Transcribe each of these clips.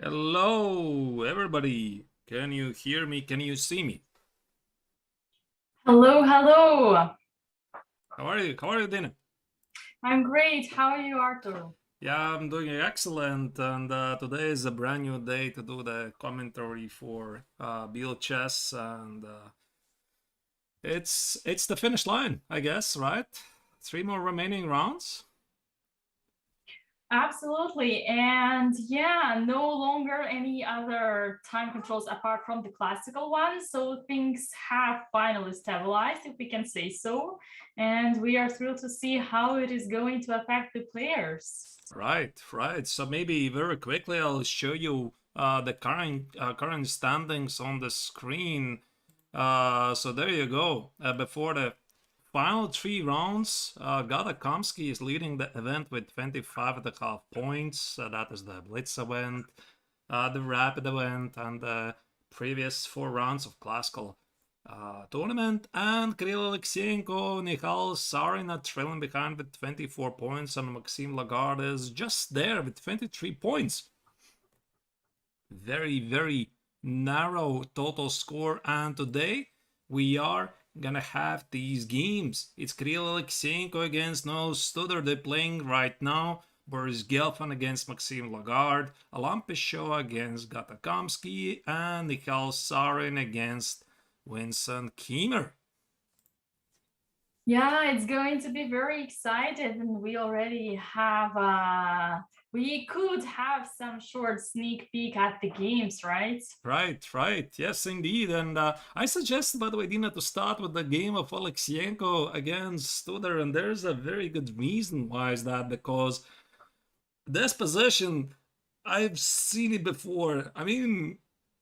Hello, everybody. Can you hear me? Can you see me? Hello, hello. How are you? How are you, Dina? I'm great. How are you, Artur? Yeah, I'm doing excellent. And today is a brand new day to do the commentary for Biel Chess, and it's the finish line, I guess, right? Three more remaining rounds. Absolutely. And yeah, no longer any other time controls apart from the classical ones. So things have finally stabilized, if we can say so. And we are thrilled to see how it is going to affect the players. Right, right. So maybe very quickly I'll show you the current standings on the screen. So there you go. Before the final three rounds, Gata Kamsky is leading the event with 25.5 points. That is the Blitz event, the Rapid event, and the previous four rounds of classical tournament. And Kirill Aleksienko, Nihal, Sarin are trailing behind with 24 points, and Maxime Lagarde is just there with 23 points. Very, very narrow total score. And today we are gonna have these games. It's Kirill Aleksienko against Noel Studer. They're playing right now. Boris Gelfand against Maxime Lagarde, Alain Pichot against Gata Kamsky, and Nihal Sarin against Vincent Kiemer. Yeah, it's going to be very excited, and we already have we could have some short sneak peek at the games, right? Right, right. Yes, indeed. And I suggest, by the way, Dina, to start with the game of Aleksienko against Studer. And there's a very good reason why is that, because this position, I've seen it before. I mean,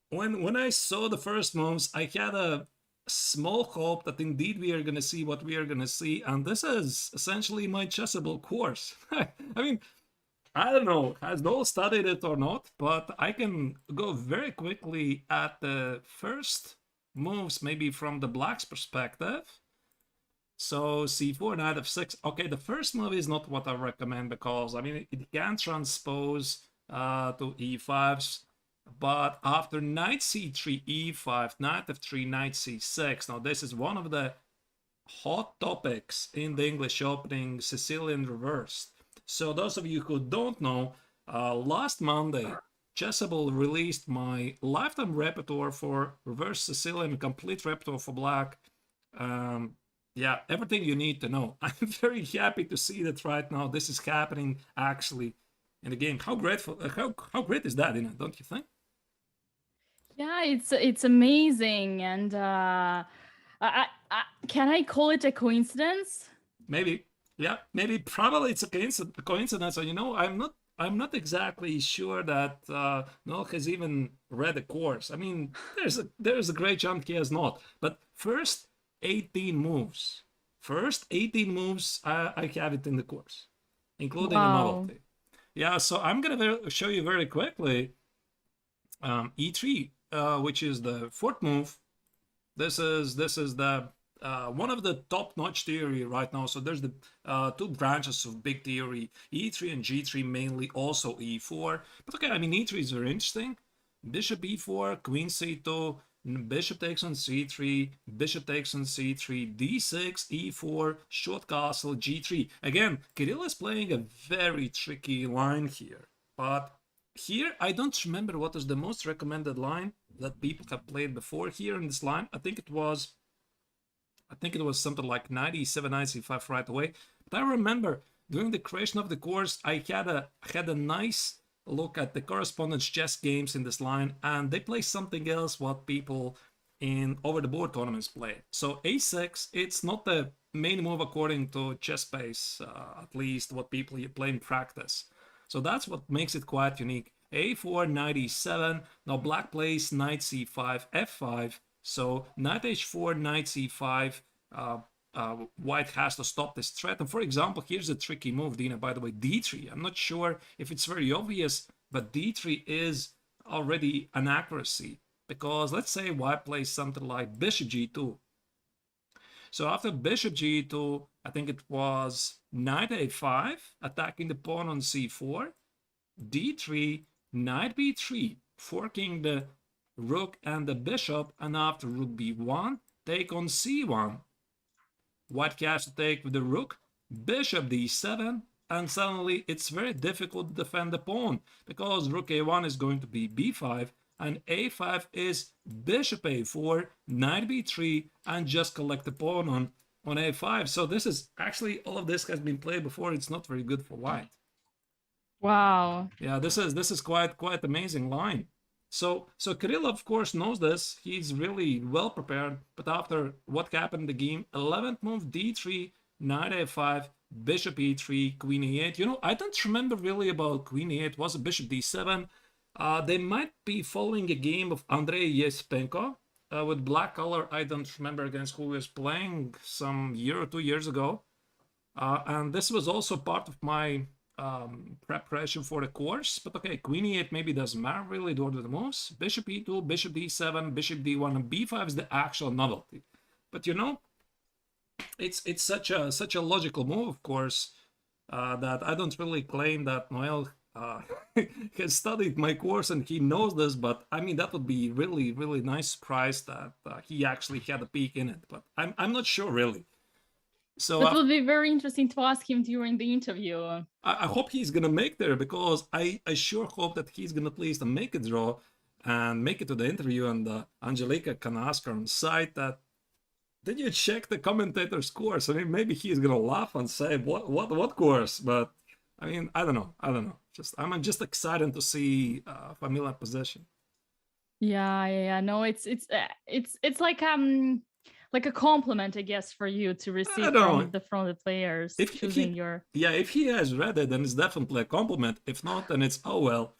when I saw the first moves, I had a small hope that indeed we are going to see what we are going to see. And this is essentially my chessable course. I mean, I don't know, has Noel studied it or not, but I can go very quickly at the first moves, maybe from the black's perspective. So c4, knight f6. Okay, the first move is not what I recommend because, I mean, it can transpose to e5s, but after knight c3, e5, knight f3, knight c6. Now, this is one of the hot topics in the English Opening, Sicilian reversed. So those of you who don't know, last Monday, Chessable released my lifetime repertoire for reverse Sicilian, complete repertoire for black. Yeah, everything you need to know. I'm very happy to see that right now this is happening actually in the game. How grateful, how great is that, Dina, don't you think? Yeah, it's amazing, and can I call it a coincidence? Maybe, yeah, maybe, probably it's a coincidence. So, I'm not exactly sure that Noel has even read the course. I mean, there's a great chance he has not. But first 18 moves, I have it in the course, including a Wow. novelty. Yeah, so I'm gonna show you very quickly e3, which is the fourth move. This is the one of the top-notch theory right now. So there's the two branches of big theory, E3 and G3, mainly also E4. But okay, I mean, E3 is very interesting. Bishop E4, Queen C2, Bishop takes on C3, Bishop takes on C3, D6, E4, short castle, G3. Again, Kirill is playing a very tricky line here, but here I don't remember what is the most recommended line that people have played before here in this line. I think it was something like 97, 95 right away. But I remember during the creation of the course, I had a nice look at the correspondence chess games in this line, and they play something else what people in over the board tournaments play. So a6, it's not the main move according to chess base, at least what people play in practice. So that's what makes it quite unique. A4, 97. Now black plays knight c5, f5. So knight h4, knight c5. White has to stop this threat. And for example, here's a tricky move, Dina, by the way, d3. I'm not sure if it's very obvious, but d3 is already an accuracy. Because let's say white plays something like bishop g2. So after bishop g2, I think it was knight a5, attacking the pawn on c4, d3, knight b3, forking the rook and the bishop, and after rook b1, take on c1. White has to take with the rook, bishop d7, and suddenly it's very difficult to defend the pawn because rook a1 is going to be b5 and a5 is bishop a4, knight b3, and just collect the pawn on a5. So this is actually, all of this has been played before. It's not very good for white. Wow. Yeah, this is quite amazing line. So Kirill, of course, knows this. He's really well prepared. But after what happened in the game, 11th move d3, knight a5, bishop e3, queen e8. You know, I don't remember really about queen e8. Was it bishop d7? They might be following a game of Andrei Yespenko with black color. I don't remember against who he was playing some year or 2 years ago. And this was also part of my preparation for the course. But okay, queen e8 maybe doesn't matter really the order of the moves. Bishop e2, bishop d7, bishop d1, and b5 is the actual novelty. But you know, it's such a logical move, of course, that I don't really claim that Noel has studied my course and he knows this. But I mean, that would be really nice surprise that he actually had a peek in it. But I'm not sure really. So that would be very interesting to ask him during the interview. I hope he's gonna make there because I sure hope that he's gonna at least make a draw and make it to the interview, and Angelica can ask her on site that, did you check the commentator's course? I mean, maybe he's gonna laugh and say what course, but I mean, I don't know. I'm just excited to see familiar position. Yeah. No, it's like a compliment, I guess, for you to receive from the players choosing your. Yeah, if he has read it, then it's definitely a compliment. If not, then it's oh well.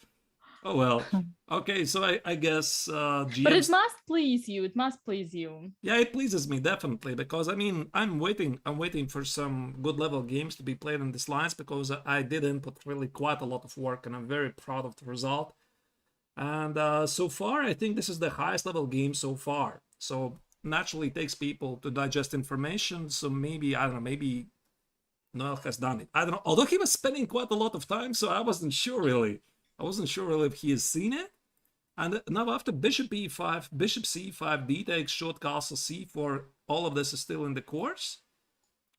Okay, so I guess GM. But it must please you. It must please you. Yeah, it pleases me definitely because I mean I'm waiting for some good level games to be played in these lines because I did input really quite a lot of work and I'm very proud of the result. And so far, I think this is the highest level game so far. So naturally it takes people to digest information, so maybe I don't know, maybe Noel has done it, I don't know, although he was spending quite a lot of time, so I wasn't sure really if he has seen it. And now after bishop e5, bishop c5, d takes, short castle c4, all of this is still in the course.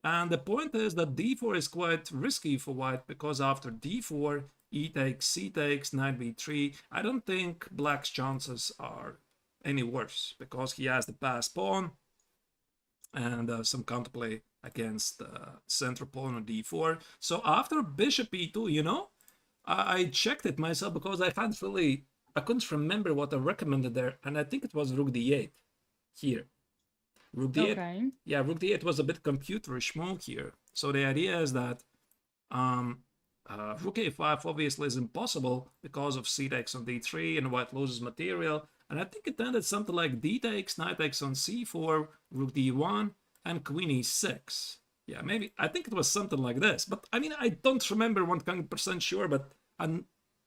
And the point is that d4 is quite risky for white because after d4, e takes, c takes, knight b3, I don't think black's chances are any worse because he has the passed pawn and some counterplay against center pawn on d4. So after bishop e2, you know, I checked it myself because I couldn't remember what I recommended there, and I think it was rook d8 here. Rook d8. Okay. Yeah, rook d8 was a bit computerish move here. So the idea is that rook a5 obviously is impossible because of c takes on d3 and white loses material. And I think it ended something like d takes, knight takes on c4, rook d1, and queen e6. Yeah, maybe, I think it was something like this. But I mean, I don't remember 100% sure, but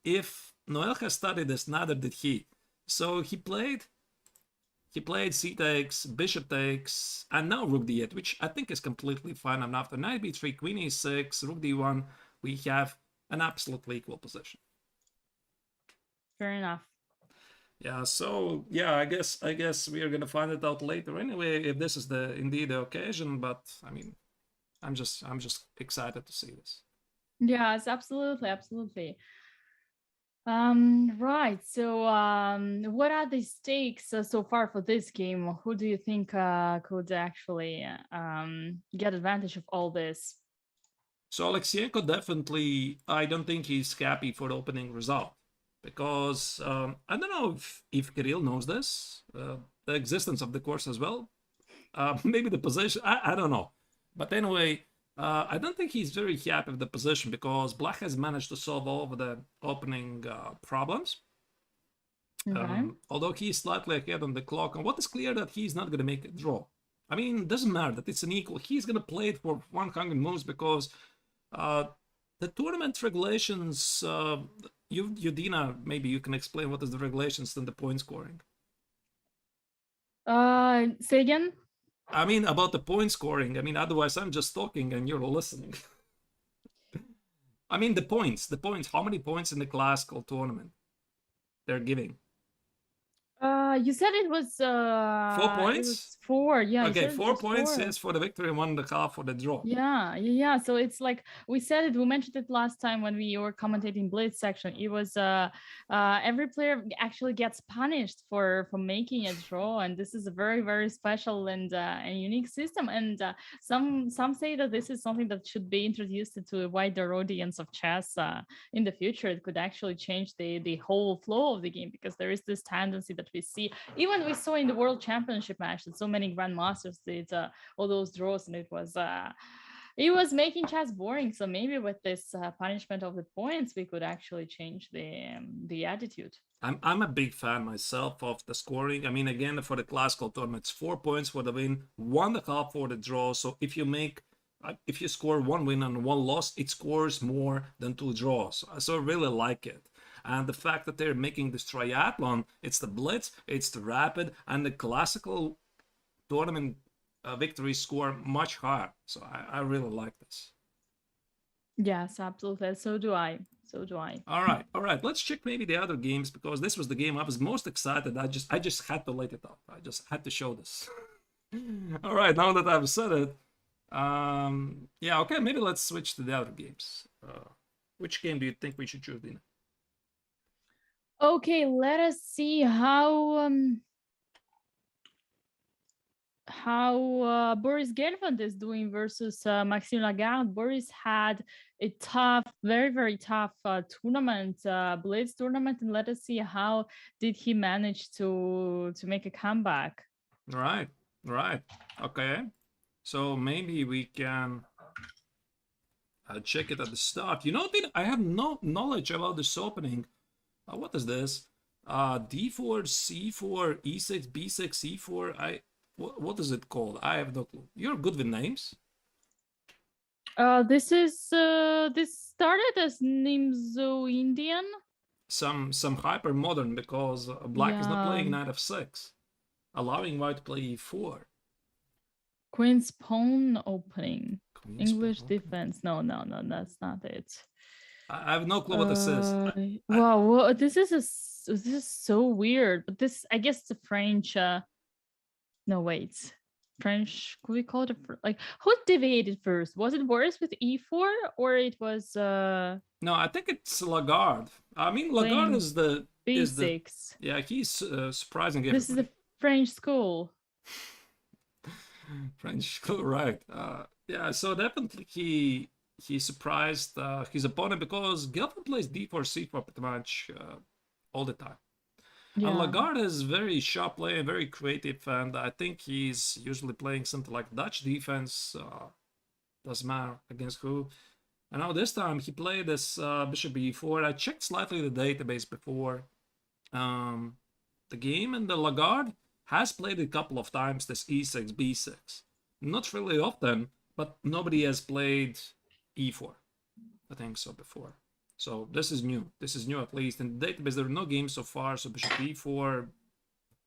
if Noel has studied this, neither did he. So he played c takes, bishop takes, and now rook d8, which I think is completely fine. And after knight b3, queen e6, rook d1, we have an absolutely equal position. Fair enough. Yeah, so yeah, I guess we are gonna find it out later anyway if this is indeed the occasion. But I mean, I'm just excited to see this. Yes, absolutely. Right. So, what are the stakes so far for this game? Who do you think could actually get advantage of all this? So Aleksienko definitely, I don't think he's happy for the opening result. Because I don't know if Kirill knows this, the existence of the course as well. Maybe the position, I don't know. But anyway, I don't think he's very happy with the position because Black has managed to solve all of the opening problems. Okay. Although he's slightly ahead on the clock. And what is clear that he's not going to make a draw. I mean, it doesn't matter that it's an equal. He's going to play it for 100 moves because the tournament regulations... You, Dina, maybe you can explain what is the regulations and the point scoring. Say again? I mean, about the point scoring. I mean, otherwise I'm just talking and you're listening. I mean, the points. How many points in the classical tournament? they're giving? You said it was 4 points? it was 4. Yeah, you Okay, said it 4 was points 4. is for the victory and 1.5 for the draw. Yeah. So it's like we said it. We mentioned it last time when we were commentating Blitz section. It was every player actually gets punished for making a draw, and this is a very special and unique system. And some say that this is something that should be introduced to a wider audience of chess in the future. It could actually change the whole flow of the game, because there is this tendency that we see, even we saw in the World Championship match, that so many grandmasters did all those draws, and it was making chess boring. So maybe with this punishment of the points, we could actually change the attitude. I'm a big fan myself of the scoring. I mean, again, for the classical tournaments, 4 points for the win, 1.5 for the draw. So if you score 1 win and 1 loss, it scores more than 2 draws. So I really like it. And the fact that they're making this triathlon, it's the blitz, it's the rapid, and the classical tournament victories score much higher. So I really like this. Yes, absolutely. So do I. All right. Let's check maybe the other games, because this was the game I was most excited. I just had to let it up. I just had to show this. All right, now that I've said it, yeah, okay, maybe let's switch to the other games. Which game do you think we should choose, Dina? Okay, let us see how Boris Gelfand is doing versus Maxime Lagarde. Boris had a tough, very tough tournament, Blitz tournament, and let us see how did he manage to make a comeback. Right. Okay. So maybe we can check it at the start. You know, I have no knowledge about this opening. What is this? D4, C4, E6, B6, C4. What is it called? I have no clue. You're good with names. This started as Nimzo Indian. Some hyper modern, because black is not playing knight f6, allowing white to play e4. Queen's pawn opening. English defense. No, that's not it. I have no clue what this is. Wow, this is so weird. But this, I guess, the French. No, wait. French. Could we call it like who deviated first? Was it Boris with e4, or it was? No, I think it's Lagarde. I mean, Lagarde is the b6. Yeah, he's surprising. This is the French school. French school, right? Yeah, so definitely he surprised his opponent, because Gelfand plays d4, c4 pretty much all the time. Yeah. And Lagarde is very sharp player, very creative, and I think he's usually playing something like Dutch defense. Doesn't matter against who. And now this time he played this bishop e4. I checked slightly the database before the game, and the Lagarde has played a couple of times this e6, b6. Not really often, but nobody has played e4. I think so before. So this is new. This is new, at least in the database. There are no games so far. So bishop e4.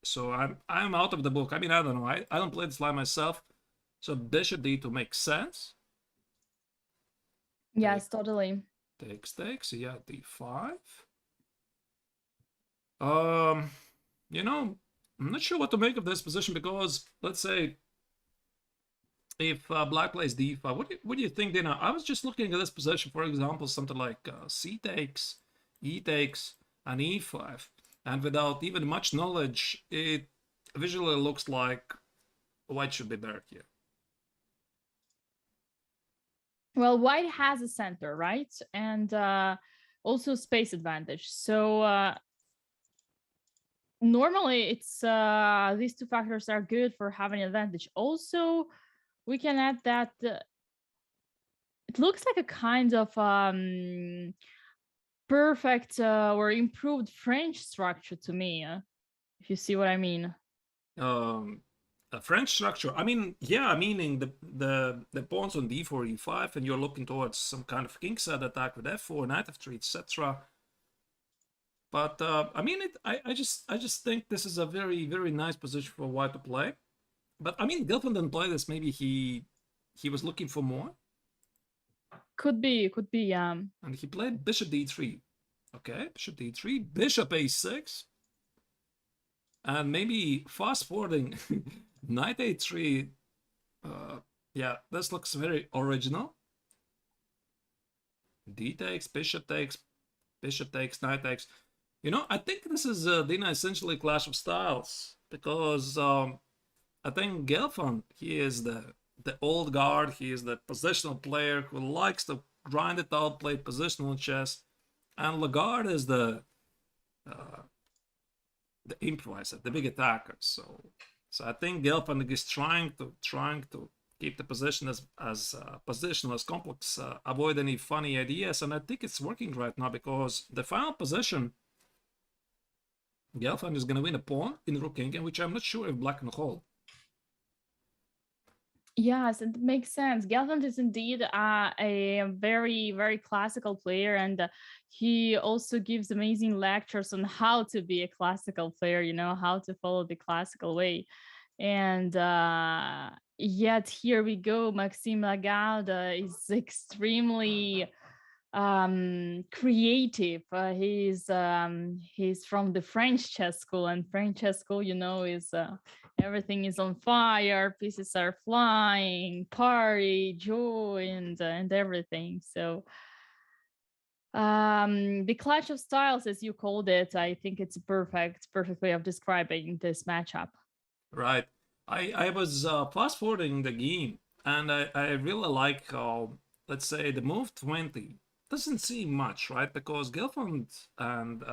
So I'm out of the book. I mean, I don't know. I don't play this line myself. So bishop d2 makes sense. Yes, totally. Takes. Yeah, d5. You know, I'm not sure what to make of this position, because let's say if black plays d5, what do you think, Dina? I was just looking at this position, for example, something like c takes, e takes, and e5, and without even much knowledge, it visually looks like white should be better here. Well, white has a center, right? And also space advantage. So normally it's these two factors are good for having an advantage. Also, we can add that it looks like a kind of perfect or improved French structure to me, if you see what I mean. A French structure. I mean, yeah, meaning the pawns on d4, e5, and you're looking towards some kind of kingside attack with f4, knight f3, etc. But I mean, I just think this is a very nice position for white to play. But I mean, Gelfand didn't play this. Maybe he was looking for more. Could be, And he played bishop d3. Okay, bishop d3, bishop a6. And maybe fast forwarding knight a3. Yeah, this looks very original. D takes, bishop takes, knight takes. You know, I think this is Dina essentially clash of styles because I think Gelfand, he is the old guard. He is the positional player who likes to grind it out, play positional chess, and Lagarde is uh, the improviser, the big attacker. So I think Gelfand is trying to keep the position as positional as complex, avoid any funny ideas, and I think it's working right now because the final position, Gelfand is going to win a pawn in rook king, which I'm not sure if black can hold. Yes, it makes sense. Gelfand is indeed a very, very classical player, and he also gives amazing lectures on how to be a classical player, you know, how to follow the classical way. And yet here we go. Maxime Lagarde is extremely creative. He's from the French chess school, and French chess school, you know, is everything is on fire, pieces are flying, party, joy, and everything. So the clash of styles, as you called it, I think it's a perfect way of describing this matchup. Right. I was fast forwarding the game, and I really like let's say the move 20 doesn't seem much, right? Because Gelfand and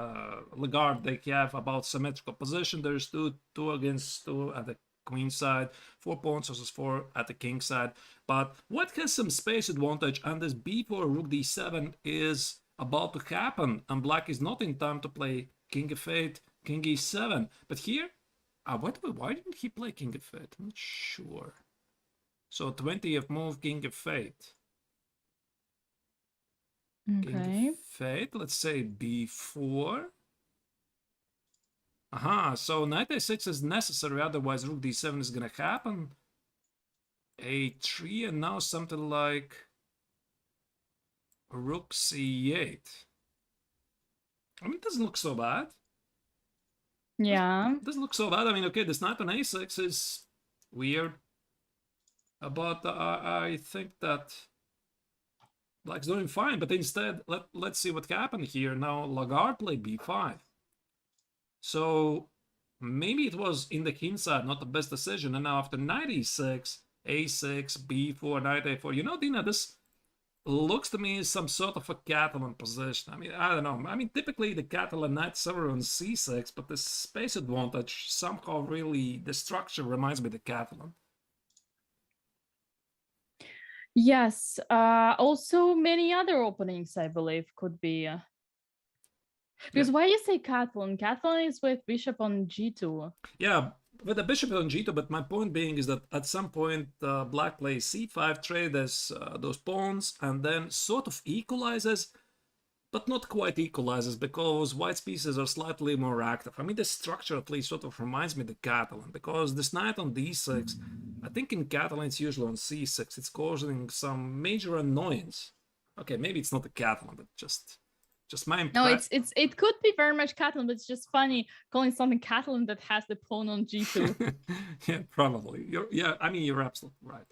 Lagarde, they have about symmetrical position. There's two against two at the queen side, 4 pawns versus 4 at the king side. But what has some space advantage, and this b4 rook d7 is about to happen, and black is not in time to play king f8, king e7. But here, why didn't he play king f8? I'm not sure. So 20th move, king f8. Okay. Fate, let's say b4. Aha, so knight a6 is necessary, otherwise rook d7 is gonna happen. a3, and now something like rook c8. I mean, it doesn't look so bad. Yeah. Doesn't look so bad. I mean, okay, this knight on a6 is weird. But I think that black's doing fine, but instead, let's see what happened here. Now, Lagarde played b5. So maybe it was in the king side, not the best decision. And now after knight e6, a6, b4, knight a4. You know, Dina, this looks to me some sort of a Catalan position. I mean, I don't know. I mean, typically the Catalan knight over on c6, but the space advantage somehow really, the structure reminds me of the Catalan. Yes. Also, many other openings, I believe, could be. Because why you say Catalan? Catalan is with bishop on g2. Yeah, with the bishop on g2, but my point being is that at some point black plays c5, trade as those pawns, and then sort of equalizes, but not quite equalizes because white's pieces are slightly more active. I mean, the structure at least sort of reminds me of the Catalan, because this knight on d6, I think in Catalan it's usually on c6. It's causing some major annoyance. Okay, maybe it's not the Catalan, but just my impression. No, it could be very much Catalan, but it's just funny calling something Catalan that has the pawn on g2. Yeah, probably. I mean, you're absolutely right.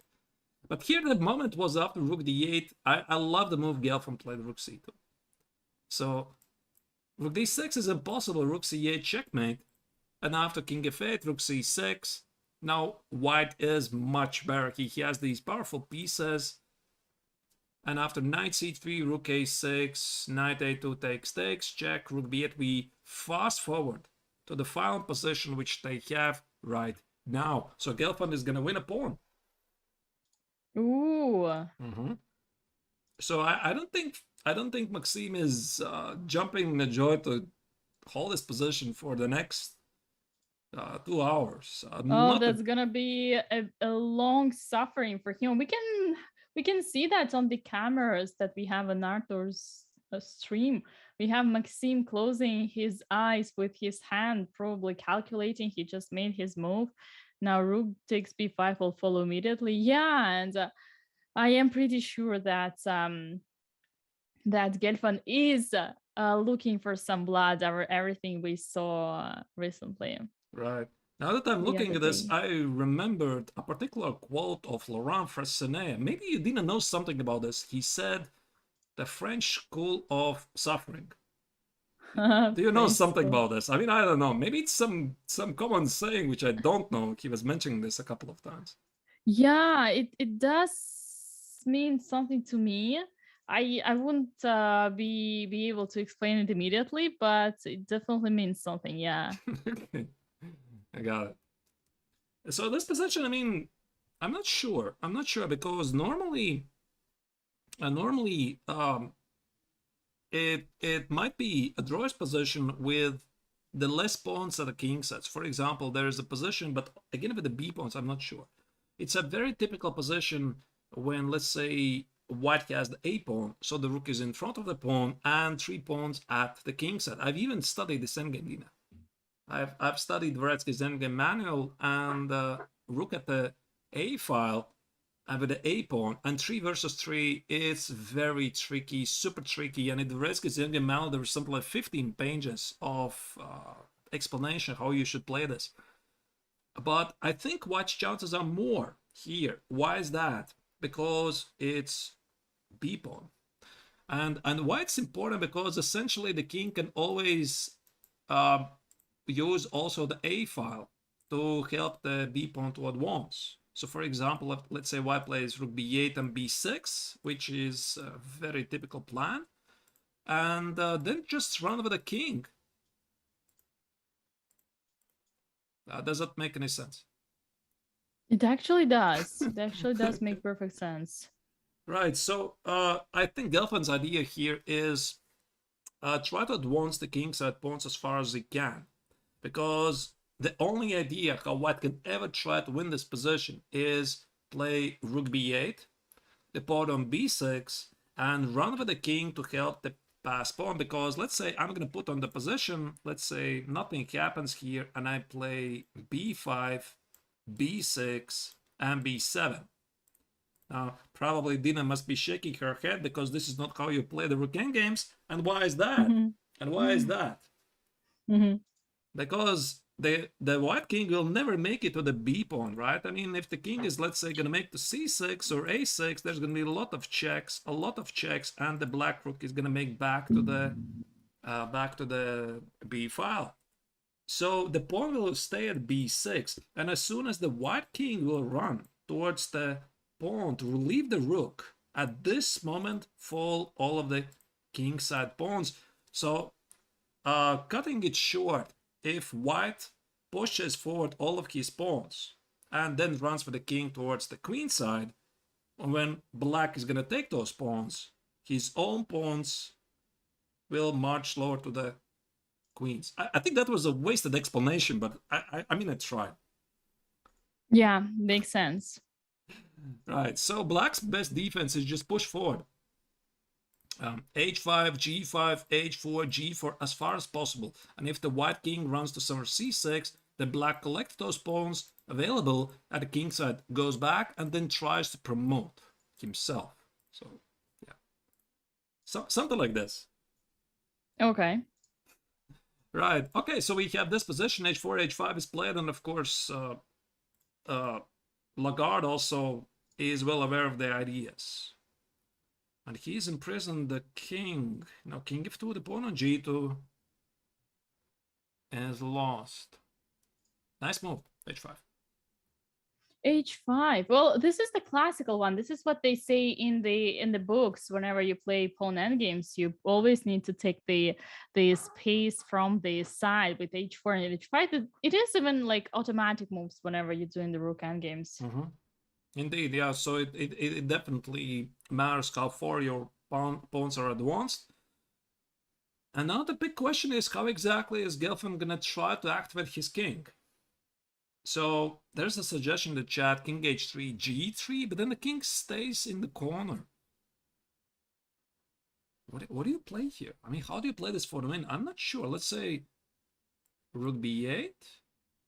But here the moment was after rook d8. I love the move Gelfand played rook c2. So rook d6 is impossible, rook c8 checkmate. And after king f8, rook c6. Now white is much better. He has these powerful pieces. And after knight c3, rook a6, knight a2 takes, check, rook b8, we fast forward to the final position which they have right now. So Gelfand is going to win a pawn. Ooh. So I don't think Maxime is jumping the joy to hold this position for the next 2 hours. That's gonna be a long suffering for him. We can see that on the cameras that we have on Arturs stream. We have Maxime closing his eyes with his hand, probably calculating he just made his move. Now rook takes b5 will follow immediately. Yeah, and I am pretty sure that that Gelfand is looking for some blood over everything we saw recently Right. Now that I'm the looking other at this, day. I remembered a particular quote of Laurent Fressinet. Maybe you didn't know something about this. He said, the French school of suffering. Do you know French something school. about this? I mean, I don't know. Maybe it's some common saying which I don't know. He was mentioning this a couple of times. Yeah, it does mean something to me. I wouldn't be able to explain it immediately, but it definitely means something. Yeah. Okay, I got it. So this position, I mean, I'm not sure. I'm not sure because normally, it might be a drawer's position with the less pawns that a king sets. For example, there is a position, but again with the b pawns, I'm not sure. It's a very typical position when, let's say, white has the a pawn, so the rook is in front of the pawn and 3 pawns at the king set. I've even studied this endgame, Dina. I've studied Dvoretsky's endgame manual, and rook at the a file and with the a pawn and 3 versus 3, it's very tricky, super tricky. And in the Dvoretsky's endgame manual, there was something like 15 pages of explanation how you should play this. But I think white's chances are more here. Why is that? Because it's b pawn, and why it's important because essentially the king can always use also the a file to help the b pawn to advance. So for example, let's say white plays rook b8 and b6, which is a very typical plan, and then just run with the king. Does that make any sense? It actually does. It actually does make perfect sense. Right. So I think Gelfand's idea here is try to advance the king side pawns as far as he can, because the only idea how white can ever try to win this position is play rook b8, the pawn on b6, and run with the king to help the pass pawn. Because let's say I'm going to put on the position, let's say nothing happens here, and I play b5, b6, and b7. Now, probably Dina must be shaking her head because this is not how you play the rook endgames. And why is that? And why is that? Because the white king will never make it to the b pawn, right? I mean, if the king is, let's say, going to make to c6 or a6, there's going to be a lot of checks, and the black rook is going to make back to the b file. So the pawn will stay at b6, and as soon as the white king will run towards the pawn to relieve the rook, at this moment fall all of the kingside pawns. So cutting it short, if white pushes forward all of his pawns and then runs for the king towards the queen side, when black is going to take those pawns, his own pawns will march slower to the queens. I think that was a wasted explanation, but I mean, I tried. Yeah, makes sense. Right, so black's best defense is just push forward. h5, g5, h4, g4 as far as possible. And if the white king runs to somewhere c6, then black collects those pawns available at the king side, goes back, and then tries to promote himself. So, yeah. Something like this. Okay. Right. Okay, so we have this position, h4, h5 is played, and of course, Lagarde also is well aware of the ideas. And he's imprisoned the king. Now, king f2, the pawn on g2 is lost. Nice move, h5. H5. Well, this is the classical one. This is what they say in the books. Whenever you play pawn endgames, you always need to take the space from the side with h4 and h5. It is even like automatic moves whenever you're doing the rook endgames. Indeed, yeah. So it definitely matters how far your pawns are advanced. And now the big question is, how exactly is Gelfand gonna try to activate his king? So there's a suggestion in the chat, king h3, g3, but then the king stays in the corner. What do you play here? I mean, how do you play this for the win? I'm not sure. Let's say rook b8.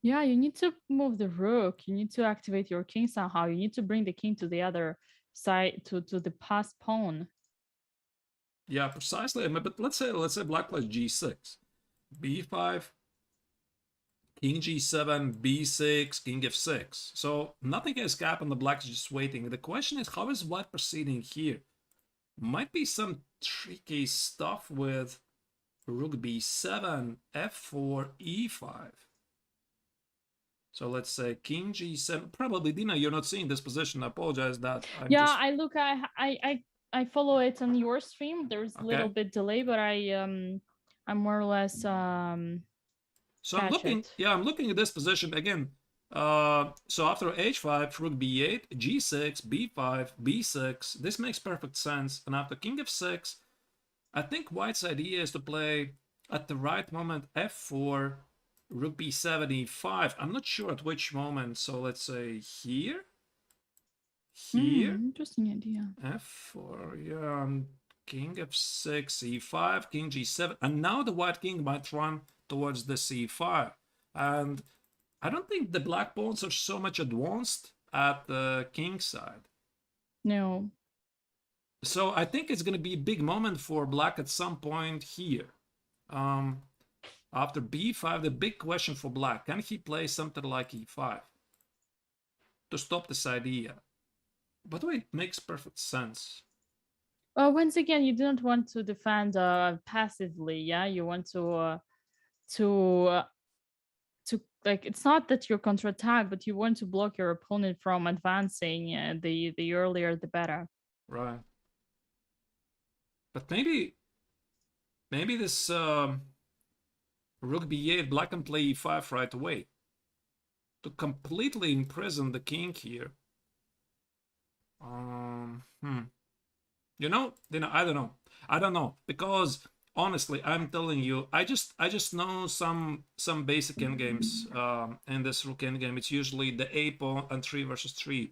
Yeah, you need to move the rook. You need to activate your king somehow. You need to bring the king to the other side, to the passed pawn. Yeah, precisely. I mean, but let's say black plays g6, b5, king g7, b6, king f6. So nothing has happened. The black is just waiting. The question is, how is white proceeding here? Might be some tricky stuff with rook b7, f4, e5. So let's say king g7. Probably, Dina, you're not seeing this position. I apologize that I'm Yeah, just... I look, I follow it on your stream. There's a little Okay. bit delay, but I'm more or less So I'm catch looking, it. yeah, I'm looking at this position again. So after h5, rook b8, g6, b5, b6. This makes perfect sense. And after king f6, I think white's idea is to play at the right moment f4, rook b7, e5. I'm not sure at which moment. So let's say here, here, Interesting idea. f4, yeah, king f6, e5, king g7, and now the white king might run towards the c5. And I don't think the black pawns are so much advanced at the king side. No. So I think it's going to be a big moment for black at some point here. After b5, the big question for black, can he play something like e5 to stop this idea? By the way, it makes perfect sense. Well, once again, you don't want to defend passively. Yeah, you want to like, it's not that you're counterattack, but you want to block your opponent from advancing. The earlier the better. Right. But maybe this rook b8, black can play e5 right away to completely imprison the king here. You know, I don't know, because honestly, I'm telling you, I just know some basic endgames in this rook endgame. It's usually the a pawn and 3 versus 3,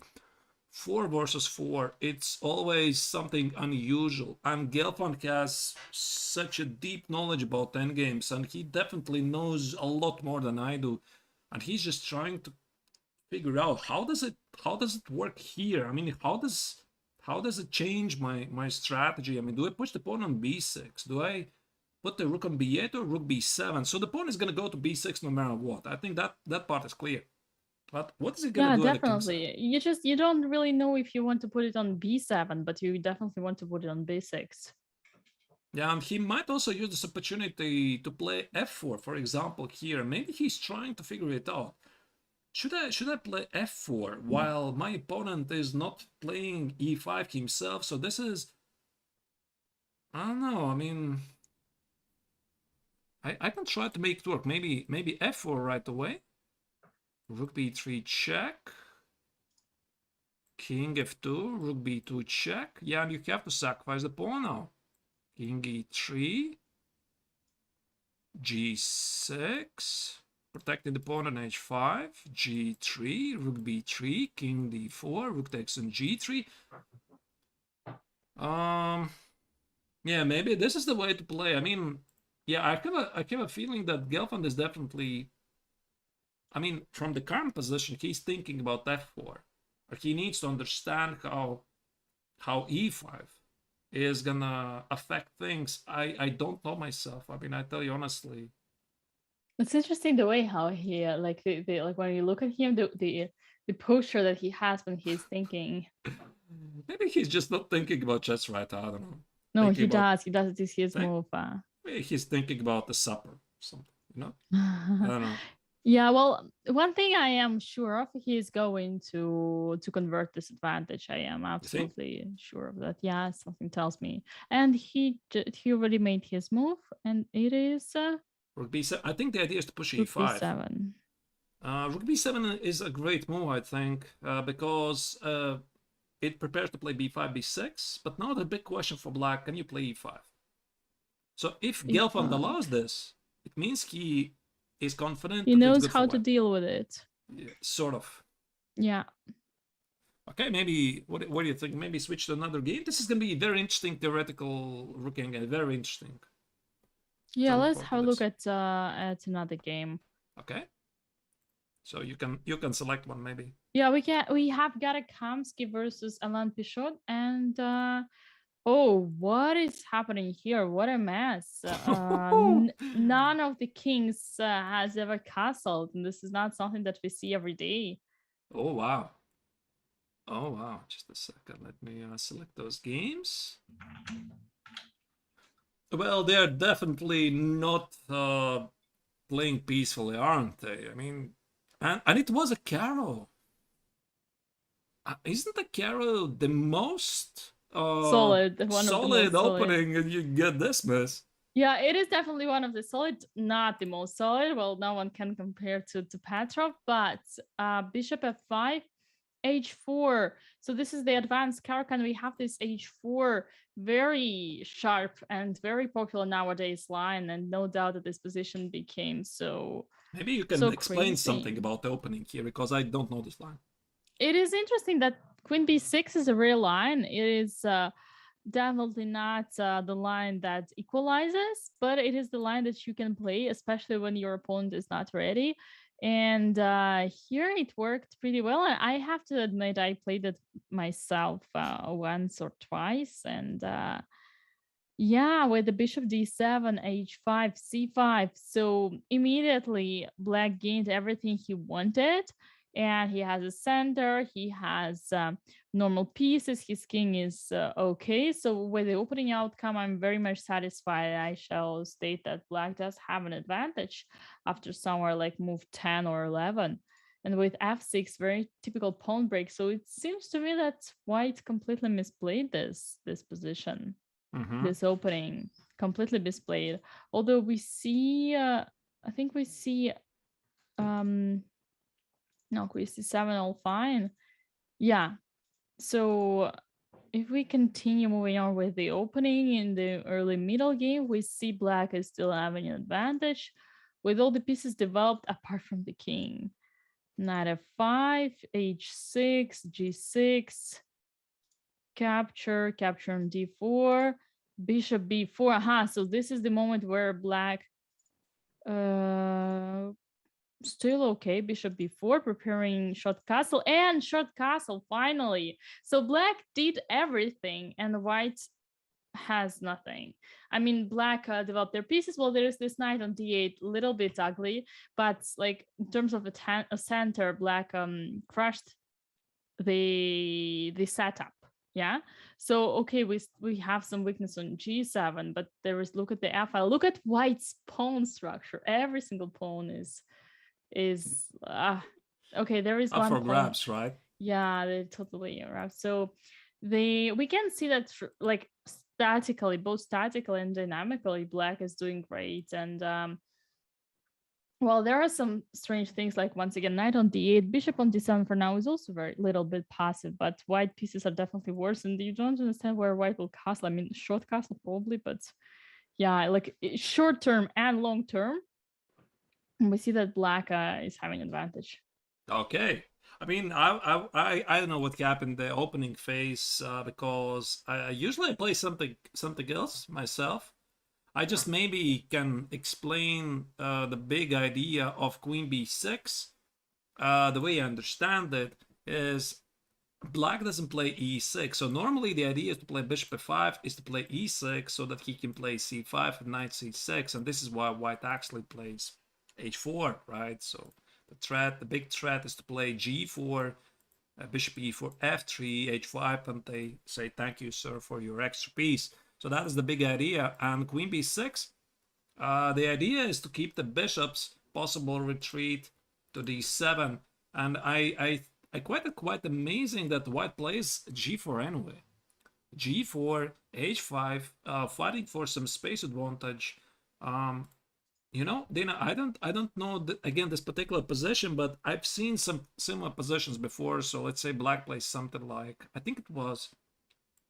4 versus 4. It's always something unusual, and Gelfand has such a deep knowledge about endgames, and he definitely knows a lot more than I do, and he's just trying to figure out how does it work here. I mean, how does it change my strategy? I mean, do I push the pawn on b6? Do I put the rook on b8 or rook b7? So the pawn is going to go to b6 no matter what. I think that part is clear. But what is it going to do? Yeah, definitely. You don't really know if you want to put it on b7, but you definitely want to put it on b6. Yeah, and he might also use this opportunity to play f4, for example, here. Maybe he's trying to figure it out. Should I play f4 while my opponent is not playing e5 himself? So this is, I don't know. I mean, I can try to make it work. Maybe f4 right away. Rook b3 check. King f2, rook b2 check. Yeah, and you have to sacrifice the pawn now. King e3, g6, protecting the pawn on h5, g3, rook b3, king d4, rook takes on g3. Yeah, maybe this is the way to play. I mean, yeah, I have a feeling that Gelfand is definitely, I mean, from the current position, he's thinking about f4. Or he needs to understand how e5 is gonna affect things. I don't know myself. I mean, I tell you honestly. It's interesting the way how he like like when you look at him, the posture that he has when he's thinking. Maybe he's just not thinking about chess right. I don't know. No, Thinking he about, does. He does. It is his move. Maybe he's thinking about the supper or something, you know? I don't know. Yeah, well, one thing I am sure of, he's going to convert this advantage. I am absolutely sure of that. Yeah, something tells me. And he already made his move, and it is Rook b7. I think the idea is to push rook e5. b7. Rook b7 is a great move, I think, because it prepares to play b5, b6. But now the big question for black, can you play e5? So if Gelfand allows this, it means he is confident. He knows how to deal with it. Yeah, sort of. Yeah. Okay, maybe, what do you think? Maybe switch to another game? This is going to be very interesting theoretical rook game. Very interesting. Yeah, let's have a look at another game. Okay. So you can select one maybe. Yeah, we have got a Kamsky versus Alain Pichot, and Oh, what is happening here? What a mess. None of the kings has ever castled, and this is not something that we see every day. Oh, wow. Oh, wow. Just a second. Let me select those games. Well, they're definitely not playing peacefully, aren't they? I mean, and it was a Carol. Isn't the Carol the most Solid, one of the solid most solid. opening, and you get this mess? Yeah, it is definitely one of the solid, not the most solid. Well, no one can compare to Petrov, but bishop f5, h4. So this is the advanced Caracan. We have this h4, very sharp and very popular nowadays line, and no doubt that this position became so Maybe you can so explain crazy. something about the opening here, because I don't know this line. It is interesting that queen b6 is a real line. It is definitely not the line that equalizes, but it is the line that you can play, especially when your opponent is not ready. And here it worked pretty well. And I have to admit, I played it myself once or twice. And yeah, with the bishop d7, h5, c5. So immediately black gained everything he wanted. And he has a center, he has normal pieces, his king is okay. So with the opening outcome, I'm very much satisfied. I shall state that black does have an advantage after somewhere like move 10 or 11. And with f6, very typical pawn break. So it seems to me that white completely misplayed this position. This opening completely displayed. Although we see, I think we see, no, queen c7 all fine. Yeah. So if we continue moving on with the opening in the early middle game, we see black is still having an advantage with all the pieces developed apart from the king. Knight f5, h6, g6, capture on d4, bishop b4. Aha, so this is the moment where black still okay, bishop b4, preparing short castle, and short castle finally. So black did everything and white has nothing. I mean, black developed their pieces. Well, there's this knight on d8, little bit ugly, but like in terms of a center, black crushed the setup. Yeah. So okay, we have some weakness on g7, but there is, look at the f file. Look at white's pawn structure. Every single pawn is okay. There is Up one for pawn. grabs, right? Yeah, they totally wrapped. So we can see that like statically, both statically and dynamically, black is doing great. And well, there are some strange things, like once again, knight on d8, bishop on d7 for now is also very little bit passive, but white pieces are definitely worse. And you don't understand where white will castle. I mean, short castle probably, but yeah, like short term and long term, we see that black is having advantage. Okay. I mean, I don't know what happened in the opening phase, because I usually play something else myself. I just maybe can explain the big idea of queen b6. The way I understand it is black doesn't play e6. So normally the idea is to play bishop f5 is to play e6 so that he can play c5 and knight c6. And this is why white actually plays h4, right? So the big threat is to play g4, bishop e4, f3, h5, and they say, thank you, sir, for your extra piece. So that is the big idea. And queen b6, the idea is to keep the bishop's possible retreat to d7. And I quite amazing that white plays g4 anyway. g4, h5, fighting for some space advantage. You know, Dina, I don't know again this particular position, but I've seen some similar positions before. So let's say black plays something like, I think it was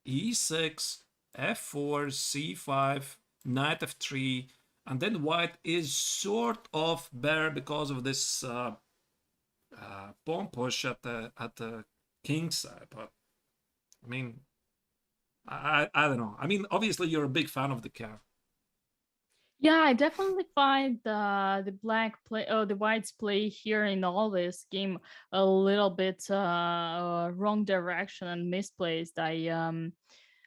e6, f4, c5, knight f3, and then white is sort of better because of this pawn push at the king side. But I mean, I don't know. I mean, obviously you're a big fan of the car. Yeah, I definitely find the black play, the white's play here in all this game a little bit wrong direction and misplaced.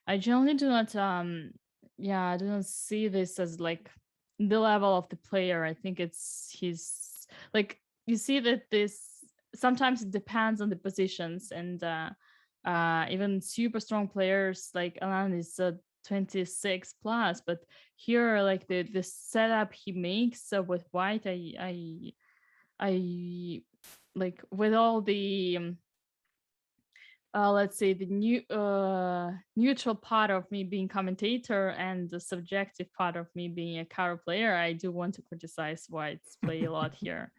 I generally do not I do not see this as like the level of the player. I think it's his, like, you see that this sometimes it depends on the positions, and even super strong players like Alan is 26 plus, but here like the setup he makes with white, I like with all the let's say the neutral part of me being commentator and the subjective part of me being a cover player, I do want to criticize White's play a lot here.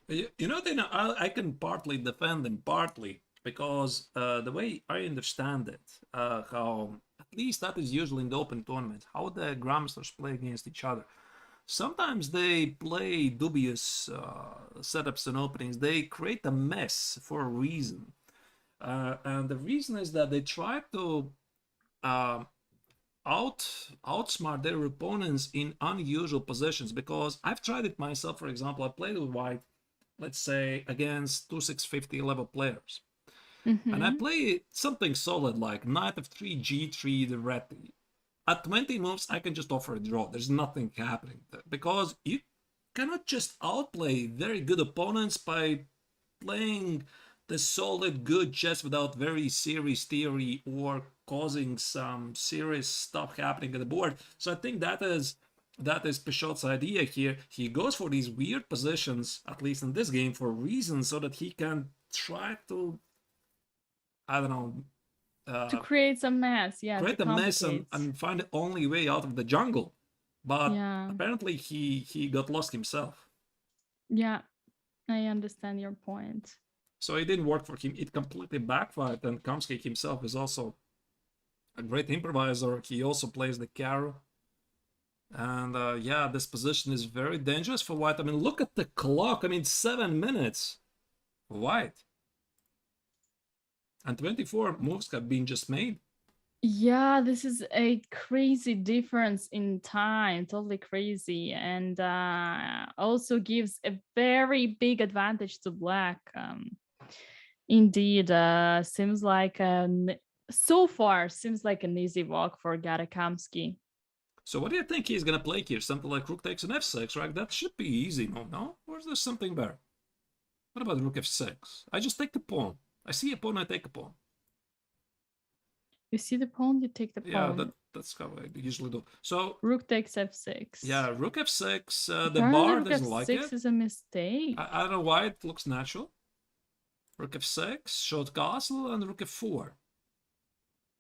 You know, Dina, I can partly defend him, partly because the way I understand it, how at least that is usually in the open tournament, how the grandmasters play against each other. Sometimes they play dubious setups and openings. They create a mess for a reason. And the reason is that they try to outsmart their opponents in unusual positions. Because I've tried it myself. For example, I played with white, let's say, against 2650 level players. And I play something solid like knight f3, g3, the red. At 20 moves, I can just offer a draw. There's nothing happening because you cannot just outplay very good opponents by playing the solid good chess without very serious theory or causing some serious stuff happening at the board. So I think that is Peugeot's idea here. He goes for these weird positions, at least in this game, for a reason, so that he can try to, I don't know, to create some mess, create a mess and find the only way out of the jungle. But apparently he got lost himself. Yeah, I understand your point. So it didn't work for him. It completely backfired. And Kamsky himself is also a great improviser. He also plays the Caro. And yeah, this position is very dangerous for white. I mean, look at the clock. I mean, 7 minutes for white. And 24 moves have been just made. Yeah, this is a crazy difference in time, totally crazy, and also gives a very big advantage to black. Indeed, seems like so far seems like an easy walk for Gata Kamsky. So what do you think he's gonna play here? Something like rook takes an f6, right? That should be easy, no? Or is there something better? What about rook f6? I just take the pawn. I see a pawn, I take a pawn. You see the pawn, you take the pawn. Yeah, that's how I usually do. So rook takes f6. Yeah, rook f6. The bar doesn't like it. Rook f6 is a mistake. I don't know why it looks natural. Rook f6, short castle, and rook f4.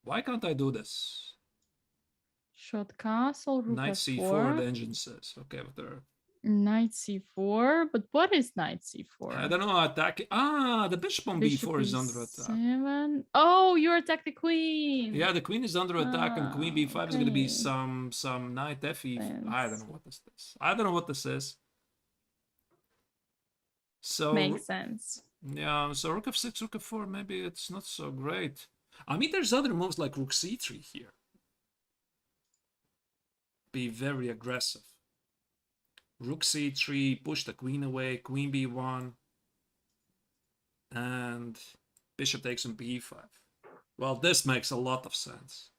Why can't I do this? Short castle, rook Knight f4. c4, the engine says. Okay, but there. Knight c4, but what is knight c4? I don't know. Attack. The bishop on b4 is under attack. Oh, you attack the queen. Yeah, the queen is under attack, and queen b5 is going to be some knight fe. I don't know what this is. I don't know what this is. So makes sense. Yeah, so rook f6, rook f4, maybe it's not so great. I mean, there's other moves like rook c3 here. Be very aggressive. Rook c3, push the queen away, queen b1, and bishop takes on b5. Well, this makes a lot of sense.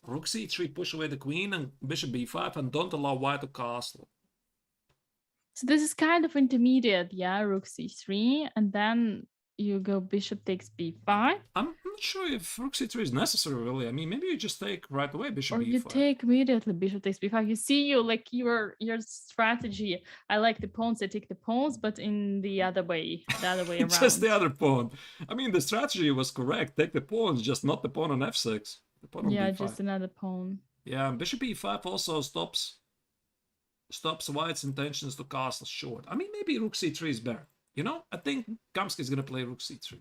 Rook c3, push away the queen, and bishop b5, and don't allow white to castle. So this is kind of intermediate, yeah, rook c3, and then you go bishop takes b5. I'm not sure if rook c3 is necessary, really. I mean, maybe you just take right away bishop or b5. Or you take immediately bishop takes b5. You see, your strategy. I like the pawns, I take the pawns, but in the other way around. Just the other pawn. I mean, the strategy was correct. Take the pawns, just not the pawn on f6. The pawn on b5. Just another pawn. Yeah, bishop e5 also stops white's intentions to castle short. I mean, maybe rook c3 is better. You know, I think Kamsky is going to play rook c3.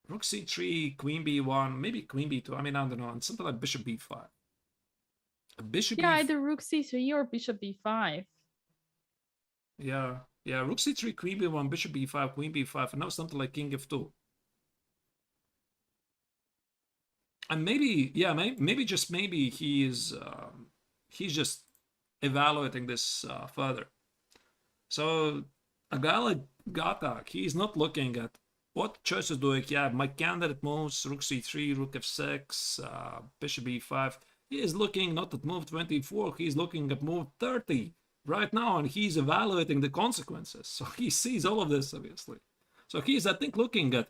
Rook c3, queen b1, maybe queen b2. I mean, I don't know. And something like bishop b5. Either rook c3 or bishop b5. Yeah, rook c3, queen b1, bishop b5, queen b5, and now something like king f2. And maybe, maybe he's just evaluating this further. So a guy like Gata, he's not looking at what choices do I have? My candidate moves rook c3, rook f6, bishop e5. He is looking not at move 24, he's looking at move 30 right now, and he's evaluating the consequences. So he sees all of this, obviously. So he's, I think, looking at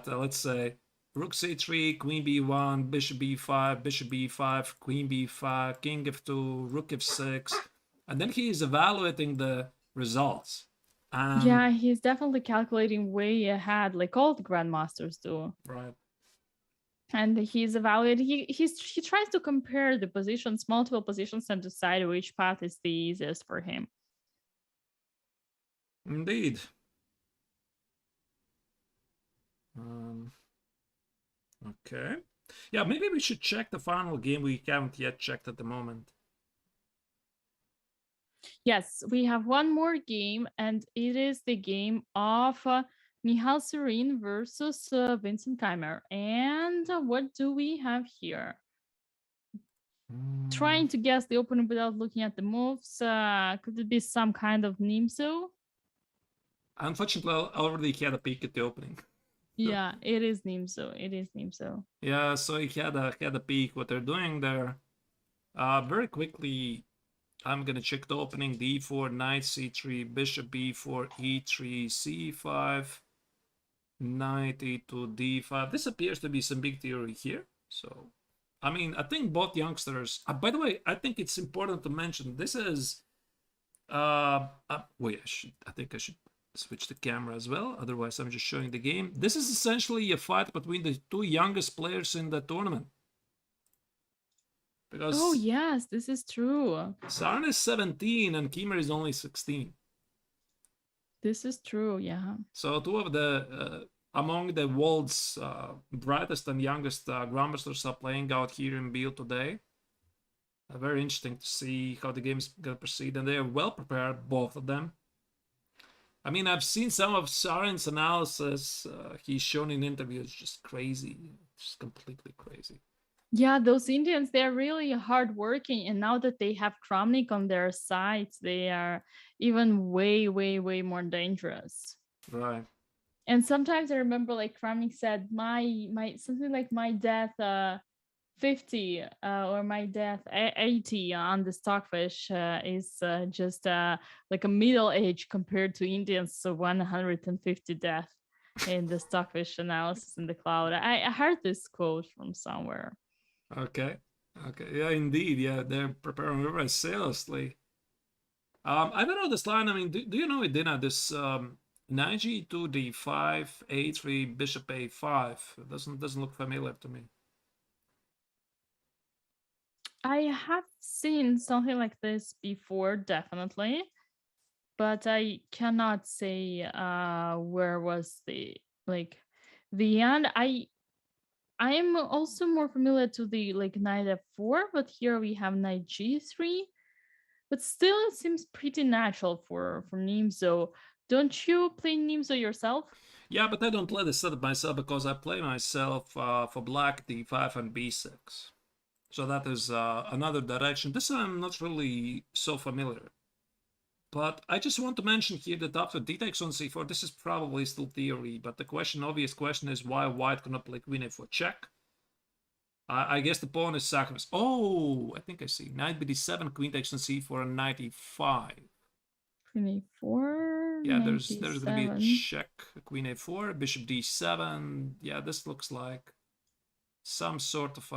let's say, rook c3, queen b1, bishop b5, bishop b5, queen b5, king f2, rook f6, and then he is evaluating the results. Yeah, he's definitely calculating way ahead, like all the grandmasters do. Right. And he's evaluating. He tries to compare the positions, multiple positions, and decide which path is the easiest for him. Indeed. Okay. Yeah, maybe we should check the final game. We haven't yet checked at the moment. Yes, we have one more game, and it is the game of Nihal Sarin versus Vincent Keimer. And what do we have here? Trying to guess the opening without looking at the moves. Could it be some kind of Nimzo? Unfortunately, I already had a peek at the opening. Yeah, it is Nimzo. It is Nimzo. Yeah, so he had a peek what they're doing there. Very quickly, I'm gonna check the opening: d4, knight c3, bishop b4, e3, c5, knight e2, d5. This appears to be some big theory here. So, I mean, I think both youngsters. By the way, I think it's important to mention this is. Wait, I think I should switch the camera as well. Otherwise, I'm just showing the game. This is essentially a fight between the two youngest players in the tournament. Because oh yes, this is true. Sarin is 17 and Keimer is only 16. This is true, yeah. So two of the among the world's brightest and youngest grandmasters are playing out here in Biel today. Very interesting to see how the game is going to proceed, and they are well prepared, both of them. I mean, I've seen some of Sarin's analysis. He's shown in interviews, just crazy, just completely crazy. Yeah, those Indians, they're really hardworking, and now that they have Kramnik on their sides, they are even way, way, way more dangerous. Right. And sometimes I remember, like Kramnik said, my something like my death 50 or my death 80 on the stockfish is just like a middle age compared to Indians, so 150 death in the stockfish analysis in the cloud. I heard this quote from somewhere. Okay. Yeah, indeed. Yeah, they're preparing very seriously. I don't know this line. I mean, do you know it, Dina? This knight g2, d5, a3, bishop a5. It doesn't look familiar to me. I have seen something like this before, definitely, but I cannot say where was the end. I am also more familiar to the like knight f4, but here we have knight g3. But still, it seems pretty natural for Nimzo. Don't you play Nimzo yourself? Yeah, but I don't play the setup myself because I play myself for black d5 and b6. So that is another direction. This I'm not really so familiar. But I just want to mention here that after d takes on c4, this is probably still theory. But the obvious question is why white cannot play queen a4 check. I guess the pawn is sacrificed. Oh, I think I see. Knight bd7, queen takes on c4, and knight e5. Queen a4. Yeah, there's going to be a check. Queen a4, bishop d7. Yeah, this looks like some sort of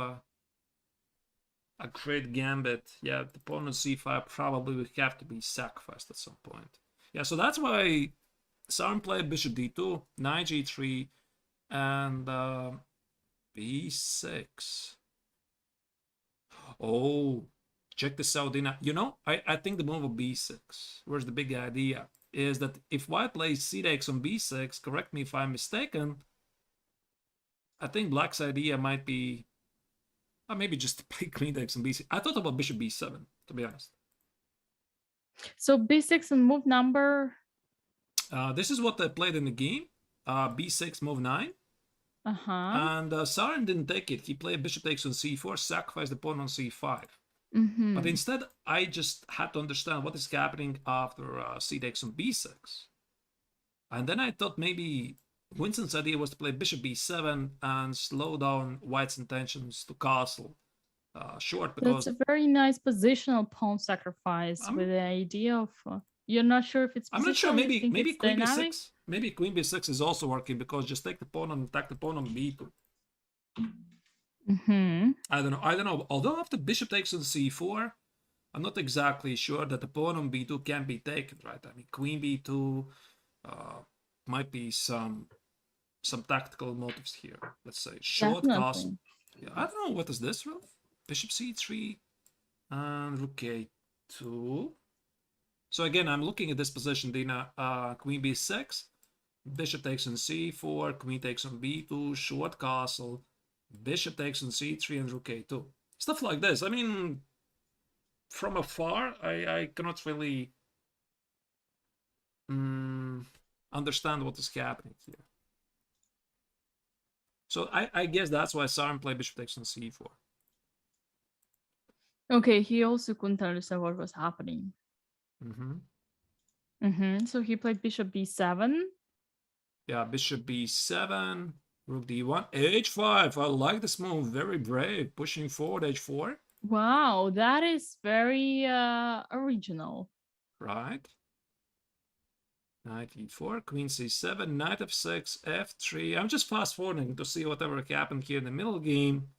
a great gambit. Yeah, the pawn on c5 probably will have to be sacrificed at some point. Yeah, so that's why Sarin played bishop d2, knight g3, and b6. Oh, check this out, Dina. You know, I think the move of b6, where's the big idea, is that if white plays c takes on b6, correct me if I'm mistaken, I think black's idea might be maybe just play queen takes on b6. I thought about bishop b7, to be honest. So b6 and move number? This is what I played in the game. B6, move 9. Uh-huh. And Sarin didn't take it. He played bishop takes on c4, sacrificed the pawn on c5. Mm-hmm. But instead, I just had to understand what is happening after c takes on b6. And then I thought maybe Winston's idea was to play bishop b7 and slow down white's intentions to castle short, because That's a very nice positional pawn sacrifice with the idea of you're not sure if it's I'm not sure. positional. You think Maybe it's queen dynamic? b6. Maybe queen b6 is also working, because just take the pawn and attack the pawn on b2. I don't know. Although after bishop takes on c4, I'm not exactly sure that the pawn on b2 can be taken, right? I mean, queen b2 might be some tactical motives here. Let's say short castle. Yeah, I don't know. What is this, Ralph? Bishop c3 and rook a2. So again, I'm looking at this position, Dina. Queen b6, bishop takes on c4, queen takes on b2, short castle, bishop takes on c3, and rook a2. Stuff like this. I mean, from afar, I cannot really understand what is happening here. So I guess that's why Sarin played bishop takes on c4. Okay, he also couldn't understand what was happening. So he played bishop b7. Yeah, bishop b7, rook d1, h5. I like this move. Very brave. Pushing forward, h4. Wow, that is very original. Right. Knight e4, queen c7, knight f6, f3. I'm just fast forwarding to see whatever happened here in the middle game.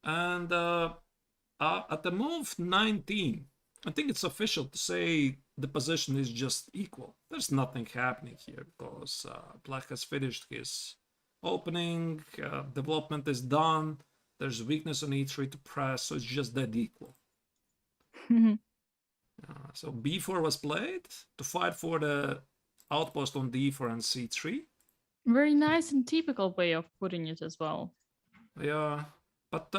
And at the move 19, I think it's official to say the position is just equal. There's nothing happening here, because black has finished his opening, development is done, there's weakness on e3 to press, so it's just dead equal. So b4 was played to fight for the outpost on d4 and c3. Very nice and typical way of putting it as well. Yeah, but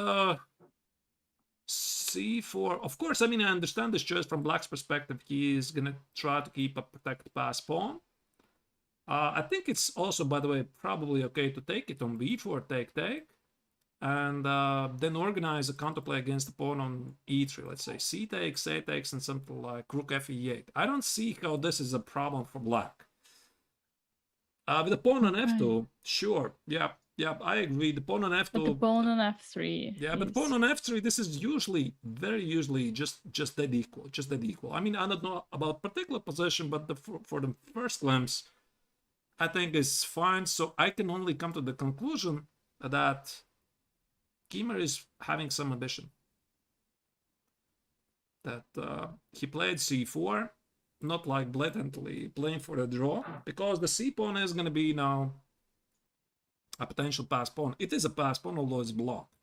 c4, of course, I mean, I understand this choice from black's perspective. He is gonna try to keep a protect pass pawn. I think it's also, by the way, probably okay to take it on b4, take, and then organize a counterplay against the pawn on e3. Let's say c takes, a takes, and something like rook f e8. I don't see how this is a problem for black. With the pawn on f2, sure, yeah, I agree. The pawn on f2. But the pawn on f3. Yeah, but the pawn on f3, this is very usually just dead equal. I mean, I don't know about particular position, but for the first glimpse, I think is fine. So I can only come to the conclusion that Kimmer is having some ambition. That he played c4, not like blatantly playing for a draw, because the c pawn is going to be now a potential pass pawn. It is a pass pawn, although it's blocked.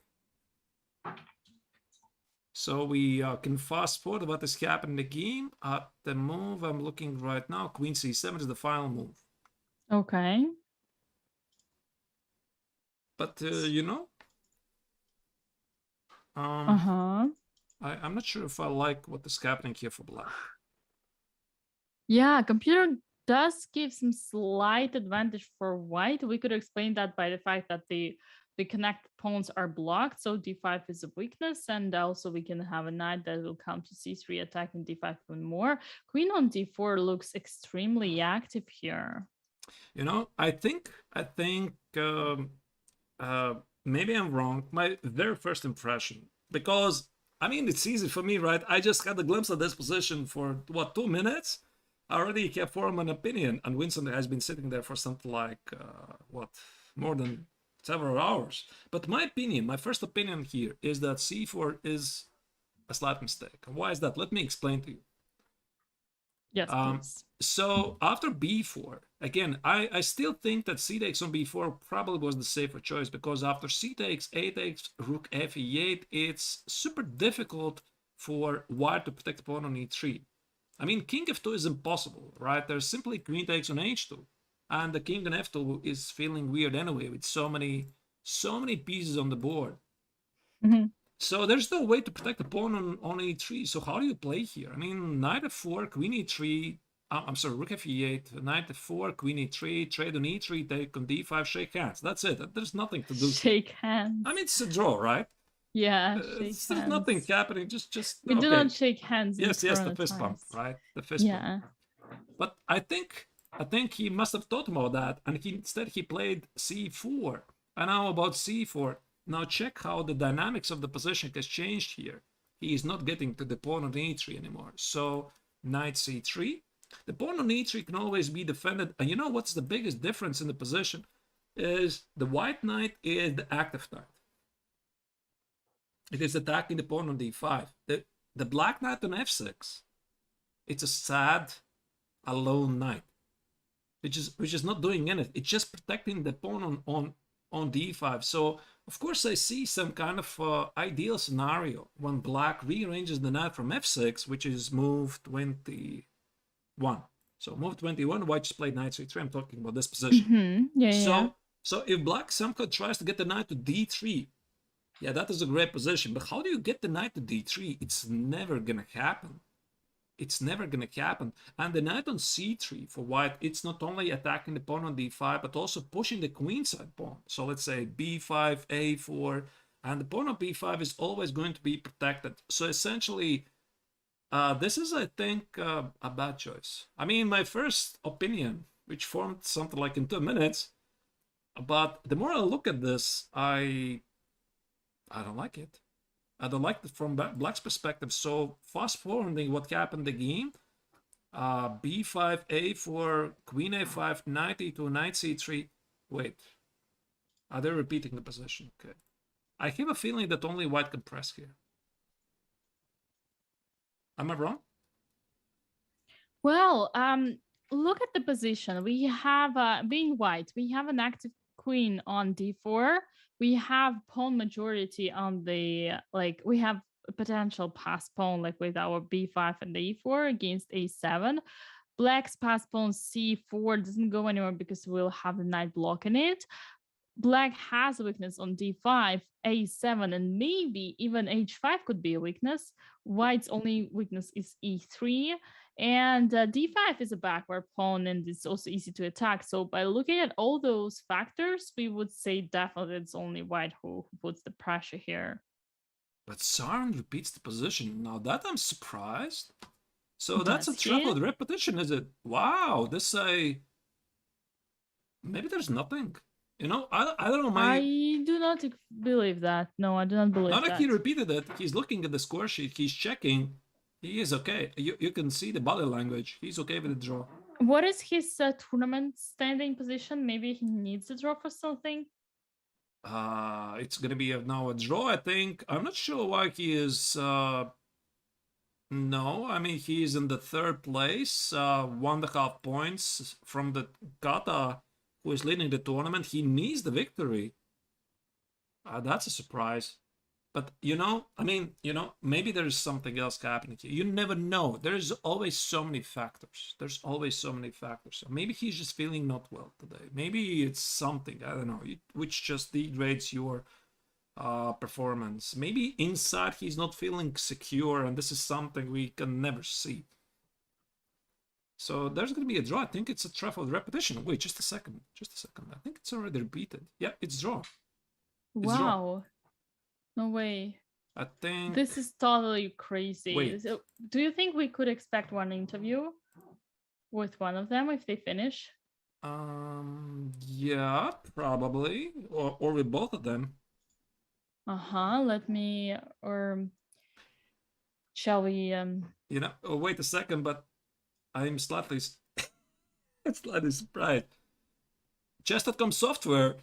So we can fast forward what is happening in the game. At the move I'm looking right now, queen c7 is the final move. Okay. But you know, I'm not sure if I like what is happening here for black. Yeah, computer does give some slight advantage for white. We could explain that by the fact that the connected pawns are blocked, so d5 is a weakness, and also we can have a knight that will come to c3, attacking d5 even more. Queen on d4 looks extremely active here. You know, I think maybe I'm wrong. My very first impression, because I mean, it's easy for me, right? I just had a glimpse of this position for what, 2 minutes. I already can form an opinion, and Winston has been sitting there for something like what, more than several hours. But my opinion, my first opinion here is that c4 is a slight mistake. And why is that? Let me explain to you. Yes, please. So after b4, again, I still think that c takes on b4 probably was the safer choice, because after c takes, a takes, rook f e8, it's super difficult for white to protect the pawn on e3. I mean, king f2 is impossible, right? There's simply queen takes on h2, and the king on f2 is feeling weird anyway with so many pieces on the board. So there's no way to protect the pawn on e3. So how do you play here? I mean, knight f4, queen e3. I'm sorry, rook f e8, knight f4, queen e3, trade on e3, take on d5, shake hands. That's it. There's nothing to do. Shake hands. I mean, it's a draw, right? Yeah, there's nothing happening. Just we do not shake hands. Yes, the fist bump, right? The fist bump. But I think I think he must have thought about that, and instead he played c4. And now about c4. Now check how the dynamics of the position has changed here. He is not getting to the pawn on e3 anymore. So knight c3. The pawn on e3 can always be defended. And you know what's the biggest difference in the position? Is the white knight is the active knight. It is attacking the pawn on d5. The black knight on f6. It's a sad, alone knight, which is not doing anything. It's just protecting the pawn on d5. So of course I see some kind of ideal scenario when black rearranges the knight from f6, which is move 21. So move 21, white just played knight c3. I'm talking about this position. So if black somehow tries to get the knight to d3, yeah, that is a great position. But how do you get the knight to d3? It's never gonna happen. It's never gonna happen. And the knight on c3 for white, it's not only attacking the pawn on d5, but also pushing the queenside pawn. So let's say b5, a4, and the pawn on b5 is always going to be protected. So essentially, this is, I think, a bad choice. I mean, my first opinion, which formed something like in 2 minutes, but the more I look at this, I don't like it. I don't like it from black's perspective. So fast forwarding what happened in the game, b5, a4, queen a5, knight e2, knight c3. Wait, are they repeating the position? Okay. I have a feeling that only white can press here. Am I wrong? Well, look at the position. We have, being white, we have an active queen on d4. We have pawn majority on the, like, we have a potential pass pawn, like with our b5 and e4 against a7. Black's pass pawn c4 doesn't go anywhere because we'll have the knight blocking it. Black has a weakness on d5, a7, and maybe even h5 could be a weakness. White's only weakness is e3. And d5 is a backward pawn, and it's also easy to attack. So by looking at all those factors, we would say definitely it's only white who puts the pressure here. But Sarin repeats the position. Now that I'm surprised. So that's Does a triple he? repetition, is it? Wow, this maybe there's nothing. You know, I don't know. I do not believe that. No, I do not believe Not like that. he repeated it. He's looking at the score sheet. He's checking. He is okay. You can see the body language. He's okay with the draw. What is his tournament standing position? Maybe he needs a draw for something. It's gonna be now a draw, I think. I'm not sure why he is. No, I mean he's in the 3rd place, 1.5 points from the Gata, who is leading the tournament. He needs the victory. That's a surprise. But, you know, I mean, you know, maybe there's something else happening here. You never know. There's always so many factors. There's always so many factors. So maybe he's just feeling not well today. Maybe it's something, I don't know, which just degrades your performance. Maybe inside he's not feeling secure, and this is something we can never see. So there's going to be a draw. I think it's a truffle repetition. Wait, just a second. Just a second. I think it's already repeated. Yeah, it's draw. It's Wow. draw. No way. I think This is totally crazy. Wait. So, do you think we could expect one interview with one of them if they finish? Yeah, probably. Or with both of them. Let me, or shall we You know, oh, wait a second, but I'm slightly slightly surprised. Chess.com software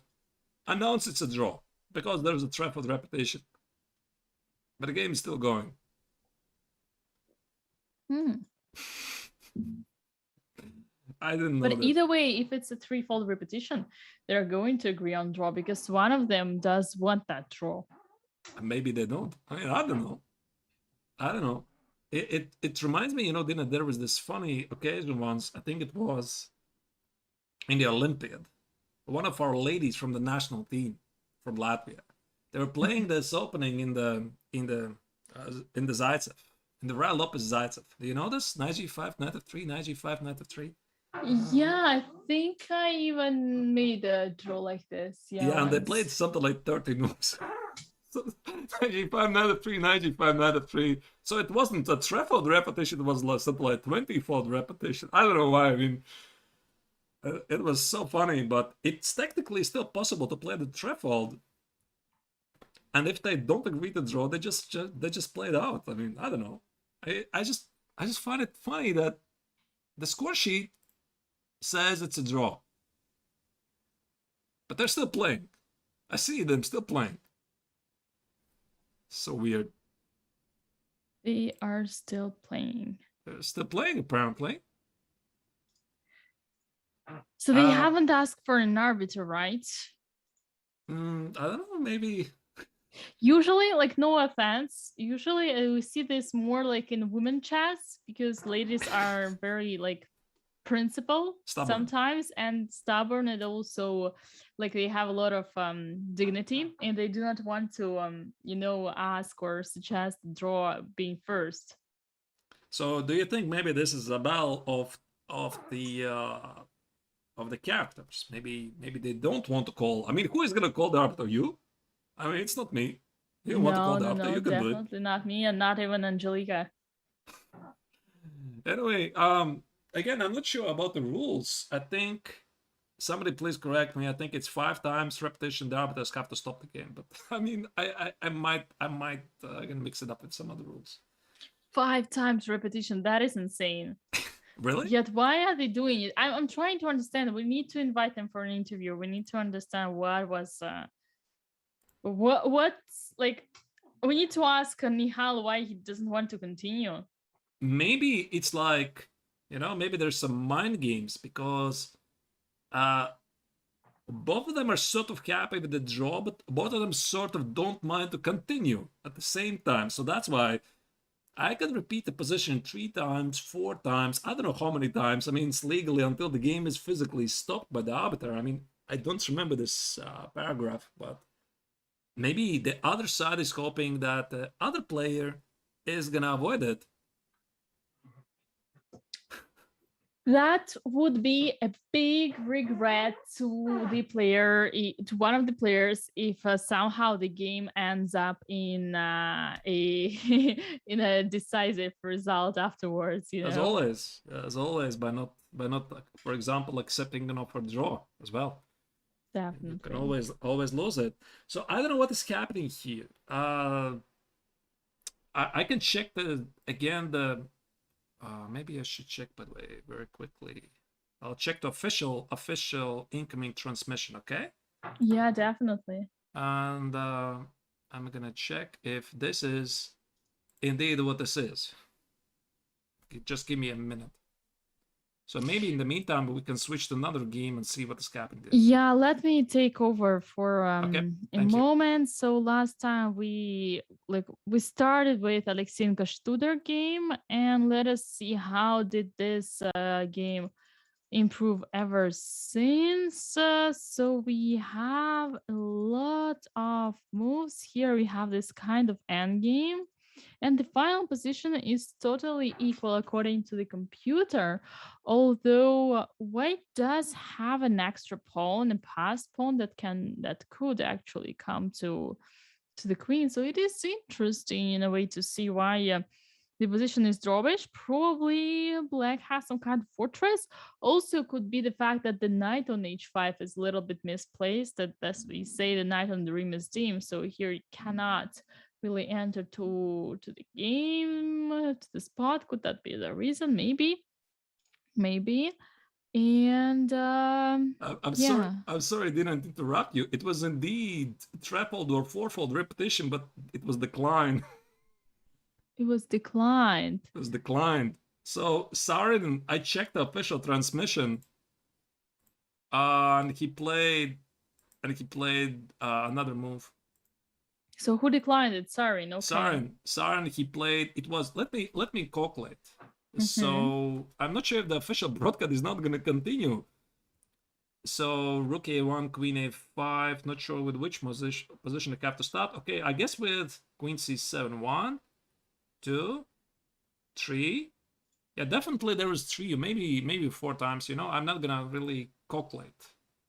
announced it's a draw because there's a triple repetition. But the game is still going. I didn't know But that. either way, if it's a threefold repetition, they're going to agree on draw because one of them does want that draw. Maybe they don't. I mean, I don't know. I don't know. It reminds me, you know, Dina, there was this funny occasion once. I think it was in the Olympiad. One of our ladies from the national team from Latvia. They were playing this opening in the Zaitsev, in the Real Lopez Zaitsev. Do you know this? Knight g5, knight f3, knight g5, knight f3. Yeah, I think I even made a draw like this. Yeah, and they played something like 30 moves. So, knight g5, knight f3, knight g5, knight f3. So it wasn't a threefold repetition, it was like something like 20-fold repetition. I don't know why. I mean, It was so funny, but it's technically still possible to play the threefold. And if they don't agree to draw, they just play it out. I mean, I don't know. I just find it funny that the score sheet says it's a draw, but they're still playing. I see them still playing. So weird. They are still playing. They're still playing apparently. So they haven't asked for an arbiter, right? I don't know. Maybe. Usually, like, no offense, usually we see this more like in women chess because ladies are very like principled sometimes and stubborn, and also like they have a lot of dignity and they do not want to ask or suggest draw being first. So do you think maybe this is a battle of the characters? Maybe they don't want to call. I mean, who is gonna call the arbiter? You? I mean, it's not me. You want to call the arbiter? You can do it. Definitely not me, and not even Angelica. Anyway, again, I'm not sure about the rules. I think somebody please correct me. I think it's 5 times repetition. The arbiters have to stop the game. But I mean, I might gonna mix it up with some other rules. 5 times repetition. That is insane. Really? Yet why are they doing it? I'm trying to understand. We need to invite them for an interview. We need to understand what was what's like. We need to ask Nihal why he doesn't want to continue. Maybe it's like, maybe there's some mind games because both of them are sort of happy with the draw, but both of them sort of don't mind to continue at the same time. So that's why I can repeat the position 3 times, 4 times. I don't know how many times. I mean, it's legally until the game is physically stopped by the arbiter. I mean, I don't remember this paragraph, but maybe the other side is hoping that the other player is gonna avoid it. That would be a big regret to the player, to one of the players, if somehow the game ends up in in a decisive result afterwards. As always, by not, for example, accepting an offer draw as well. Definitely. You can always lose it. So I don't know what is happening here. I can check maybe I should check, by the way, very quickly. I'll check the official incoming transmission, okay? Yeah, definitely. And I'm gonna check if this is indeed what this is. Just give me a minute. So maybe in the meantime we can switch to another game and see what is happening there. Yeah, let me take over for a moment. You. So last time we started with Aleksienko Studer game, and let us see how did this game improve ever since. So we have a lot of moves here. We have this kind of endgame. And the final position is totally equal according to the computer, although white does have an extra pawn, a passed pawn that could actually come to the queen. So it is interesting in a way to see why the position is drawish. Probably black has some kind of fortress. Also could be the fact that the knight on h5 is a little bit misplaced. That, as we say, the knight on the rim is dim, so here it cannot really enter to the game, to the spot. Could that be the reason? Maybe. And I'm sorry I didn't interrupt you. It was indeed trifold or fourfold repetition, but it was declined. It was declined. So Sarin, I checked the official transmission, and he played another move. So who declined it? Sarin. Okay. Sarin. He played. It was. Let me calculate. Mm-hmm. So I'm not sure if the official broadcast is not going to continue. So rook a1, queen a5. Not sure with which position I have to start. Okay, I guess with queen c7. 1, 2, 3. Yeah, definitely there was 3, maybe 4 times. I'm not gonna really calculate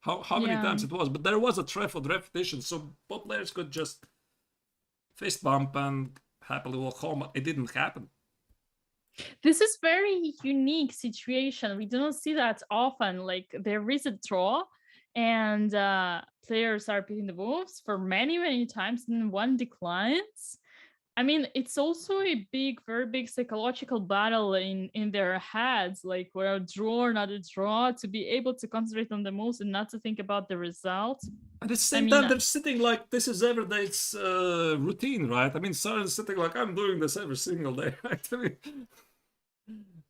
how many times it was, but there was a trifold repetition, so both players could just fist bump and happily walk home. It didn't happen. This is very unique situation. We do not see that often. Like there is a draw, and players are picking the moves for many times, and one declines. I mean, it's also a very big psychological battle in their heads, like where a draw or not a draw, to be able to concentrate on the moves and not to think about the result. At the I same mean, time, they're sitting like this is everyday's routine, right? I mean, Sarin's sitting like I'm doing this every single day, right? I mean,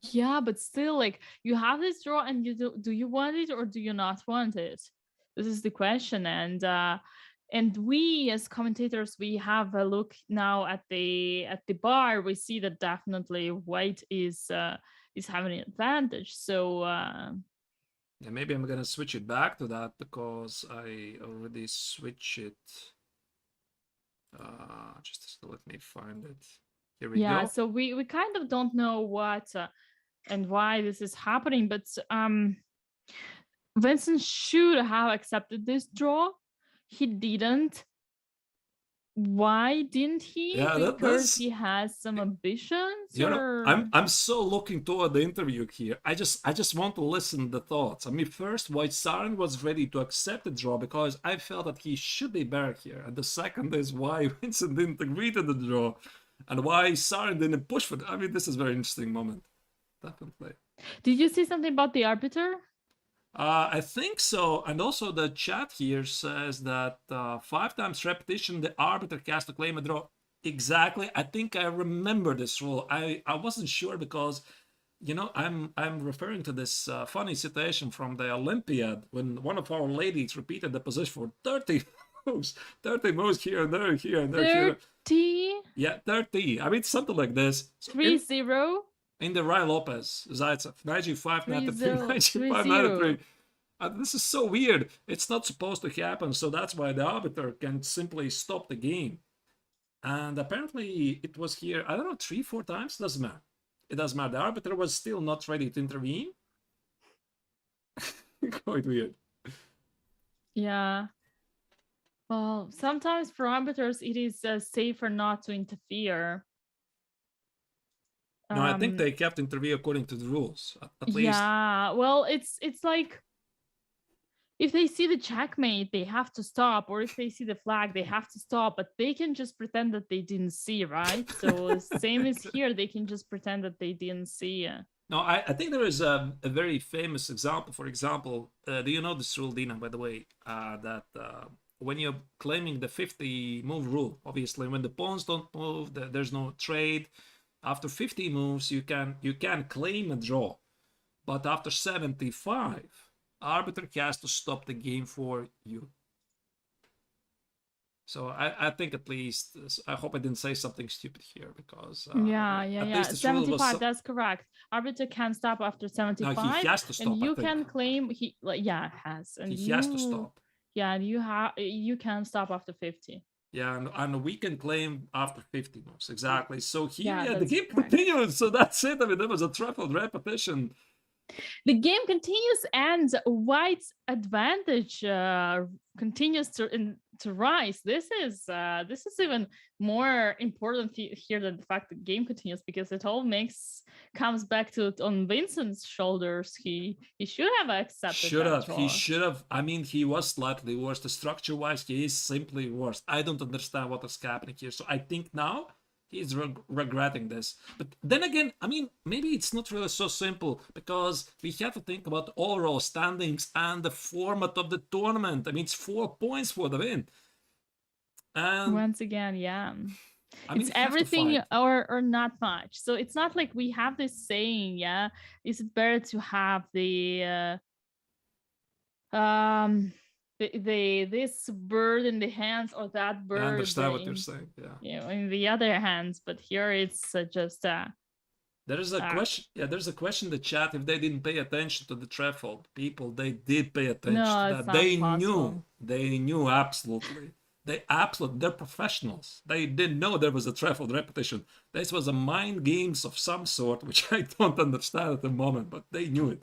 yeah, but still, like you have this draw, and do you want it or do you not want it? This is the question, and we as commentators, we have a look now at the bar. We see that definitely white is having an advantage. So yeah, maybe I'm gonna switch it back to that because I already switched it. Just let me find it. Here we yeah, go. so we kind of don't know what and why this is happening, but Vincent should have accepted this draw. He didn't. Why didn't he? Yeah, Because he has some ambitions, you know, or I'm so looking toward the interview here. I just want to listen the thoughts. I mean, first, why Sarin was ready to accept the draw because I felt that he should be better here, and the second is why Vincent didn't agree to the draw, and why Sarin didn't push for it. I mean, this is a very interesting moment, definitely. did you see something about the arbiter? I think so, and also the chat here says that 5 times repetition, the arbiter has to claim a draw. Exactly. I think I remember this rule. I wasn't sure because, you know, I'm referring to this funny situation from the Olympiad when one of our ladies repeated the position for 30 moves, 30 moves here and there, here and there, here. 30? Yeah, 30. I mean, something like this. So 3-0? in the Ryan Lopez, Zaitsev, 95, 93, 3-0, 95, 93. This is so weird. It's not supposed to happen, so that's why the arbiter can simply stop the game. And apparently it was here, I don't know, 3-4 times? Doesn't matter. It doesn't matter. The arbiter was still not ready to intervene. Quite weird. Yeah. Well, sometimes for arbiters, it is safer not to interfere. No, I think they kept intervene according to the rules, at least. Yeah, well, it's like if they see the checkmate, they have to stop, or if they see the flag, they have to stop, but they can just pretend that they didn't see, right? So same as here, they can just pretend that they didn't see. No, I think there is a very famous example. For example, do you know this rule, Dina, by the way, that when you're claiming the 50 move rule, obviously when the pawns don't move, there's no trade. After 50 moves, you can claim a draw, but after 75, arbiter has to stop the game for you. So I think at least, I hope I didn't say something stupid here because yeah. 75, that's correct. Arbiter can stop after 75. No, he has to stop. And you can claim he has. And he has to stop. Yeah, you can stop after 50. Yeah, and we can claim after 50 moves, exactly. So here, the game correct. continues. So that's it. I mean, there was a triple repetition. The game continues, and White's advantage continues to rise. This is even more important here than the fact the game continues, because it all comes back to on Vincent's shoulders. He should have accepted. He should have. I mean, he was slightly worse. The structure-wise, he is simply worse. I don't understand what is happening here. So I think now he's regretting this. But then again, I mean, maybe it's not really so simple, because we have to think about overall standings and the format of the tournament. I mean, it's 4 points for the win. And once again, yeah. I mean, it's everything or not much. So it's not like we have this saying, yeah, is it better to have this bird in the hands or that bird? I understand what you're saying. Yeah. In the other hands, but here it's just there is a question. Yeah, there's a question in the chat if they didn't pay attention to the trefoil. People, they did pay attention to that. They knew absolutely. They're professionals. They didn't know there was a trefoil repetition. This was a mind games of some sort, which I don't understand at the moment, but they knew it.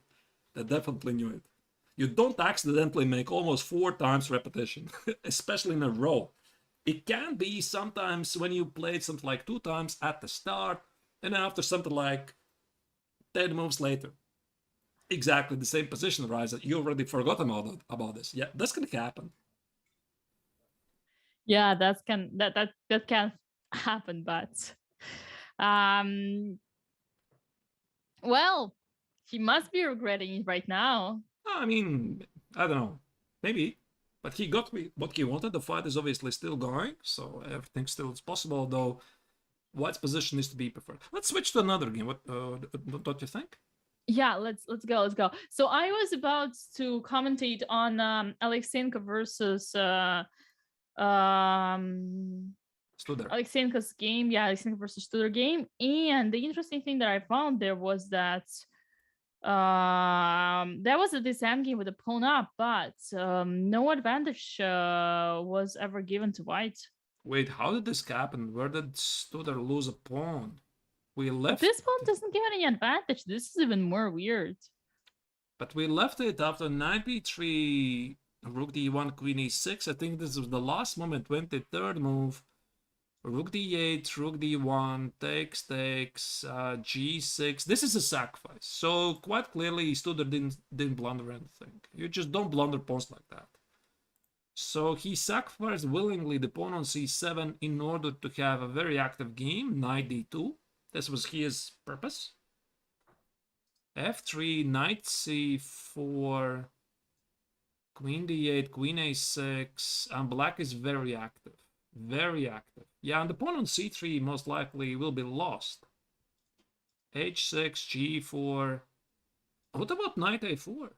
They definitely knew it. You don't accidentally make almost 4 times repetition, especially in a row. It can be sometimes when you played something like 2 times at the start, and then after something like 10 moves later. Exactly the same position, Rise. You already forgot about this. Yeah, that's gonna happen. Yeah, that can happen, but well, he must be regretting it right now. I mean, I don't know. Maybe. But he got what he wanted. The fight is obviously still going, so everything still is possible, though White's position is to be preferred. Let's switch to another game. What don't you think? Yeah, let's go. So I was about to commentate on Aleksienko versus Studer. Aleksienko's game, Aleksienko versus Studer game. And the interesting thing that I found there was that there was this endgame with the pawn up, but no advantage was ever given to White. Wait, how did this happen? Where did Studer lose a pawn? We left. This pawn doesn't give any advantage. This is even more weird. But we left it after knight b3, rook d1, queen e6. I think this was the last moment, 23rd move. Rook d8, rook d1, takes, g6. This is a sacrifice. So quite clearly, Studer didn't blunder anything. You just don't blunder pawns like that. So he sacrificed willingly the pawn on c7 in order to have a very active game, knight d2. This was his purpose. f3, knight c4, queen d8, queen a6, and black is very active. Very active. Yeah, and the pawn on c3 most likely will be lost. h6, g4. What about knight a4?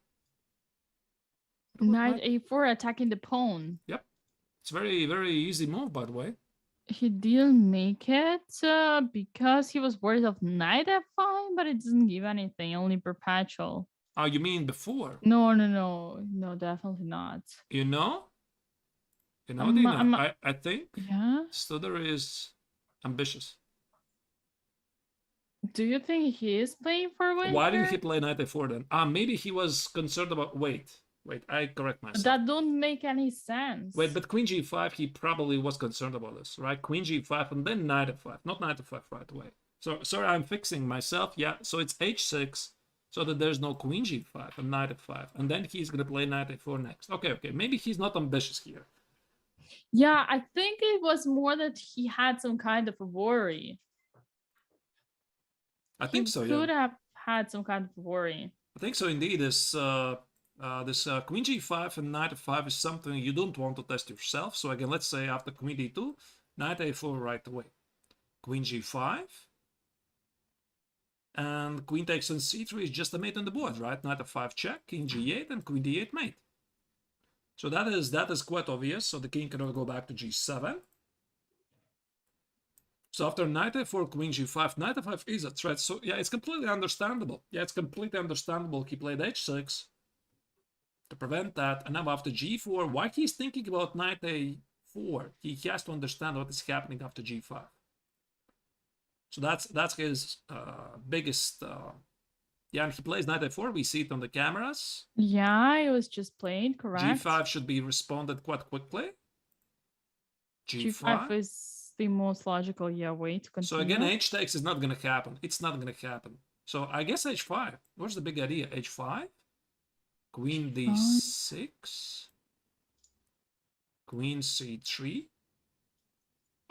Knight a4 attacking the pawn. Yep. It's very, very easy move, by the way. He didn't make it because he was worried of knight f5, but it doesn't give anything, only perpetual. Oh, you mean before? No, definitely not. You know? You know, Dina, I think yeah. Studer is ambitious. Do you think he is playing for win? Why didn't he play knight a4 then? Maybe he was concerned about... Wait, I correct myself. That don't make any sense. Wait, but queen g5, he probably was concerned about this, right? Queen g5 and then knight f5, not knight f5 right away. So, sorry, I'm fixing myself. Yeah, so it's h6, so that there's no queen g5 and knight f5. And then he's going to play knight a4 next. Okay, maybe he's not ambitious here. Yeah, I think it was more that he had some kind of a worry. I think so, yeah. He could have had some kind of a worry. I think so, indeed. This queen g5 and knight f5 is something you don't want to test yourself. So again, let's say after queen d2, knight a4 right away. Queen g5. And queen takes on c3 is just a mate on the board, right? Knight f5 check, king g8, and queen d8 mate. So that is quite obvious. So the king cannot go back to g7. So after knight a4, queen g5, knight f5 is a threat. So yeah, it's completely understandable. Yeah, it's completely understandable. He played h6 to prevent that. And now after g4, why he's thinking about knight a4? He has to understand what is happening after g5. So that's his biggest... Yeah, and he plays knight a4. We see it on the cameras. Yeah, it was just played, correct. g5 should be responded quite quickly. G5 is the most logical, way to continue. So again, h takes is not going to happen. It's not going to happen. So I guess h5. What's the big idea? h5? Queen d6? Queen c3?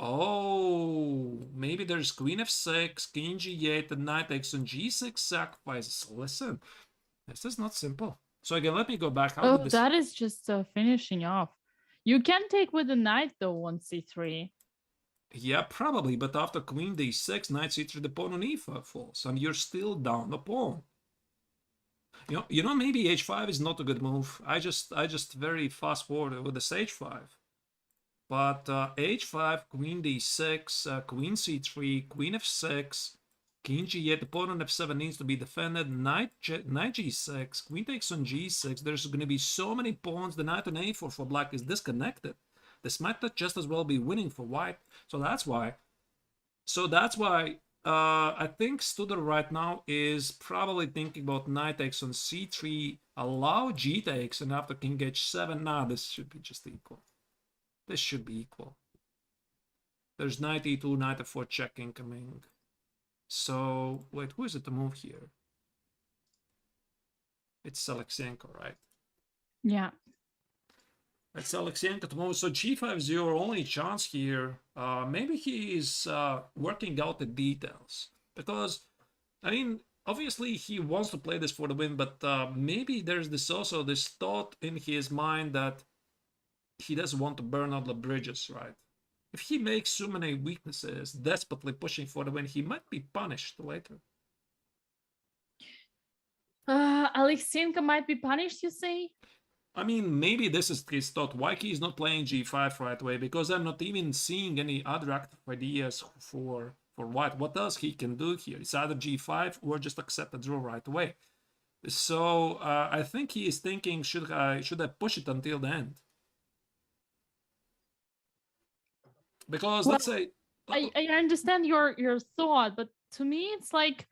Oh, maybe there's queen f6, king g8, and knight takes on g6 sacrifices. Listen, this is not simple. So again, let me go back. How did this... that is just finishing off. You can take with the knight though on c3. Yeah, probably, but after queen d6, knight c3, the pawn on e5 falls, and you're still down the pawn. You know, maybe h5 is not a good move. I just very fast forward with this h5. But h5, queen d6, queen c3, queen f6, king g8, the pawn on f7 needs to be defended, knight g6, queen takes on g6. There's going to be so many pawns. The knight on a4 for black is disconnected. This might not just as well be winning for white. So that's why. I think Studer right now is probably thinking about knight takes on c3, allow g takes, and after king h7. Nah, this should be just equal. This should be equal. There's knight e2, knight f4 check incoming. So, wait, who is it to move here? It's Aleksienko, right? Yeah. It's Aleksienko at the moment. So g5 is your only chance here. Maybe he is working out the details. Because, I mean, obviously he wants to play this for the win, but maybe there's this thought in his mind that he doesn't want to burn out the bridges, right? If he makes so many weaknesses, desperately pushing for the win, he might be punished later. Aleksienko might be punished, you say? I mean, maybe this is his thought. Why he's not playing g5 right away? Because I'm not even seeing any other active ideas for white. What else he can do here? It's either g5 or just accept a draw right away. So I think he is thinking, should I push it until the end? Because well, let's say I understand your thought, but to me it's like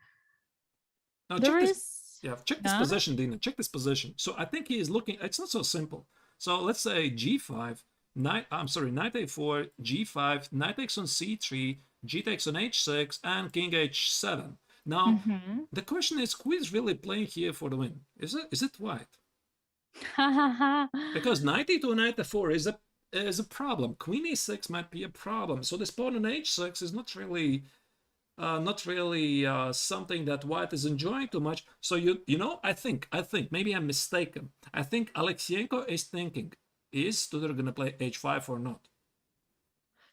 now there check is this. Yeah, check this position, Dina. Check this position. So I think he is looking. It's not so simple. So let's say g5, knight a4, g5, knight takes on c3, g takes on h6, and king h7. Now the question is, who is really playing here for the win? Is it white? Because knight e2, knight f4 is a problem. Queen e6 might be a problem. So this pawn on h6 is not really something that white is enjoying too much. So you know, I think maybe I'm mistaken. I think Aleksienko is thinking, is Studer gonna play h5 or not?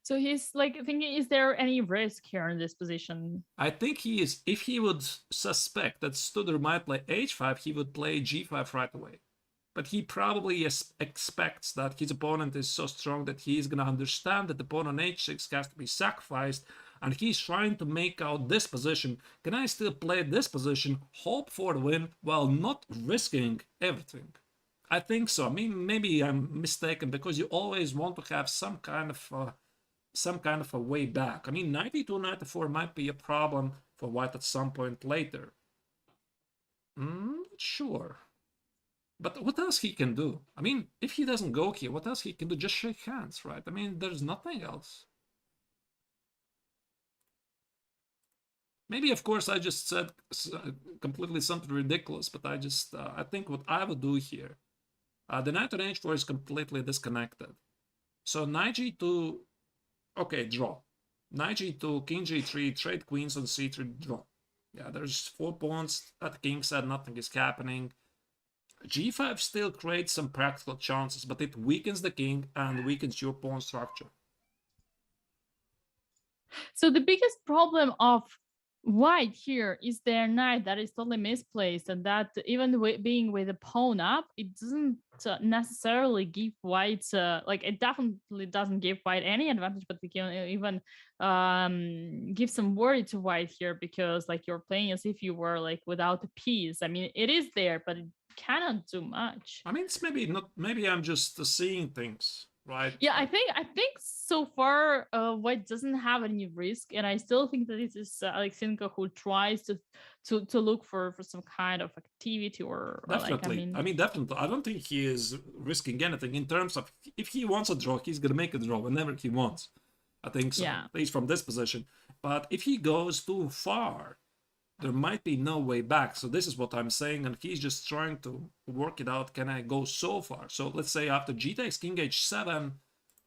So he's like thinking, is there any risk here in this position? I think he is. If he would suspect that Studer might play h5, he would play g5 right away. But he probably expects that his opponent is so strong that he is gonna understand that the pawn on h6 has to be sacrificed, and he's trying to make out this position. Can I still play this position, hope for the win, while not risking everything? I think so. I mean, maybe I'm mistaken, because you always want to have some kind of a way back. I mean, 92, 94 might be a problem for white at some point later. Not sure. But what else he can do? I mean, if he doesn't go here, what else he can do? Just shake hands, right? I mean, there's nothing else. Maybe, of course, I just said completely something ridiculous, but I think what I would do here, the knight on h4 is completely disconnected. So knight g2, okay, draw. Knight g2, king g3, trade queens on c3, draw. Yeah, there's 4 pawns at the king's side, nothing is happening. g5 still creates some practical chances, but it weakens the king and weakens your pawn structure. So the biggest problem of white here is their knight that is totally misplaced, and that even being with a pawn up, it doesn't necessarily give white like it definitely doesn't give white any advantage, but we can even give some worry to white here, because like you're playing as if you were like without a piece. I mean, it is there, but it cannot do much. I mean, it's maybe I'm just seeing things, right? Yeah, I think so far white doesn't have any risk, and I still think that it is Aleksienko who tries to look for some kind of activity or Definitely. like, I mean, definitely. I don't think he is risking anything in terms of, if he wants a draw, he's gonna make a draw whenever he wants. I think so. Yeah. At least from this position. But if he goes too far, there might be no way back. So this is what I'm saying, and he's just trying to work it out. Can I go so far? So let's say after g takes king h7,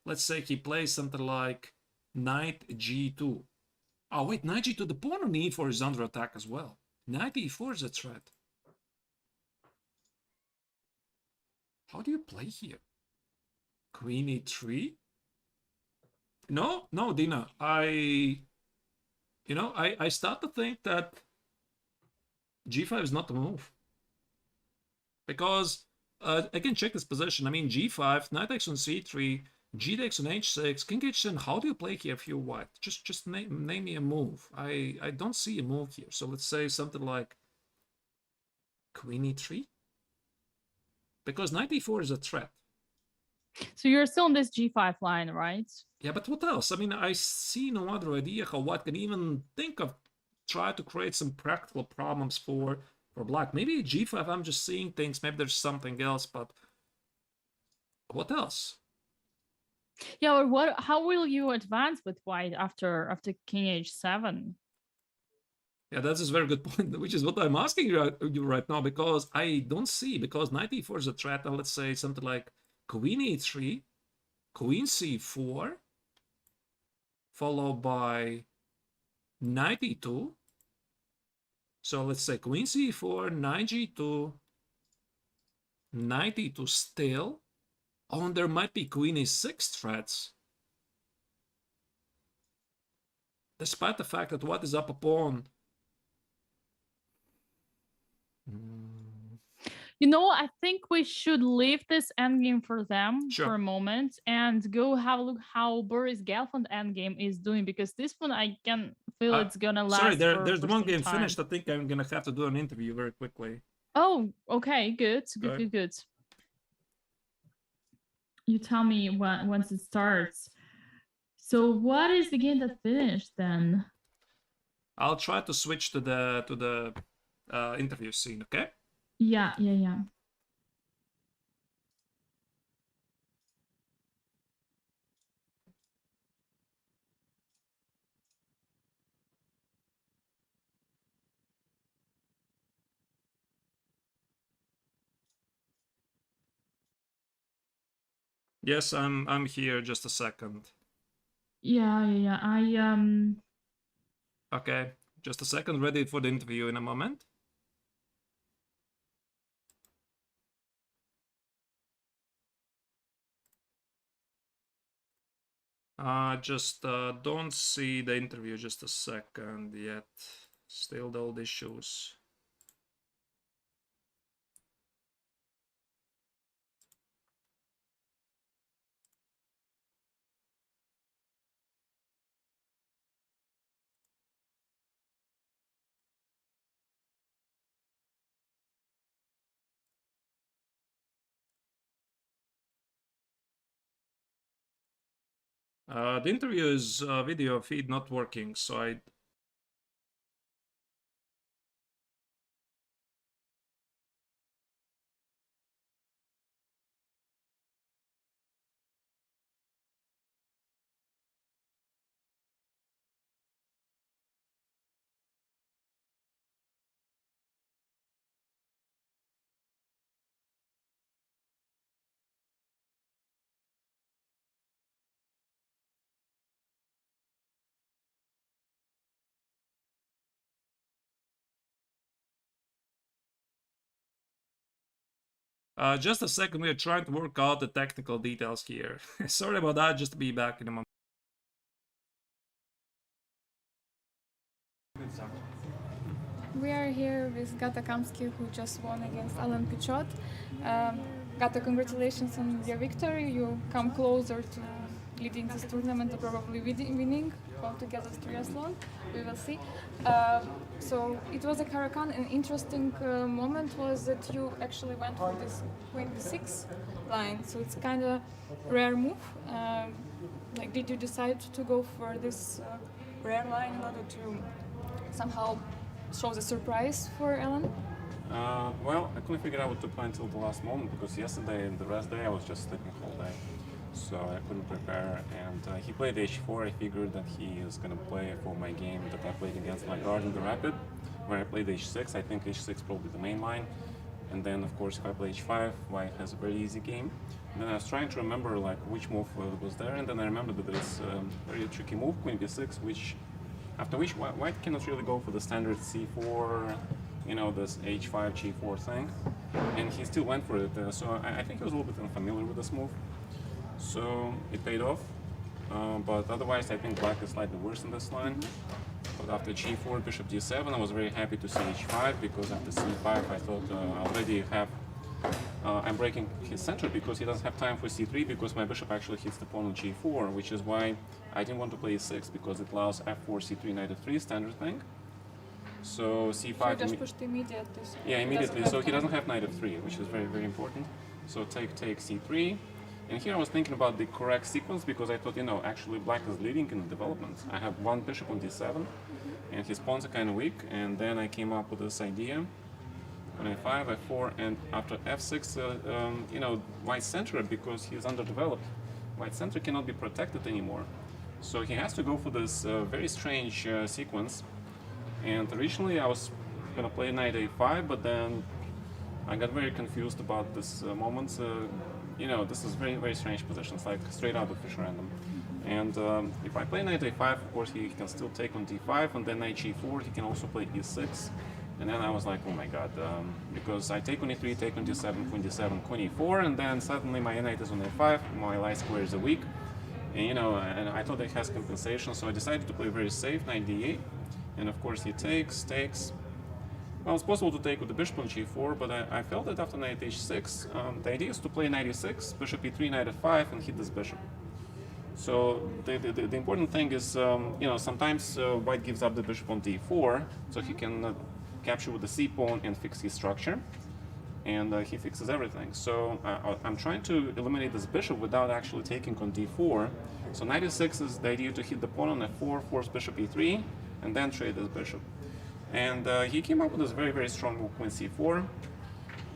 let's say he plays something like knight g2. Oh wait, knight g2, the pawn on e4 is under attack as well. Knight e4 is a threat. How do you play here? Queen e3? No, Dina. I start to think that g5 is not the move. Because I can check this position. I mean, g5, knight takes on c3, g takes on h6, king h7. How do you play here if you're white? Just name me a move. I don't see a move here. So let's say something like queen e3. Because knight e4 is a threat. So you're still on this g5 line, right? Yeah, but what else? I mean, I see no other idea how white can even think of try to create some practical problems for black. Maybe g5, I'm just seeing things. Maybe there's something else, but what else? Yeah, or how will you advance with white after king h7? Yeah, that's a very good point, which is what I'm asking you right now, because I don't see, because knight e4 is a threat, and let's say something like queen e3, queen c4, followed by knight e2. So let's say queen c4, knight g2, knight e2 still. Oh, and there might be queen e6 threats. Despite the fact that what is up a pawn. You know, I think we should leave this endgame for them Sure. for a moment and go have a look how Boris Gelfand endgame is doing, because this one I can feel it's gonna last. Sorry, there's for one some game time. finished. I think I'm gonna have to do an interview very quickly. Oh, okay, good. You tell me once it starts. So what is the game that finished then? I'll try to switch to the interview scene, okay? Yeah. Yes, I'm here. Just a second. Yeah. Okay, just a second. Ready for the interview in a moment. Just don't see the interview. Just a second yet. Still the old issues. The interview is video feed not working, so I. Just a second, we are trying to work out the technical details here. Sorry about that, just to be back in a moment. We are here with Gata Kamsky, who just won against Alan Pichot. Gata, congratulations on your victory. You come closer to leading this tournament and probably winning altogether triathlon. We will see. So it was a Caracan. An interesting moment was that you actually went for this queen b6 line. So it's kind of rare move. Like, did you decide to go for this rare line in order to somehow show the surprise for Alan? Well, I couldn't figure out what to play until the last moment, because yesterday and the rest day I was just sleeping whole day, so I couldn't prepare. And he played h4. I figured that he is going to play for my game that I played against my guard in the rapid, where I played h6. I think h6 probably the main line. And then, of course, if I play h5, white has a very easy game. And then I was trying to remember like which move was there, and then I remembered that there is a very tricky move, queen b6, after which white cannot really go for the standard c4, you know, this h5, g4 thing, and he still went for it. So I think he was a little bit unfamiliar with this move. So it paid off, but otherwise I think black is slightly worse in this line. But after g4, bishop d7, I was very happy to see h5, because after c5 I thought I already have I'm breaking his center, because he doesn't have time for c3, because my bishop actually hits the pawn on g4, which is why I didn't want to play e6, because it allows f4, c3, knight f3, standard thing. So c5... So you just pushed immediately. So yeah, immediately. So he doesn't have knight f3, which is very, very important. So take c3. And here I was thinking about the correct sequence, because I thought, you know, actually black is leading in the development. I have one bishop on d7, and his pawns are kind of weak. And then I came up with this idea. On f5, f4, and after f6, you know, white center, because he's underdeveloped, white center cannot be protected anymore. So he has to go for this very strange sequence. And originally I was gonna play knight a5, but then I got very confused about this moment. You know, this is very strange positions, like straight out of fish random. And if I play knight a5, of course he can still take on d5, and then knight g4, he can also play e6. And then I was like, oh my god, because I take on e3, take on d7, queen d7, queen e4, and then suddenly my knight is on a5, my light square is weak. And you know, and I thought it has compensation, so I decided to play very safe, knight d8. And of course he takes. Well, it's possible to take with the bishop on g4, but I felt that after knight h6, the idea is to play knight e6, bishop e3, knight f5, and hit this bishop. So the important thing is, you know, sometimes white gives up the bishop on d4, so he can capture with the c pawn and fix his structure, and he fixes everything. So I'm trying to eliminate this bishop without actually taking on d4. So knight e6 is the idea to hit the pawn on f4, force bishop e3, and then trade this bishop. And he came up with this very strong move, queen c4.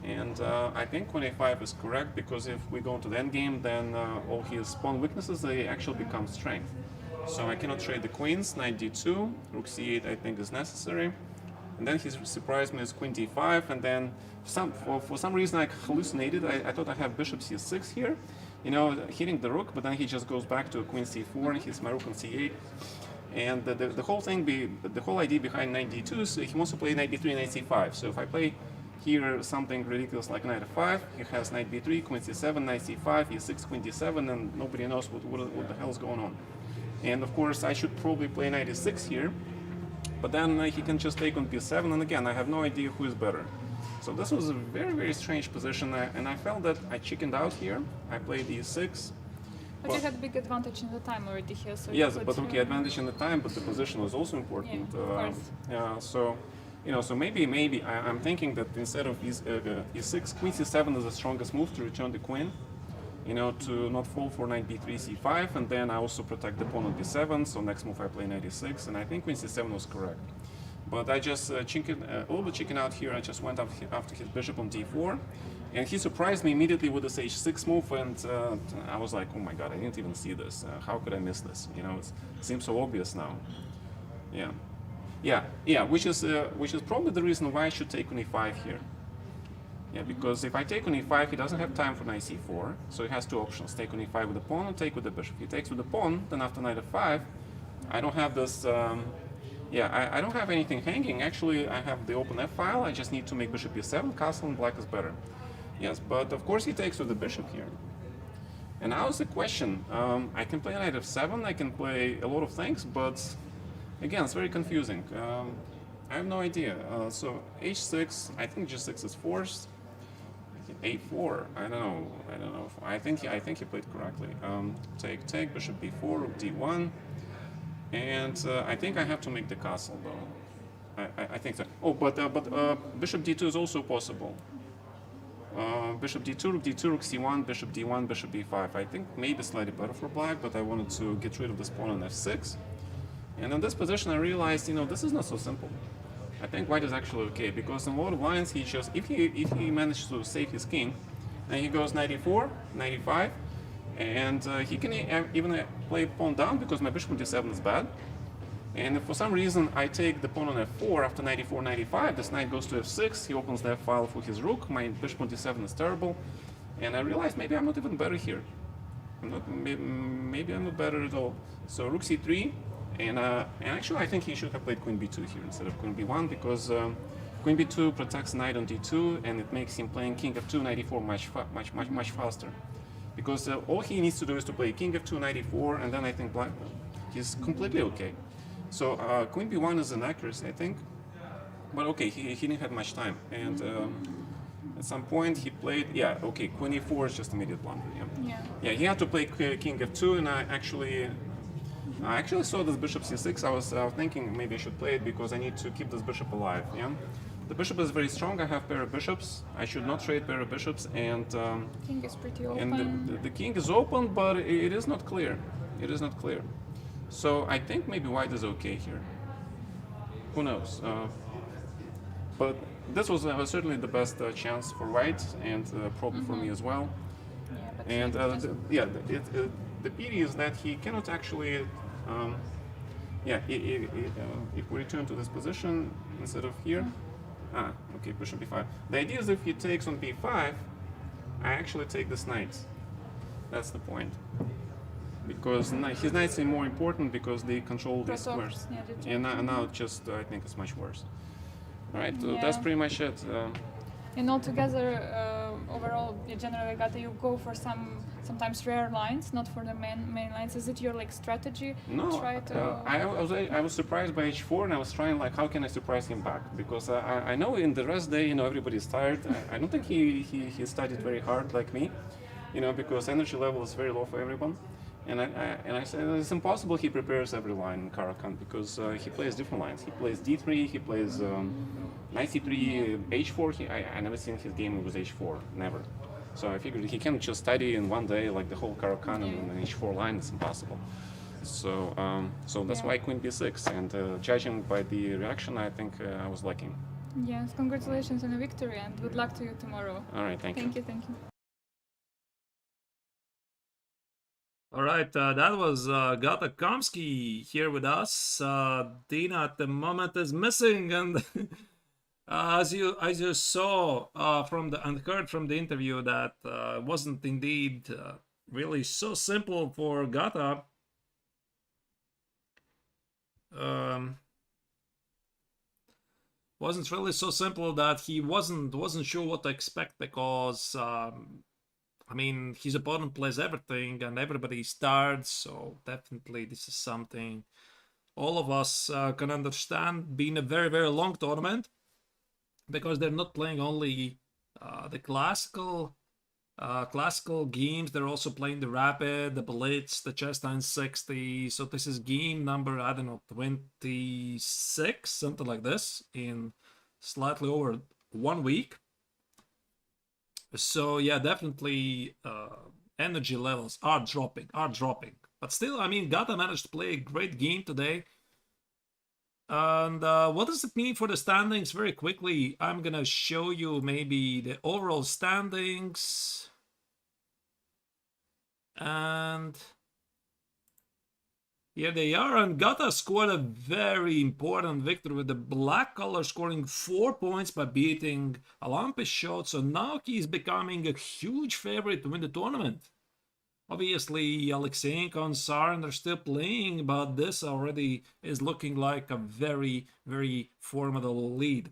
And I think queen a5 is correct, because if we go into the endgame, then all his pawn weaknesses, they actually become strength. So I cannot trade the queens. Knight d2, rook c8 I think is necessary. And then he surprised me with queen d5, and then for some reason I hallucinated. I thought I have bishop c6 here, you know, hitting the rook, but then he just goes back to queen c4 and hits my rook on c8. And the whole thing, the whole idea behind knight d2 is he wants to play knight b3, knight c5. So if I play here something ridiculous like knight f5, he has knight b3, queen c7, knight c5, e6, queen d7, and nobody knows what the hell is going on. And of course I should probably play knight e6 here, but then he can just take on b7, and again I have no idea who is better. So this was a very strange position, and I felt that I chickened out here. I played e6. But you had big advantage in the time already here. So yes, but okay, advantage in the time, but the position was also important. Yeah, of course. Yeah, so, you know, so maybe I'm thinking that instead of e6, queen c7 is the strongest move to return the queen, you know, to not fall for knight b3, c5, and then I also protect the pawn on b7. So next move I play knight e6, and I think queen c7 was correct. But I just a little bit chicken out here. I just went after his bishop on d4. And he surprised me immediately with this h6 move, and I was like, oh my god, I didn't even see this. How could I miss this? You know, it seems so obvious now. Yeah, which is probably the reason why I should take on e5 here. Yeah, because if I take on e5, he doesn't have time for knight c4, so he has two options: take on e5 with the pawn, or take with the bishop. If he takes with the pawn, then after knight f5, I don't have this. I don't have anything hanging. Actually, I have the open f file. I just need to make bishop e7, castle, and black is better. Yes, but of course he takes with the bishop here. And now is the question. I can play knight f7, I can play a lot of things, but again, it's very confusing. I have no idea. So h6, I think g6 is forced. a4, I don't know. I think he played correctly. Take, bishop b4, rook d1. And I think I have to make the castle though. I think so. Oh, but bishop d2 is also possible. Bishop d2, rook c1, bishop d1, bishop b5. I think maybe slightly better for black, but I wanted to get rid of this pawn on f6. And in this position I realized, you know, this is not so simple. I think white is actually okay, because in a lot of lines he just, if he managed to save his king, then he goes knight e4, knight e5, and he can even play pawn down, because my bishop on d7 is bad. And if for some reason I take the pawn on f4 after knight e4, knight e5, this knight goes to f6, he opens the f file for his rook, my bishop on d7 is terrible, and I realized maybe I'm not even better here. Maybe I'm not better at all. So rook c3, and actually I think he should have played queen b2 here instead of queen b1, because queen b2 protects knight on d2, and it makes him playing king f2, knight e4 much faster. Because all he needs to do is to play king f2, knight e4, and then I think black, he's completely okay. So queen b1 is an accuracy, I think, but okay, he didn't have much time, and at some point he played, yeah, okay, queen e4 is just immediate blunder. Yeah, he had to play king f2, and I actually saw this bishop c6. I was thinking maybe I should play it because I need to keep this bishop alive. Yeah, the bishop is very strong. I have pair of bishops. I should not trade pair of bishops, and king is pretty open. And the king is open, but it is not clear. It is not clear. So I think maybe white is okay here. Who knows? But this was certainly the best chance for white, and probably for me as well. Yeah, but And the pity is that he cannot actually Yeah, if we return to this position instead of here, okay, push on b5. The idea is if he takes on b5, I actually take this knight. That's the point. Because his knights are more important because they control these squares. Yeah, And now just I think it's much worse. All right, so Yeah. that's pretty much it. And altogether, overall, generally, Gata, you go for sometimes rare lines, not for the main lines. Is it your like strategy? No, Try to. I was surprised by h4, and I was trying like how can I surprise him back, because I know in the rest day, everybody's tired. I don't think he studied very hard like me, because energy level is very low for everyone. And I said it's impossible he prepares every line in Karakan, because he plays different lines. He plays d3, he plays knight c3, h4. I never seen his game with h4, never. So I figured he can't just study in one day like the whole Karakan and an h4 line. It's impossible. So that's why queen b6. And judging by the reaction, I think I was lucky. Yes, congratulations on a victory and good luck to you tomorrow. All right, thank you. Thank you. All right, that was Gata Kamsky here with us. Dina at the moment is missing, and as you saw from and heard from the interview, that wasn't indeed really so simple for Gata. Wasn't really so simple that he wasn't sure what to expect, because I mean, his opponent plays everything and everybody starts, so definitely this is something all of us can understand, being a very, very long tournament, because they're not playing only the classical games, they're also playing the Rapid, the Blitz, the Chess 960, so this is game number, I don't know, 26, something like this, in slightly over 1 week. So yeah, definitely energy levels are dropping. But still, I mean, Gata managed to play a great game today. And what does it mean for the standings? Very quickly, I'm gonna show you maybe the overall standings. And here they are, and Gata scored a very important victory with the black color scoring 4 points by beating Alain Pichot. So now he is becoming a huge favorite to win the tournament. Obviously, Aleksienko and Sarin are still playing, but this already is looking like a very, very formidable lead.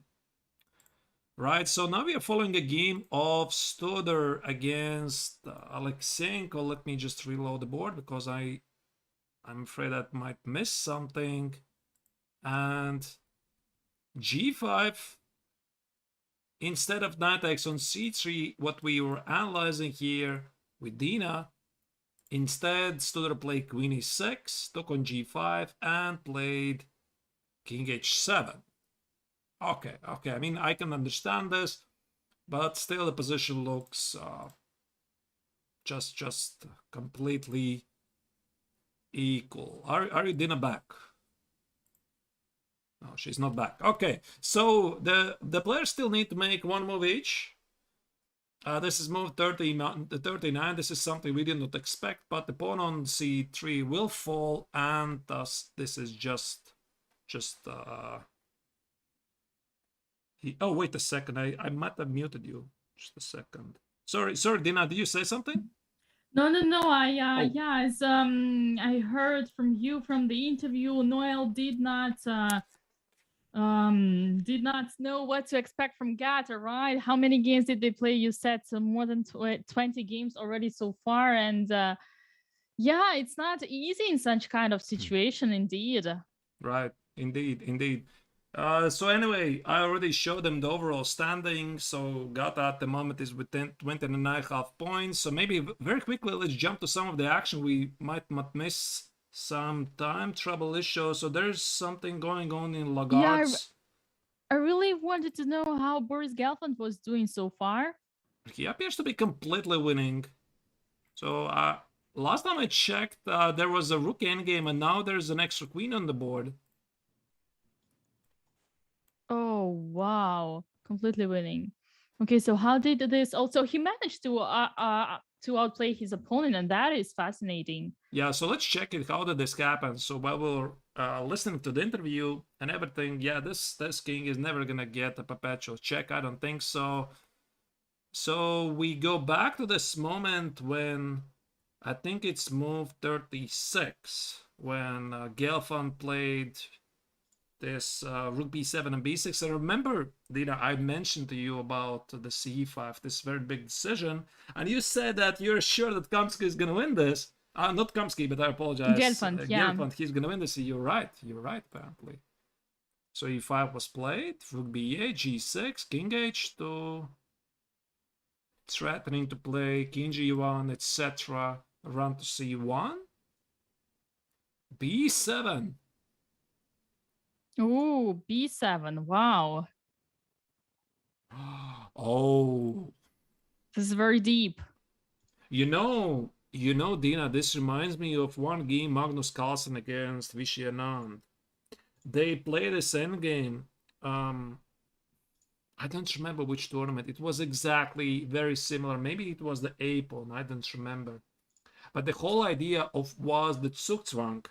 Right, so now we are following a game of Stoder against Aleksienko. Let me just reload the board, because I'm afraid I might miss something. And g5 instead of knight takes on c3, what we were analyzing here with Dina. Instead, Studer played queen e6, took on g5, and played king h7. Okay, I mean, I can understand this, but still the position looks just completely equal. Are you Dina back? No, she's not back. Okay, so the players still need to make one move each. This is move 39. This is something we did not expect, but the pawn on c3 will fall, and thus this is just oh, wait a second. I might have muted you. Just a second. Sorry, Dina, did you say something? No. Yeah, as I heard from you from the interview, Noel did not know what to expect from Gata, right? How many games did they play? You said more than 20 games already so far, and yeah, it's not easy in such kind of situation, indeed. Right, indeed. So anyway, I already showed them the overall standing. So Gata at the moment is with 20.5 points. So maybe very quickly, let's jump to some of the action. We might not miss some time trouble issues. So there's something going on in Lagarde's. Yeah, I really wanted to know how Boris Gelfand was doing so far. He appears to be completely winning. So last time I checked, there was a rook endgame, and now there's an extra queen on the board. Oh, wow. Completely winning. Okay, so how did this also, he managed to to outplay his opponent, and that is fascinating. Yeah, so let's check it. How did this happen? So while we're listening to the interview and everything, yeah, this king is never gonna get a perpetual check. I don't think so. So we go back to this moment when I think it's move 36 when Gelfand played this rook b7 and b6. I remember, Dina, I mentioned to you about the c5, this very big decision, and you said that you're sure that Kamsky is gonna win this. Not Kamsky, but I apologize. Gelfand, yeah. Gelfand, he's gonna win this. You're right. You're right, apparently. So e5 was played, rook b8, g6, king h2, threatening to play king g1, etc. Run to c1, b7. Ooh, b7. Wow. Oh, This is very deep. you know, Dina, this reminds me of one game Magnus Carlsen against Vishy Anand. They played this endgame. I don't remember which tournament. It was exactly very similar. Maybe it was the Apon. I don't remember. But the whole idea was the Zugzwang.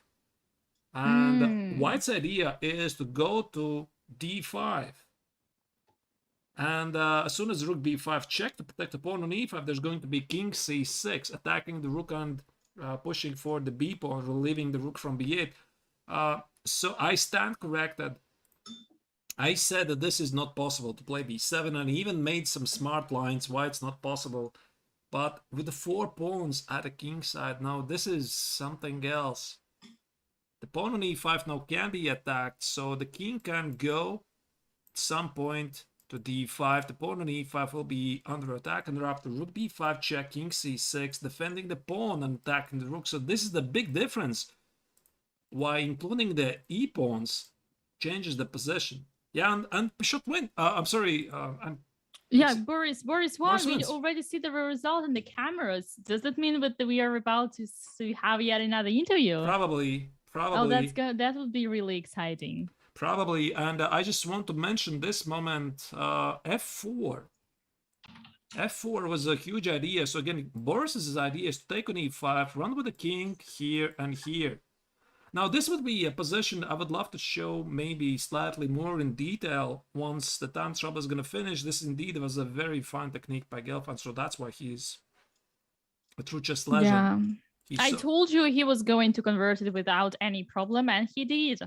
And White's idea is to go to d5. And as soon as rook b5 check to protect the pawn on e5, there's going to be king c6, attacking the rook and pushing for the b pawn, relieving the rook from b8. So I stand corrected. I said that this is not possible to play b7, and even made some smart lines why it's not possible. But with the 4 pawns at the king side, now this is something else. The pawn on e5 now can be attacked, so the king can go at some point to d5. The pawn on e5 will be under attack, and after rook b5 check, king c6, defending the pawn and attacking the rook. So this is the big difference. Why including the e-pawns changes the position. Yeah, and Bishop win. I'm sorry. Yeah, Boris won. Boris We wins. already see the result in the cameras. Does that mean that we are about to have yet another interview? Probably. Oh, that's good. That would be really exciting. Probably. And I just want to mention this moment. F4. F4 was a huge idea. So again, Boris's idea is to take on e5, run with the king here and here. Now, this would be a position I would love to show maybe slightly more in detail once the time trouble is going to finish. This indeed was a very fine technique by Gelfand, so that's why he's a true chess legend. Yeah. I told you he was going to convert it without any problem, and he did.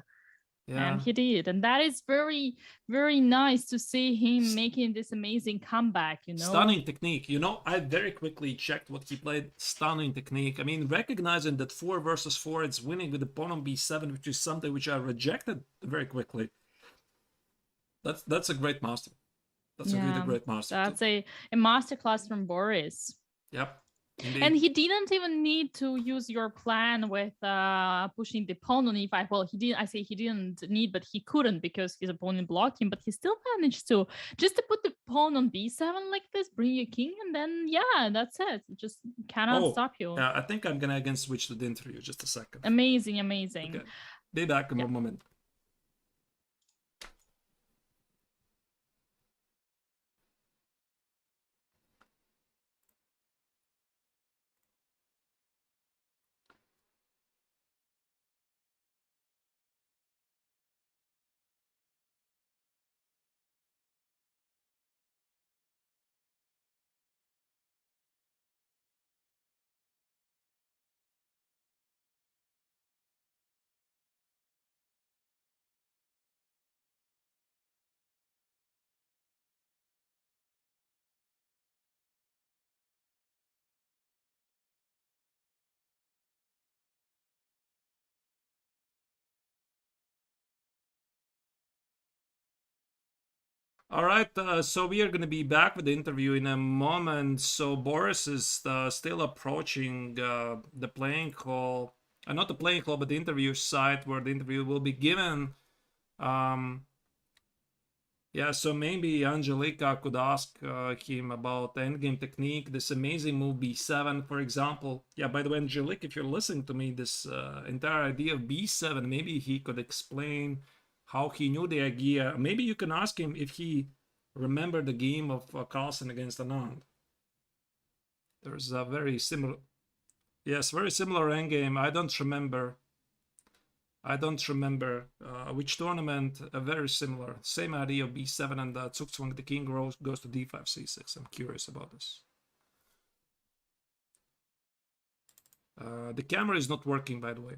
Yeah. And he did. And that is very, very nice to see him making this amazing comeback, you know. Stunning technique. You know, I very quickly checked what he played. Stunning technique. I mean, recognizing that 4 versus 4, it's winning with the pawn on b7, which is something which I rejected very quickly. That's a great master. That's a really great master. That's a masterclass from Boris. Yep. Indeed. And he didn't even need to use your plan with pushing the pawn on e5. Well, he didn't. I say he didn't need, but he couldn't because his opponent blocked him. But he still managed to just to put the pawn on b7 like this, bring your king, and then yeah, that's it. It just cannot stop you. Yeah, I think I'm gonna again switch to the interview. Just a second. Amazing, amazing. Okay. Be back in a moment. All right, so we are going to be back with the interview in a moment. So Boris is still approaching the playing hall, not the playing hall, but the interview site where the interview will be given. Yeah, so maybe Angelica could ask him about the endgame technique, this amazing move b7, for example. Yeah, by the way, Angelique, if you're listening to me, this entire idea of b7, maybe he could explain how he knew the idea. Maybe you can ask him if he remembered the game of Carlsen against Anand. There's a very similar, yes, very similar endgame. I don't remember which tournament. Very similar, same idea of b7 and Zugzwang. The king goes to d5 c6. I'm curious about this. The camera is not working, by the way.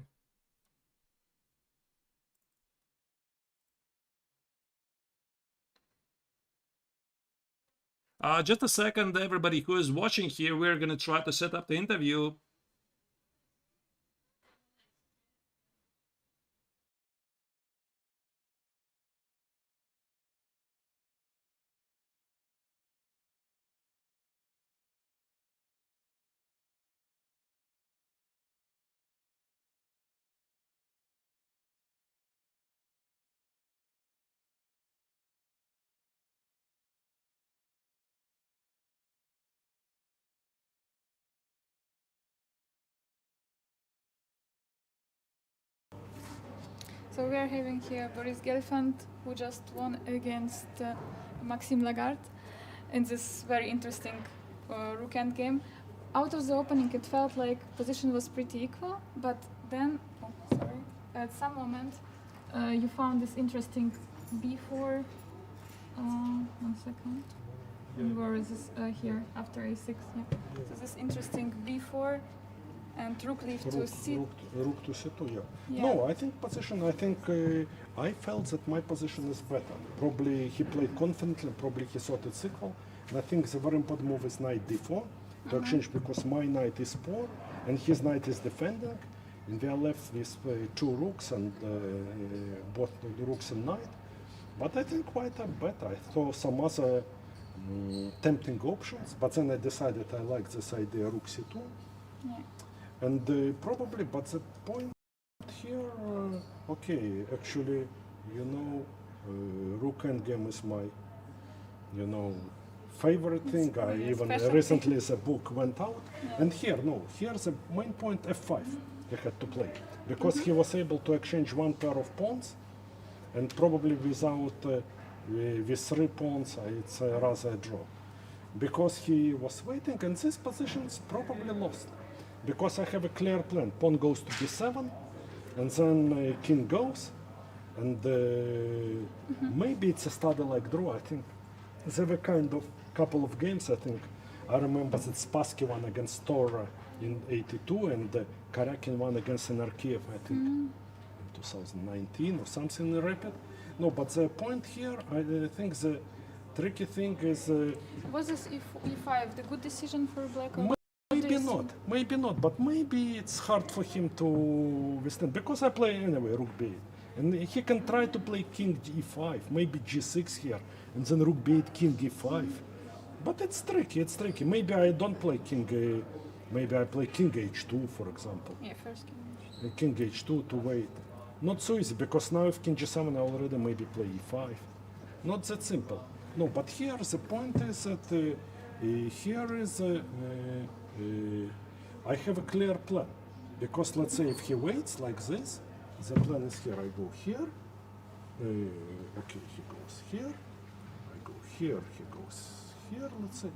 Just a second, everybody who is watching here, we're gonna try to set up the interview. So we are having here Boris Gelfand, who just won against Maxime Lagarde in this very interesting rook end game. Out of the opening, it felt like position was pretty equal, but then, at some moment, you found this interesting b4. 1 second. And where is this? Here, after a6. Yeah. So this interesting b4. And rook leave to c. Rook to c2, yeah. Yeah. No, I think position. I think I felt that my position is better. Probably he played confidently. Probably he thought it's equal. And I think the very important move is knight d4 to exchange, because my knight is poor and his knight is defending, and we are left with 2 rooks and both the rooks and knight. But I think white are better. I thought some other tempting options, but then I decided I like this idea rook c2. Yeah. And probably, but the point here, okay, actually, you know, rook endgame is my, you know, favorite thing. I really even special recently the book went out. Yeah. And here, no, here's the main point f5 he had to play, because he was able to exchange 1 pair of pawns, and probably without, with 3 pawns, it's rather a draw. Because he was waiting, and this position is probably lost. Because I have a clear plan. Pawn goes to b7, and then king goes, and maybe it's a study-like draw. I think there were kind of couple of games. I think I remember that Spassky won against Tora in '82, and Karyakin won against Anarkiev, I think, in 2019 or something rapid. No, but the point here, I think the tricky thing is. Was this e5 the good decision for Black? Or Maybe not, but maybe it's hard for him to withstand, because I play anyway rook b8, and he can try to play king e5, maybe g6 here, and then rook b8, king e5. But it's tricky. Maybe I don't play king. Maybe I play king h2, for example. Yeah, first king. King h2 to wait. Not so easy, because now if king g7 I already maybe play e5. Not that simple. No, but here the point is that here is. I have a clear plan, because let's say if he waits like this, the plan is here. I go here. Okay, he goes here. I go here. He goes here. Let's say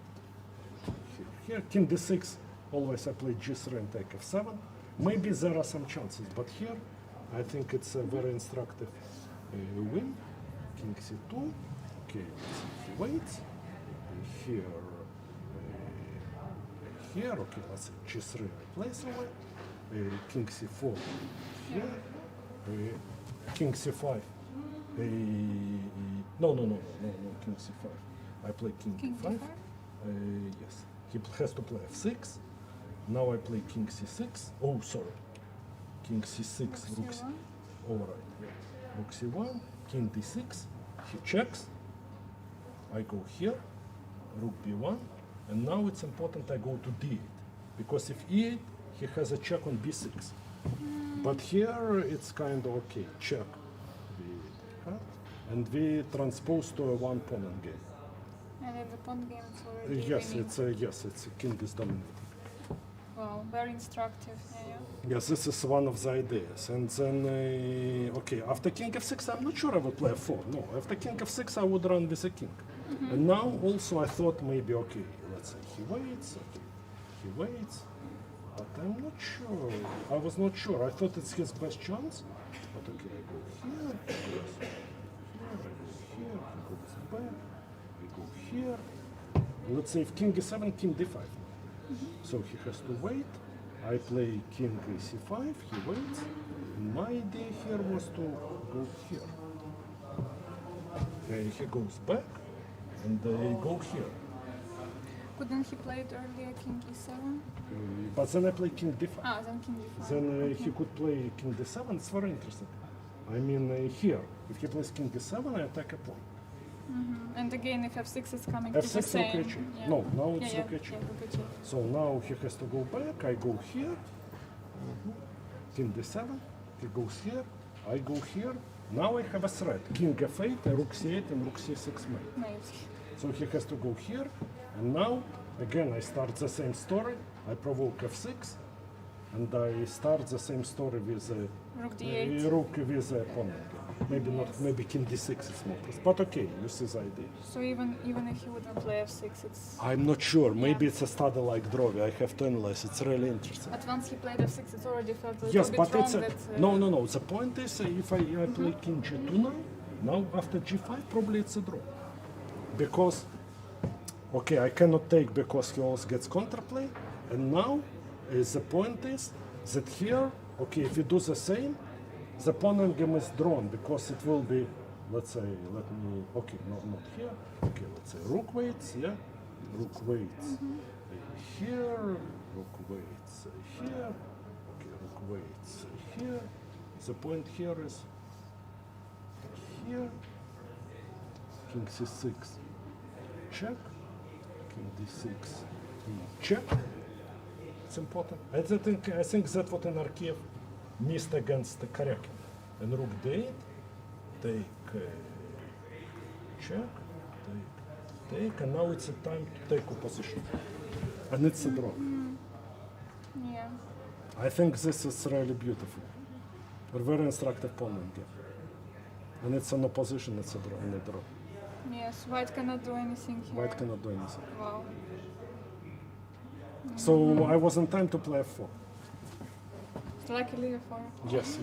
here. King d6. Always I play g3 and take f7. Maybe there are some chances, but here I think it's a very instructive win. King c2. Okay, he waits. And here. Here, okay, let's say g3 I place away, king c4 here, king c5, no, king c5, I play king d5, yes, he has to play f6, now I play king c6, oh sorry, king c6, rook c, alright, rook c1, king d6, he checks, I go here, rook b1, and now it's important I go to d8, because if e8, he has a check on b6. But here it's kind of okay, check b8, and we transpose to a one pawn game. And in the pawn game, it's already Yes, winning. it's a king is dominating. Wow, very instructive. Yeah. Yes, this is one of the ideas. And then, okay, after king f6, I'm not sure I would play f4. No, after king f6, I would run with a king. And now also I thought maybe, okay, let's say he waits, okay, he waits, but I'm not sure. I was not sure. I thought it's his best chance. But okay, I go here, he goes here, I go here, he goes back, I go here. Let's say if king e7, king d5. So he has to wait. I play king c5, he waits. And my idea here was to go here. He goes back, and I go here. Couldn't he play it earlier, king e7? But then I play king d5. Ah, then king d5. Then he could play king d7. It's very interesting. I mean, here, if he plays king e7, I attack a pawn. And again, if f6 is coming to the f6 same. rook h8. No, now it's yeah, rook h8. yeah, rook h8. So now he has to go back. I go here. King d7. He goes here. I go here. Now I have a threat. King f8, rook c8, and rook c6 mate. Maybe. So he has to go here. And now, again, I start the same story. I provoke f6. And I start the same story with Rook d8. rook with the opponent. Maybe not. Maybe king d6 is more precise. But okay, you see the idea. So even if he wouldn't play f6, it's. I'm not sure. Maybe it's a study like drawing. I have to analyze. It's really interesting. But once he played f6, it already felt a little Yes, bit but wrong it's a, that. no. The point is, if I play king g2 now after g5, probably it's a draw. Because, okay, I cannot take because he also gets counterplay. And now, the point is that here, okay, if you do the same, the pawn game is drawn because it will be, let's say, okay, no, not here. Okay, let's say rook waits, yeah? Rook waits here, rook waits here, okay, rook waits here. The point here is here, king c6, check, king d6, check. It's important. I think that's what Anarkiev missed against Karyakin. And rook d8, take, check, take, and now it's a time to take opposition. And it's a draw. Yeah. I think this is really beautiful. A very instructive pawn game. And it's an opposition, it's a draw, and a draw. Yes, white cannot do anything here. White cannot do anything. Wow. So I was in time to play f4. Luckily, f4. Yes.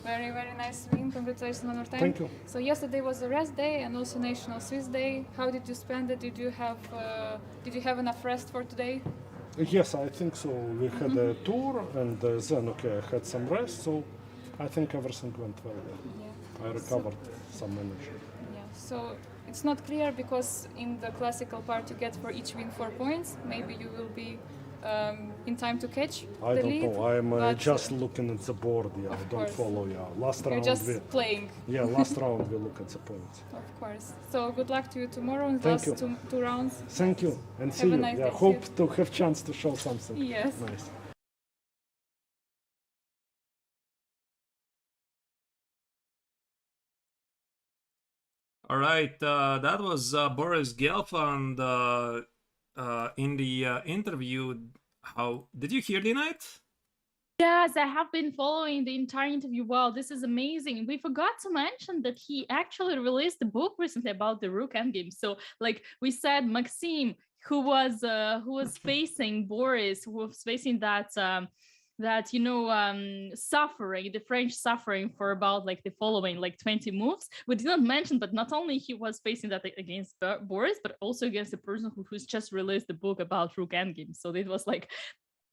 Very, very nice win. Congratulations on your time. Thank you. So yesterday was a rest day and also National Swiss Day. How did you spend it? Did you have enough rest for today? Yes, I think so. We had a tour and then I had some rest. So I think everything went well. Yeah. I recovered some energy. Yeah. So it's not clear because in the classical part you get for each win 4 points. Maybe you will be in time to catch I the don't lead. know. I'm but just looking at the board. Yeah, I don't course. follow. Yeah, last You're round. just playing, Last round we look at the points. of course. So good luck to you tomorrow in the Thank last you. two rounds. Thank you and see Have a you. nice Yeah, day. hope to have chance to show something. Yes. Nice. All right, that was Boris Gelfand in the interview. How did you hear the night? Yes, I have been following the entire interview. Wow, this is amazing. We forgot to mention that he actually released a book recently about the Rook Endgame. So, like we said, Maxime, who was facing Boris, who was facing that suffering, the French suffering for about like the following like 20 moves. We did not mention, but not only he was facing that against Boris, but also against the person who's just released the book about Rook Endgame. So it was like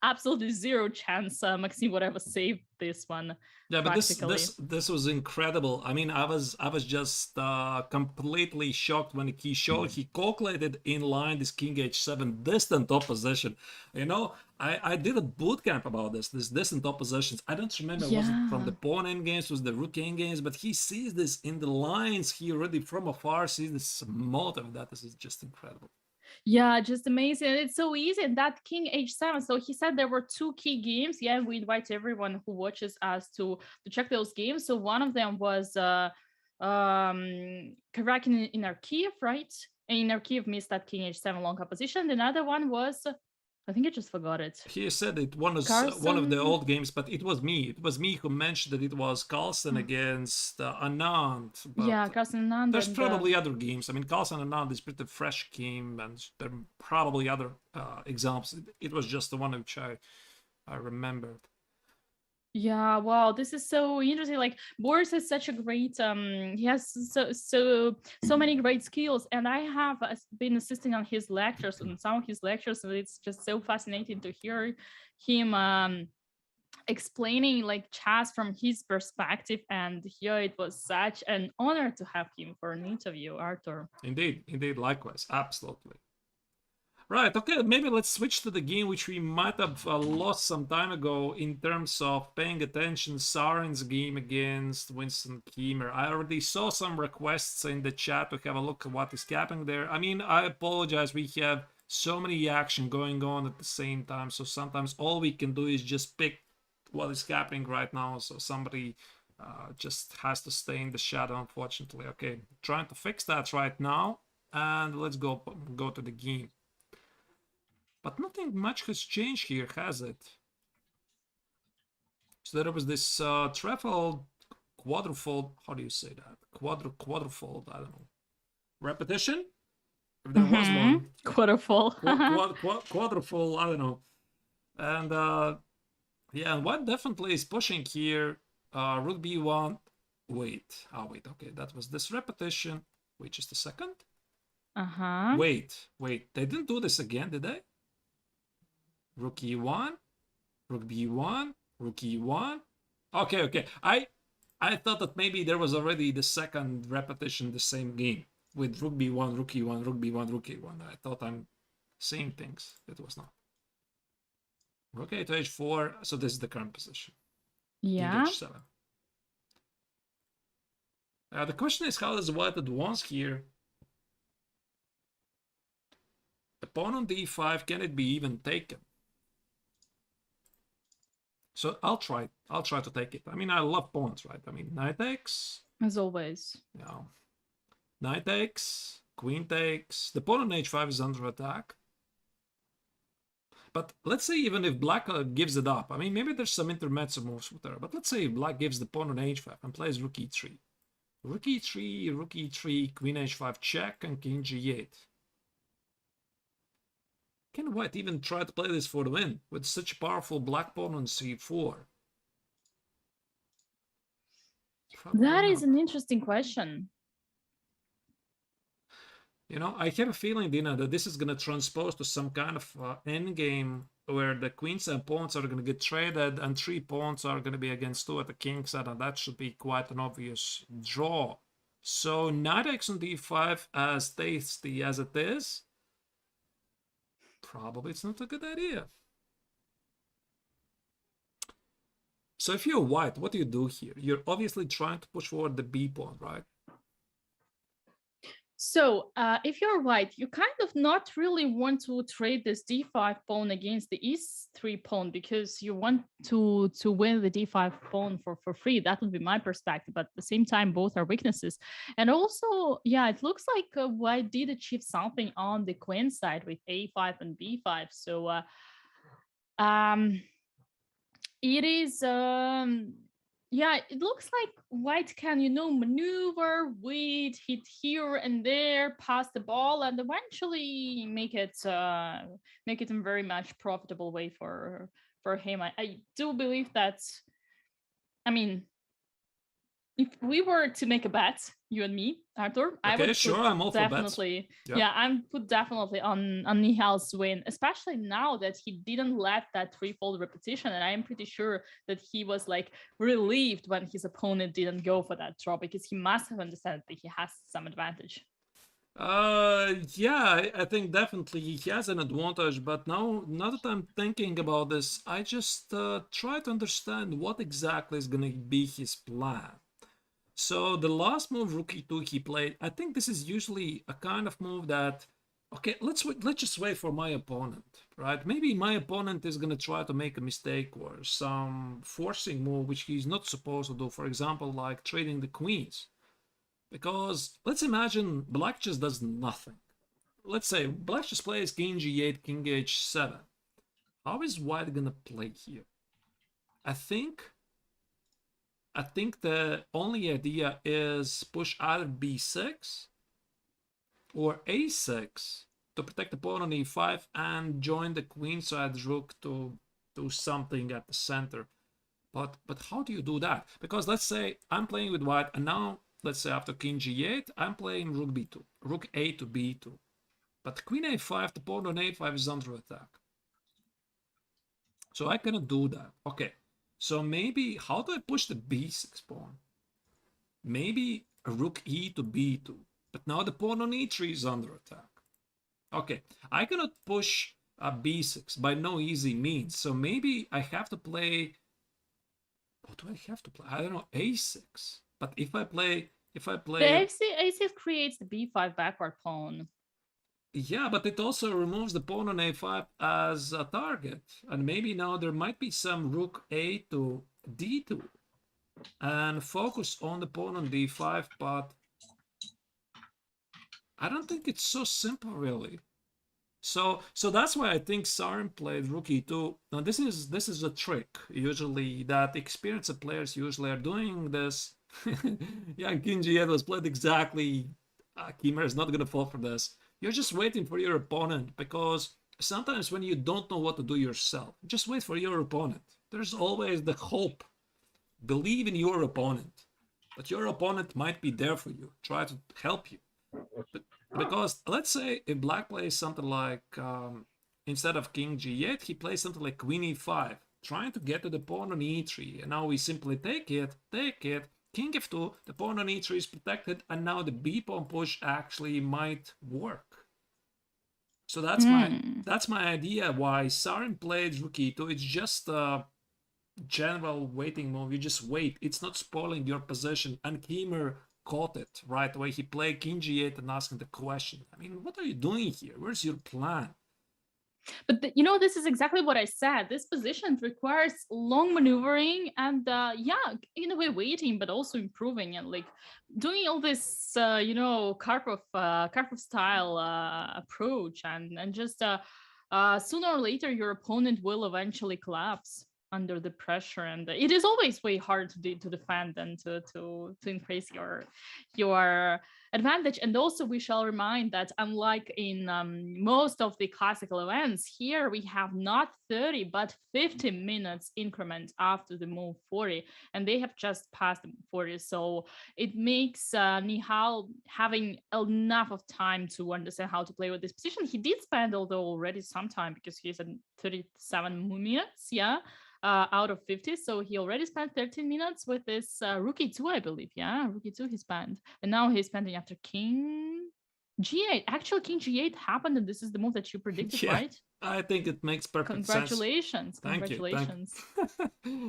absolutely zero chance Maxime would ever save this one. Yeah, but this was incredible. I mean, I was just completely shocked when he showed he calculated in line this king h7 distant opposition. You know, I did a boot camp about this distant oppositions. I don't remember was it from the pawn endgames, was the rook endgames, but he sees this in the lines. He already from afar sees this motive. That is just incredible. Yeah, just amazing. It's so easy. And that king h7. So he said there were 2 key games. Yeah, we invite everyone who watches us to check those games. So one of them was Karakin in Arkiv, right? And in Arkiv missed that king h7 long opposition. Another one was I think I just forgot it. He said it one of the Carlsen? old games, but it was me. It was me who mentioned that it was Carlsen against Anand. But Yeah, Carlsen Anand. there's and, probably other games. I mean, Carlsen Anand is pretty fresh game, and there are probably other examples. It was just the one which I remembered. Yeah, wow, this is so interesting. Like Boris is such a great he has so many great skills, and I have been assisting on his lectures, on some of his lectures, and it's just so fascinating to hear him explaining like chess from his perspective. And here it was such an honor to have him for an interview, Artur. Indeed, likewise, absolutely. Right, okay, maybe let's switch to the game which we might have lost some time ago in terms of paying attention. Sarin's game against Winston Kiemer. I already saw some requests in the chat to have a look at what is happening there. I mean, I apologize, we have so many action going on at the same time, so sometimes all we can do is just pick what is happening right now, so somebody just has to stay in the shadow, unfortunately. Okay, trying to fix that right now, and let's go to the game. But nothing much has changed here, has it? So there was this trefold, quadrufold, how do you say that? Quadrufold, I don't know. Repetition? If there was one. Quadrufold. Quadrufold, I don't know. And yeah, and white definitely is pushing here. Rook b1. Wait, okay, that was this repetition. Wait just a second. Wait, they didn't do this again, did they? Rook e1, rook b1, rook e1. Okay. I thought that maybe there was already the second repetition the same game with rook b1, rook e1, rook b1, rook a1. I thought I'm seeing things. It was not. Rook a to h4. So this is the current position. Yeah. King h7. The question is, how does white advance here? The pawn on d5, can it be even taken? So I'll try to take it. I mean, I love pawns, right? I mean, knight takes. As always. Yeah. Knight takes, queen takes. The pawn on h5 is under attack. But let's say even if black gives it up. I mean, maybe there's some intermezzo moves with her. But let's say if black gives the pawn on h5 and plays rook e3. Rook e3, rook e3, queen h5 check, and king g8. Can white even try to play this for the win with such a powerful black pawn on c4? That is an interesting question. You know, I have a feeling, Dina, that this is going to transpose to some kind of endgame where the queens and pawns are going to get traded and 3 pawns are going to be against 2 at the king side, and that should be quite an obvious draw. So knight x on d5, as tasty as it is, probably it's not a good idea. So if you're white, what do you do here? You're obviously trying to push forward the b pawn, right? So if you're white, you kind of not really want to trade this d5 pawn against the e3 pawn because you want to win the d5 pawn for free. That would be my perspective. But at the same time, both are weaknesses. And also, yeah, it looks like white did achieve something on the queen side with a5 and b5. So it is... yeah, it looks like white can, maneuver, wait, hit here and there, pass the ball, and eventually make it in very much profitable way for him. I do believe that. I mean, if we were to make a bet, you and me, Artur, I would I'm all definitely, for bets. I'm put definitely on Nihal's win, especially now that he didn't let that threefold repetition, and I am pretty sure that he was like relieved when his opponent didn't go for that draw because he must have understood that he has some advantage. Yeah, I think definitely he has an advantage, but now that I'm thinking about this, I just try to understand what exactly is going to be his plan. So the last move, rook e2, he played, I think this is usually a kind of move that, okay, let's just wait for my opponent, right? Maybe my opponent is going to try to make a mistake or some forcing move which he's not supposed to do, for example, like trading the queens. Because let's imagine black just does nothing. Let's say black just plays king g8, king h7. how is white gonna play here? I think the only idea is push either b6 or a6 to protect the pawn on e5 and join the queenside rook to do something at the center. But how do you do that? Because let's say I'm playing with white, and now let's say after king g8, I'm playing rook b2, rook a to b2. But queen a5, the pawn on a5 is under attack. So I cannot do that. Okay, so maybe, how do I push the b6 pawn? Maybe a rook e to b2. But now the pawn on e3 is under attack. Okay, I cannot push a b6 by no easy means. So maybe I have to play... What do I have to play? I don't know, a6. But if I play... The a6 creates the b5 backward pawn. Yeah, but it also removes the pawn on a5 as a target. And maybe now there might be some rook a to d2. And focus on the pawn on d5, but... I don't think it's so simple, really. So that's why I think Sarin played rook e2. Now this is a trick usually that experienced players usually are doing this. Yeah, king g8 was played exactly. Kimmer is not gonna fall for this. You're just waiting for your opponent, because sometimes when you don't know what to do yourself, just wait for your opponent. There's always the hope. Believe in your opponent, but your opponent might be there for you. Try to help you. Because let's say if black plays something like, instead of king g8, he plays something like queen e5, trying to get to the pawn on e3. And now we simply take it, king f2, the pawn on e3 is protected, and now the b pawn push actually might work. So that's my idea why Sarin played rook e2. It's just a general waiting move. You just wait. It's not spoiling your position. And Kimmer caught it right away. He played king g8 and asking the question. I mean, what are you doing here? Where's your plan? But this is exactly what I said. This position requires long maneuvering and in a way waiting, but also improving and like doing all this Karpov style approach, and just sooner or later your opponent will eventually collapse under the pressure, and it is always way hard to defend and to increase your advantage. And also we shall remind that unlike in most of the classical events, here we have not 30 but 50 minutes increment after the move 40, and they have just passed the 40, so it makes Nihal having enough of time to understand how to play with this position. He did spend although already some time, because he's at 37 minutes out of 50, so he already spent 13 minutes with this rook e2, I believe. Rook e2 he spent, and now he's spending after king g8. Actually, king g8 happened, and this is the move that you predicted, right? I think it makes perfect sense. Congratulations. Thank you.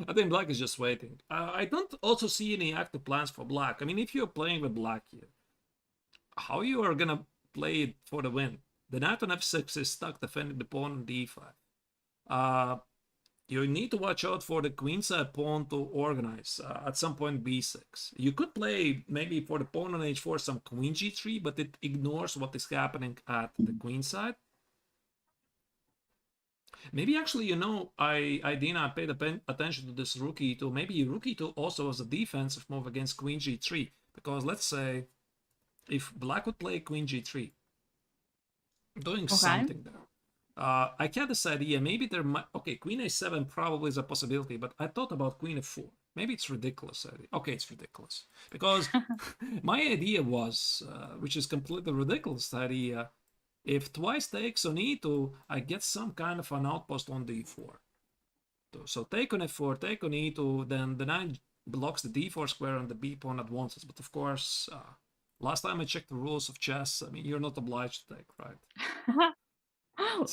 I think black is just waiting. I don't also see any active plans for black. I mean, if you're playing with black here, how you are gonna play it for the win? The knight on f6 is stuck defending the pawn on d5. You need to watch out for the queenside pawn to organize at some point b6. You could play maybe for the pawn on h4 some queen g3, but it ignores what is happening at the queenside. Maybe actually, Dina, I paid attention to this rook e2. Maybe rook e2 also was a defensive move against queen g3, because let's say if black would play queen g3, doing something there. I had this idea, maybe there might... Okay, queen a7 probably is a possibility, but I thought about queen f4. Maybe it's ridiculous idea. Okay, it's ridiculous. Because my idea was, which is completely ridiculous idea, if twice takes on e2, I get some kind of an outpost on d4. So take on f4, take on e2, then the knight blocks the d4 square and the b pawn advances. But of course, last time I checked the rules of chess, I mean, you're not obliged to take, right?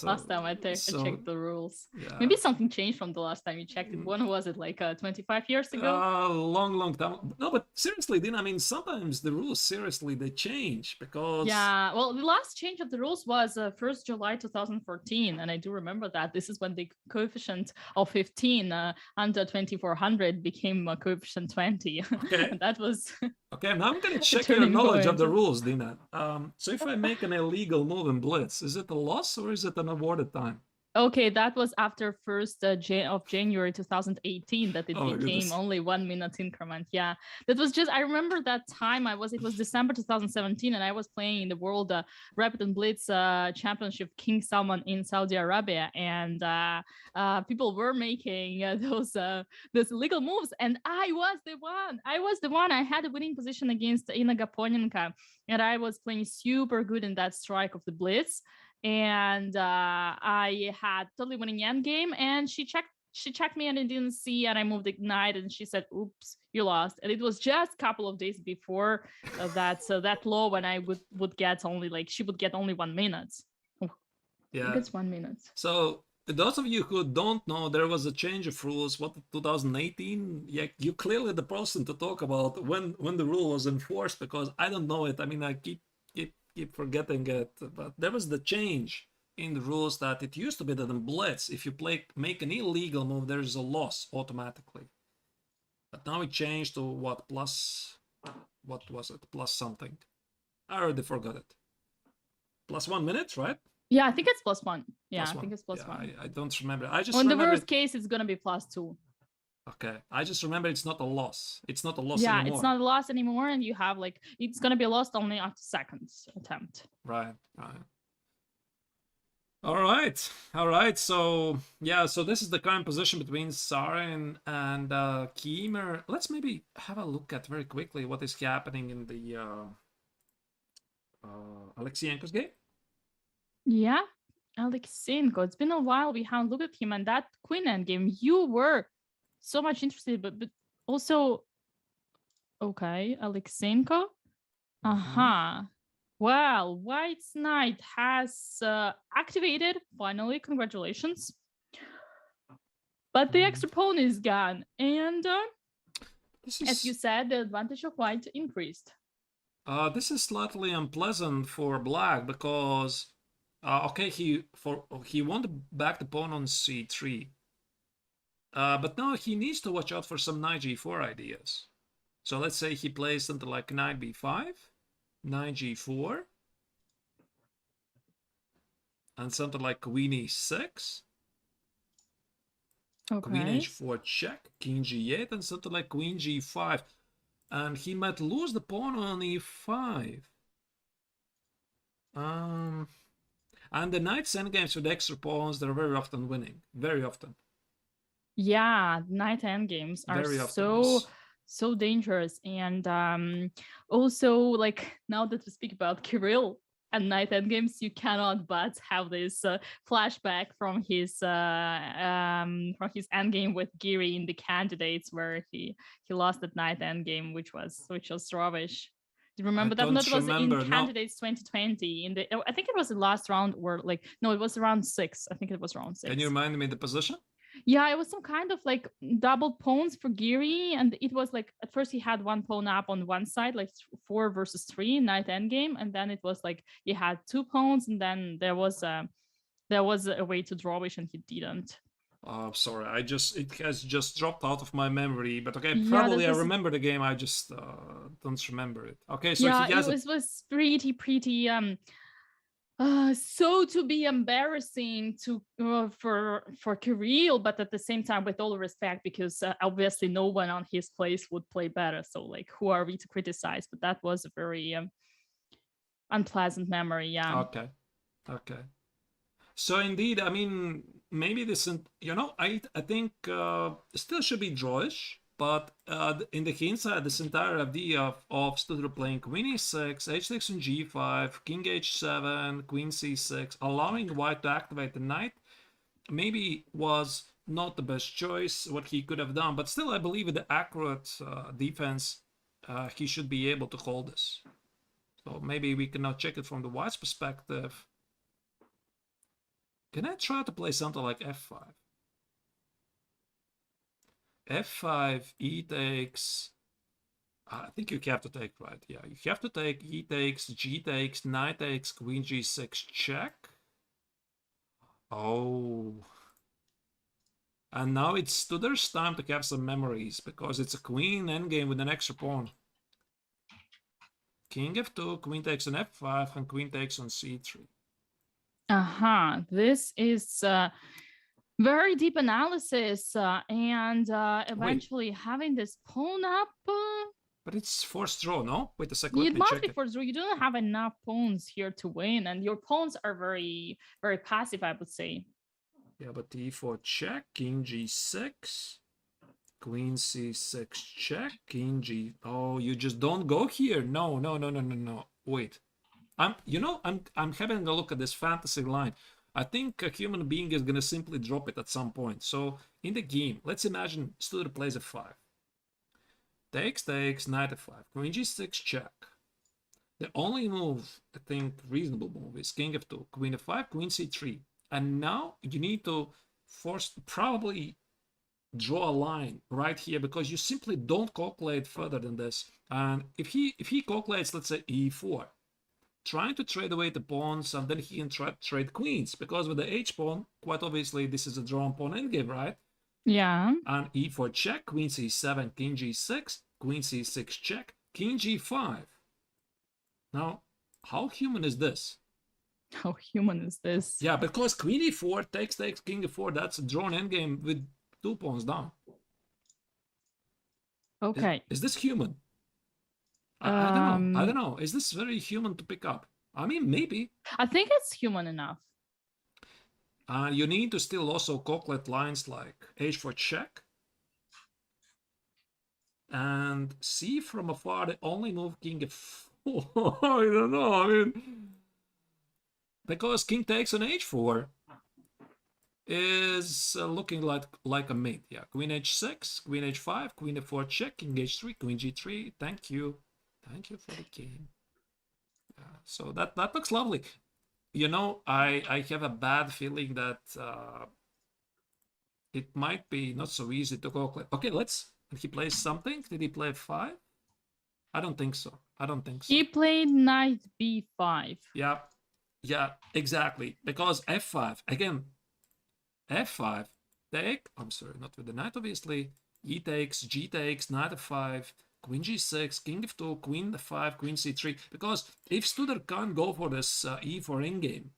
Last time I checked the rules. Yeah. Maybe something changed from the last time you checked it. When was it, like 25 years ago? Long time. No, but seriously, Dina, I mean, sometimes the rules, seriously, they change because... Yeah, well, the last change of the rules was 1st July 2014, and I do remember that. This is when the coefficient of 15 under 2400 became a coefficient 20. Okay. That was... Okay, now I'm going to check your knowledge of the rules, Dina. So if I make an illegal move in blitz, is it a loss or is it an awarded time? Okay, that was after 1st of January 2018 that it Oh my became goodness. only 1 minute increment. Yeah, that was just, I remember that time it was December 2017 and I was playing in the World Rapid and Blitz Championship King Salman in Saudi Arabia, and people were making those illegal moves, and I was the one. I had a winning position against Ina Gaponenko, and I was playing super good in that strike of the Blitz. And I had totally winning endgame, and she checked me and I didn't see, and I moved ignite, and she said, "Oops, you lost." And it was just a couple of days before that law when I would get only she would get only 1 minute. Yeah. It's 1 minute. So those of you who don't know, there was a change of rules. What, 2018? Yeah, you clearly the person to talk about when the rule was enforced, because I don't know it. I mean, I keep forgetting it. But there was the change in the rules that it used to be that in Blitz, if you make an illegal move, there's a loss automatically. But now it changed to what was it? Plus something. I already forgot it. Plus 1 minute, right? Yeah, I think it's +1. Yeah, Plus I think it's +1. I don't remember. I just in the remember worst case, it's gonna be +2. Okay, I just remember it's not a loss. It's not a loss Yeah, anymore. it's not a loss anymore, and you have it's gonna be lost only after second attempt. Right. All right. So yeah, so this is the current position between Sarin and Kiemer. Let's maybe have a look at very quickly what is happening in the Aleksienko's game. Yeah, Aleksienko. It's been a while we haven't looked at him, and that Queen endgame, you were so much interested, but also, okay, Aleksienko. Well, White's Knight has activated, finally, congratulations. But the extra pawn is gone, and as you said, the advantage of White increased. This is slightly unpleasant for Black because, okay, he wanted back the pawn on c3, but now he needs to watch out for some knight g4 ideas. So let's say he plays something like knight b5, knight g4, and something like queen e6, okay. Queen h4 check, king g8, and something like queen g5. And he might lose the pawn on e5. And the knight's endgames with extra pawns, they're very often winning. Very often. Yeah, knight endgames are so dangerous. And also, now that we speak about Kirill and knight endgames, you cannot but have this flashback from his endgame with Giri in the candidates, where he lost at knight endgame, which was rubbish. Do you remember that? That was in candidates 2020. I think it was the last round, or no, it was round 6. I think it was round 6. Can you remind me the position? Yeah, it was some kind of double pawns for Giri, and it was at first he had one pawn up on one side, 4 versus 3 knight endgame, and then it was he had 2 pawns, and then there was a way to drawish, and he didn't. Sorry, it has just dropped out of my memory, but okay, probably I remember the game, I just don't remember it. Okay, so yeah, it was pretty so to be embarrassing for Kirill, but at the same time, with all respect, because obviously no one on his place would play better. So who are we to criticize? But that was a very unpleasant memory. Yeah. Okay. So indeed, I mean, maybe this, I think still should be drawish. But in the hindsight, this entire idea of Studer playing queen e6, h6 and g5, king h7, queen c6, allowing White to activate the knight, maybe was not the best choice, what he could have done. But still, I believe with the accurate defense, he should be able to hold this. So maybe we can now check it from the White's perspective. Can I try to play something like f5? f5, e takes, I think you have to take, right? Yeah, you have to take e takes, g takes, knight takes, queen g6 check. Oh. And now it's Studer's time to have some memories, because it's a queen endgame with an extra pawn. King f2, queen takes on f5, and queen takes on c3. This is very deep analysis and eventually having this pawn up. But it's forced draw, no? Wait a second, let It me must check be it. forced draw. You don't have enough pawns here to win, and your pawns are very, very passive, I would say. Yeah, but e4 check, king g6, queen c6 check, king g. Oh, you just don't go here. No, no, no, no, no, no. Wait, I'm having a look at this fantasy line. I think a human being is gonna simply drop it at some point. So in the game, let's imagine Studer plays f5. Takes, knight f5, queen g6 check. The only move, I think, reasonable move is king f2, queen f5, queen c3. And now you need to probably draw a line right here because you simply don't calculate further than this. And if he calculates, let's say e4, trying to trade away the pawns, and then he can try to trade queens, because with the h pawn, quite obviously this is a drawn pawn endgame, right? Yeah. And e4 check, queen c7, king g6, queen c6 check, king g5. Now, how human is this? How human is this? Yeah, because queen e4 takes, king e4, that's a drawn endgame with 2 pawns down. Okay. Is this human? I don't know. I don't know. Is this very human to pick up? I mean, maybe. I think it's human enough. You need to still also calculate lines like h4 check. And see from afar the only move king f4. I don't know. I mean, because king takes on h4 is looking like a mate. Yeah, queen h6, queen h5, queen f4 check, king h3, queen g3. Thank you for the game. Yeah, so that looks lovely. You know, I have a bad feeling that it might be not so easy to calculate. Okay, let's. He plays something. Did he play 5? I don't think so. He played knight b5. Yeah, exactly. Because f5 again. f5 take. I'm sorry, not with the knight, obviously. E takes, g takes, knight f5, queen g6, king f2, queen f5, queen c3. Because if Studer can't go for this e4 endgame,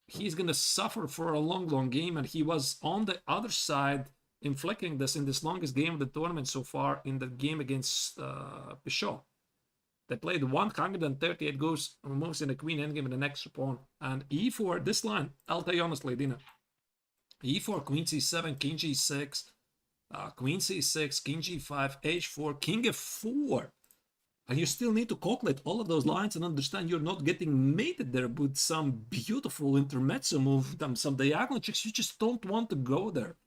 he's gonna suffer for a long game, and he was on the other side inflicting this in this longest game of the tournament so far, in the game against Peugeot. They played 138 moves in the queen endgame in the next pawn. And e4, this line, I'll tell you honestly, Dina, e4, queen c7, king g6, queen c6, king g5, h4, king f4. And you still need to calculate all of those lines and understand you're not getting mated there with some beautiful intermezzo move, some diagonal checks. You just don't want to go there.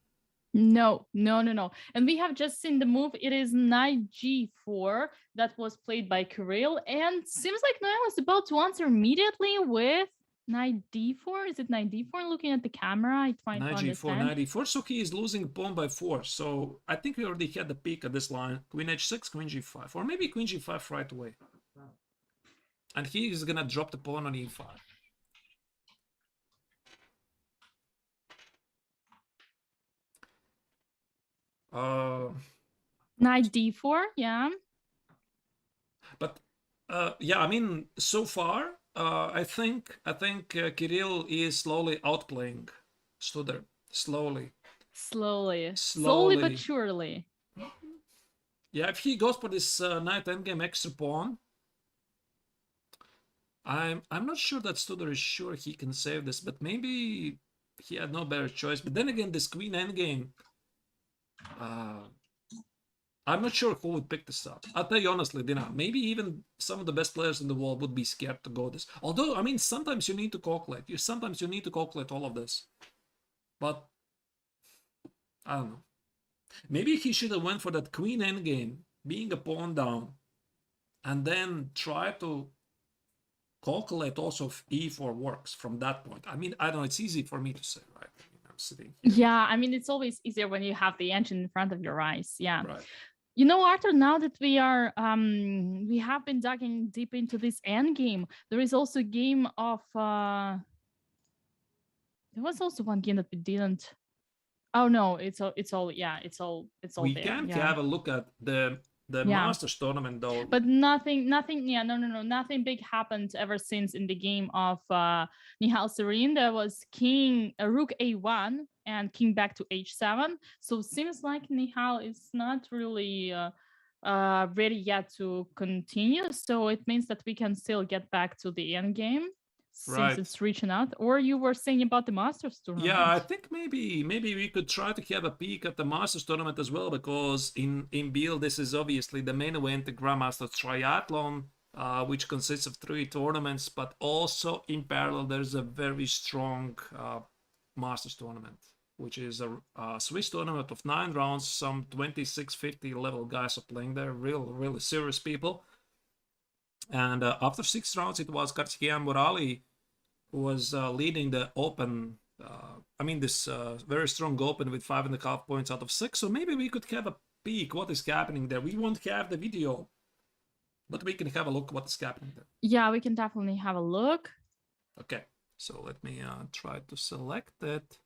No. And we have just seen the move. It is knight g4 that was played by Kirill. And seems like Noel is about to answer immediately with knight d4. Is it knight d4? Looking at the camera, I try to understand. Knight d4, so he is losing pawn by 4. So I think we already had the peak at this line. Queen h6, queen g5. Or maybe queen g5 right away. And he is gonna drop the pawn on e5. Knight d4, yeah. But yeah, I mean, so far, I think Kirill is slowly outplaying Studer. Slowly but surely. Yeah, if he goes for this knight endgame extra pawn, I'm not sure that Studer is sure he can save this, but maybe he had no better choice. But then again, this queen endgame, I'm not sure who would pick this up. I'll tell you honestly, Dina, maybe even some of the best players in the world would be scared to go this. Although, I mean, sometimes you need to calculate. Sometimes you need to calculate all of this. But, I don't know. Maybe he should have went for that queen endgame, being a pawn down, and then try to calculate also if e4 works from that point. I mean, I don't know, it's easy for me to say, right? I mean, I'm sitting here. Yeah, I mean, it's always easier when you have the engine in front of your eyes. Yeah. Right. You know, Artur, now that we are, we have been digging deep into this end game. There is also a game of, there was also one game that we didn't. Oh no, it's all We there. can Yeah. have a look at the the Yeah. Masters tournament, though. But nothing, yeah, no, nothing big happened ever since in the game of Nihal Sarin. There was king, rook a1 and king back to h7. So seems like Nihal is not really ready yet to continue. So it means that we can still get back to the end game since Right. it's reaching out. Or you were saying about the Masters tournament? Yeah, I think maybe we could try to have a peek at the Masters tournament as well, because in Biel this is obviously the main event, the Grandmaster Triathlon, which consists of 3 tournaments, but also in parallel there's a very strong Masters tournament, which is a Swiss tournament of 9 rounds. Some 2650 level guys are playing there, really serious people. And after 6 rounds, it was Kartikeyan Morali who was leading the open. This very strong open with 5.5 points out of 6. So maybe we could have a peek what is happening there. We won't have the video, but we can have a look what is happening there. Yeah, we can definitely have a look. Okay, so let me try to select it.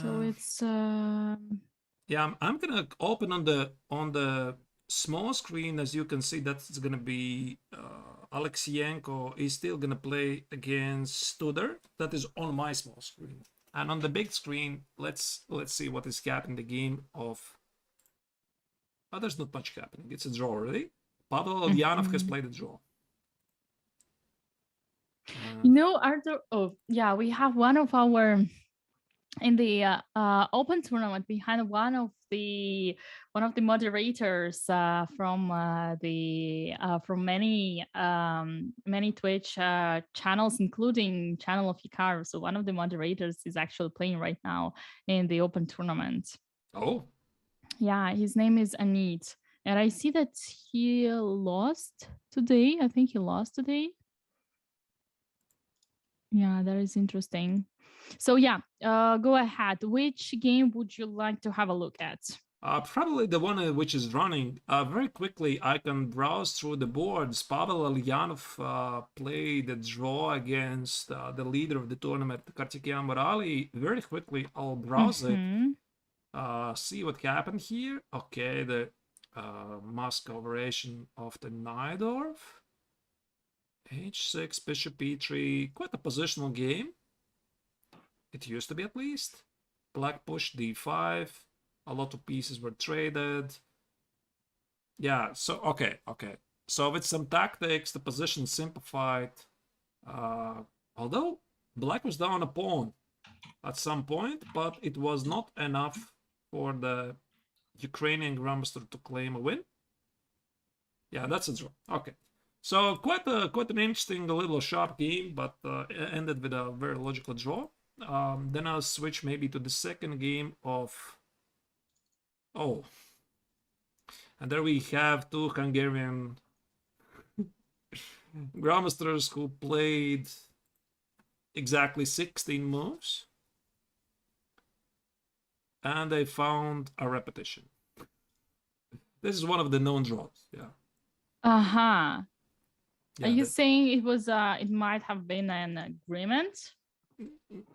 So it's yeah, I'm gonna open on the small screen. As you can see, that's gonna be Aleksienko is still gonna play against Tudor. That is on my small screen, and on the big screen, let's see what is happening. The game of there's not much happening. It's a draw already. Pavel Ulyanov has played a draw. Artur. Oh, yeah, we have one of our in the open tournament behind one of the moderators from many Twitch channels, including channel of Hikaru. So one of the moderators is actually playing right now in the open tournament. Oh, yeah, his name is Anit, and I see that he lost today. I think he lost today. Yeah, that is interesting. So yeah, go ahead. Which game would you like to have a look at? Probably the one which is running. Very quickly, I can browse through the boards. Pavel Ulyanov played a draw against the leader of the tournament, Kartikeyan Morali. Very quickly, I'll browse it. See what happened here. Okay, the Moscow variation of the Najdorf. H6, bishop e3. Quite a positional game. It used to be, at least. Black push d5. A lot of pieces were traded. Yeah, so okay. So with some tactics, the position simplified. Although black was down a pawn at some point, but it was not enough for the Ukrainian Grandmaster to claim a win. Yeah, that's a draw. Okay. So quite an interesting, a little sharp game, but ended with a very logical draw. Then I'll switch maybe to the second game of... Oh. And there we have 2 Hungarian Grandmasters who played exactly 16 moves. And they found a repetition. This is one of the known draws, yeah. Uh-huh. Yeah, are you saying it was it might have been an agreement?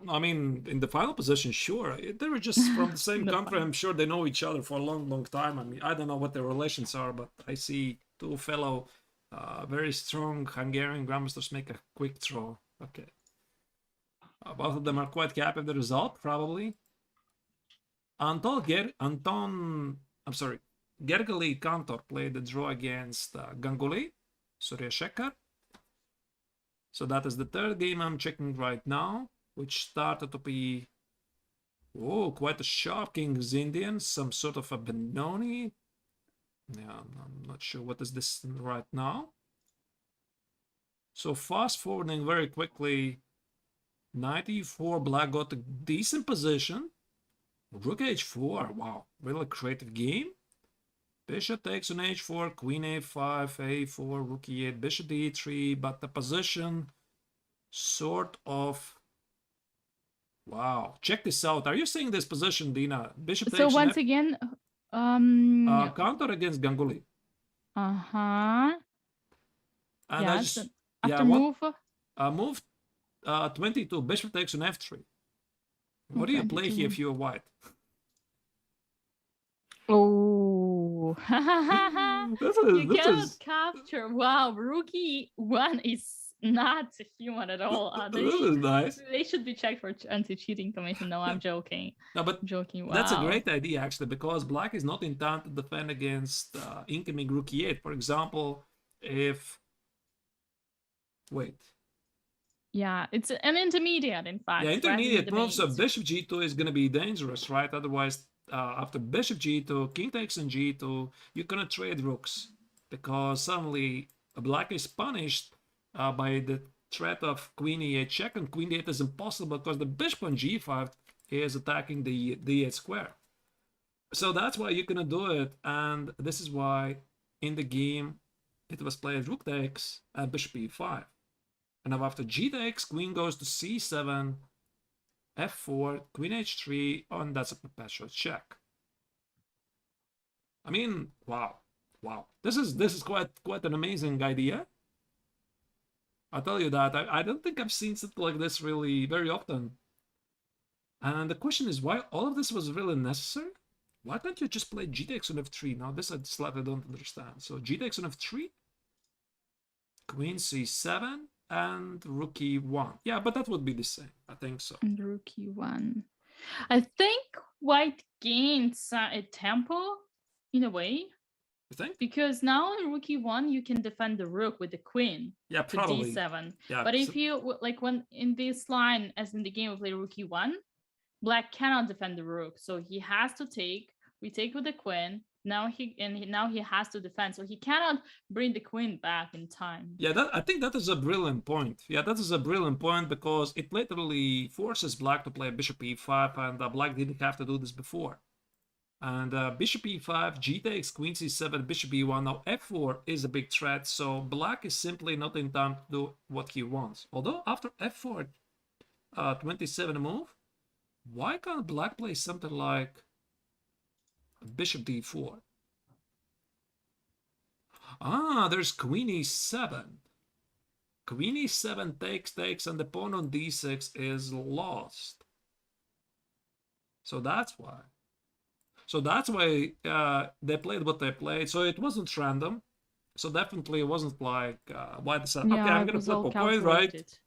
I mean, in the final position, sure. They were just from the same country. I'm sure they know each other for a long time. I mean, I don't know what their relations are, but I see 2 fellow very strong Hungarian Grandmasters make a quick draw. Okay. Both of them are quite happy with the result, probably. Gergely Kantor played the draw against Ganguly, Surya Shekhar. So that is the third game I'm checking right now, which started to be, quite a sharp King's Indian, some sort of a Benoni. Yeah, I'm not sure what is this right now. So fast forwarding very quickly, knight e4, black got a decent position. Rook h4, wow, really creative game. Bishop takes on h4, queen a5, a4, rook e8, bishop d3, but the position sort of... Wow, check this out. Are you seeing this position, Dina? Bishop takes so once again, Kantor against Ganguly. Uh-huh. And yes, after move? Move 22, bishop takes on f3. What do you play here if you're white? Oh, This you this cannot is capture. Wow, rookie one is not human at all. Are this they? is nice. They should be checked for anti-cheating commission. No, I'm joking. No, but I'm joking. Wow. that's a great idea actually, because black is not in time to defend against incoming rook e8. For example, if wait, Yeah, it's an intermediate, in fact. yeah, rather than intermediate the move, so main. bishop g2 is going to be dangerous, right? Otherwise, after bishop g2, king takes on g2, you're going to trade rooks, because suddenly black is punished by the threat of queen e8 check, and queen e8 is impossible because the bishop on g5 is attacking the e8 square. So that's why you're going to do it, and this is why in the game it was played rook takes and bishop e5. And now after g takes, queen goes to c7, f4, queen h3, and that's a perpetual check. I mean, wow. This is quite an amazing idea. I'll tell you that. I don't think I've seen something like this really very often. And the question is, why all of this was really necessary? Why can't you just play g takes on f3? Now this I slightly don't understand. So g takes on f3, queen c7, and rook e1. Yeah, but that would be the same. I think so. And rook e1. I think white gains a tempo in a way, You think? because now on rook e1 you can defend the rook with the queen Yeah, to probably. d7. Yeah, But if so- you like when in this line, as in the game we play rook e1, black cannot defend the rook, so he has to take. We take with the queen. Now he has to defend, so he cannot bring the queen back in time. Yeah, I think that is a brilliant point. Yeah, that is a brilliant point, because it literally forces black to play bishop e5, and black didn't have to do this before. And bishop e5, g takes, queen c7, bishop e1. Now f4 is a big threat, so black is simply not in time to do what he wants. Although after f4, 27 move, why can't black play something like bishop d4? Ah, there's queen e7. Queen e7 takes, and the pawn on d6 is lost. So that's why. They played what they played. So it wasn't random. So definitely it wasn't like why this. Okay, Yeah, I'm it gonna was flip all a coin, right? calculated.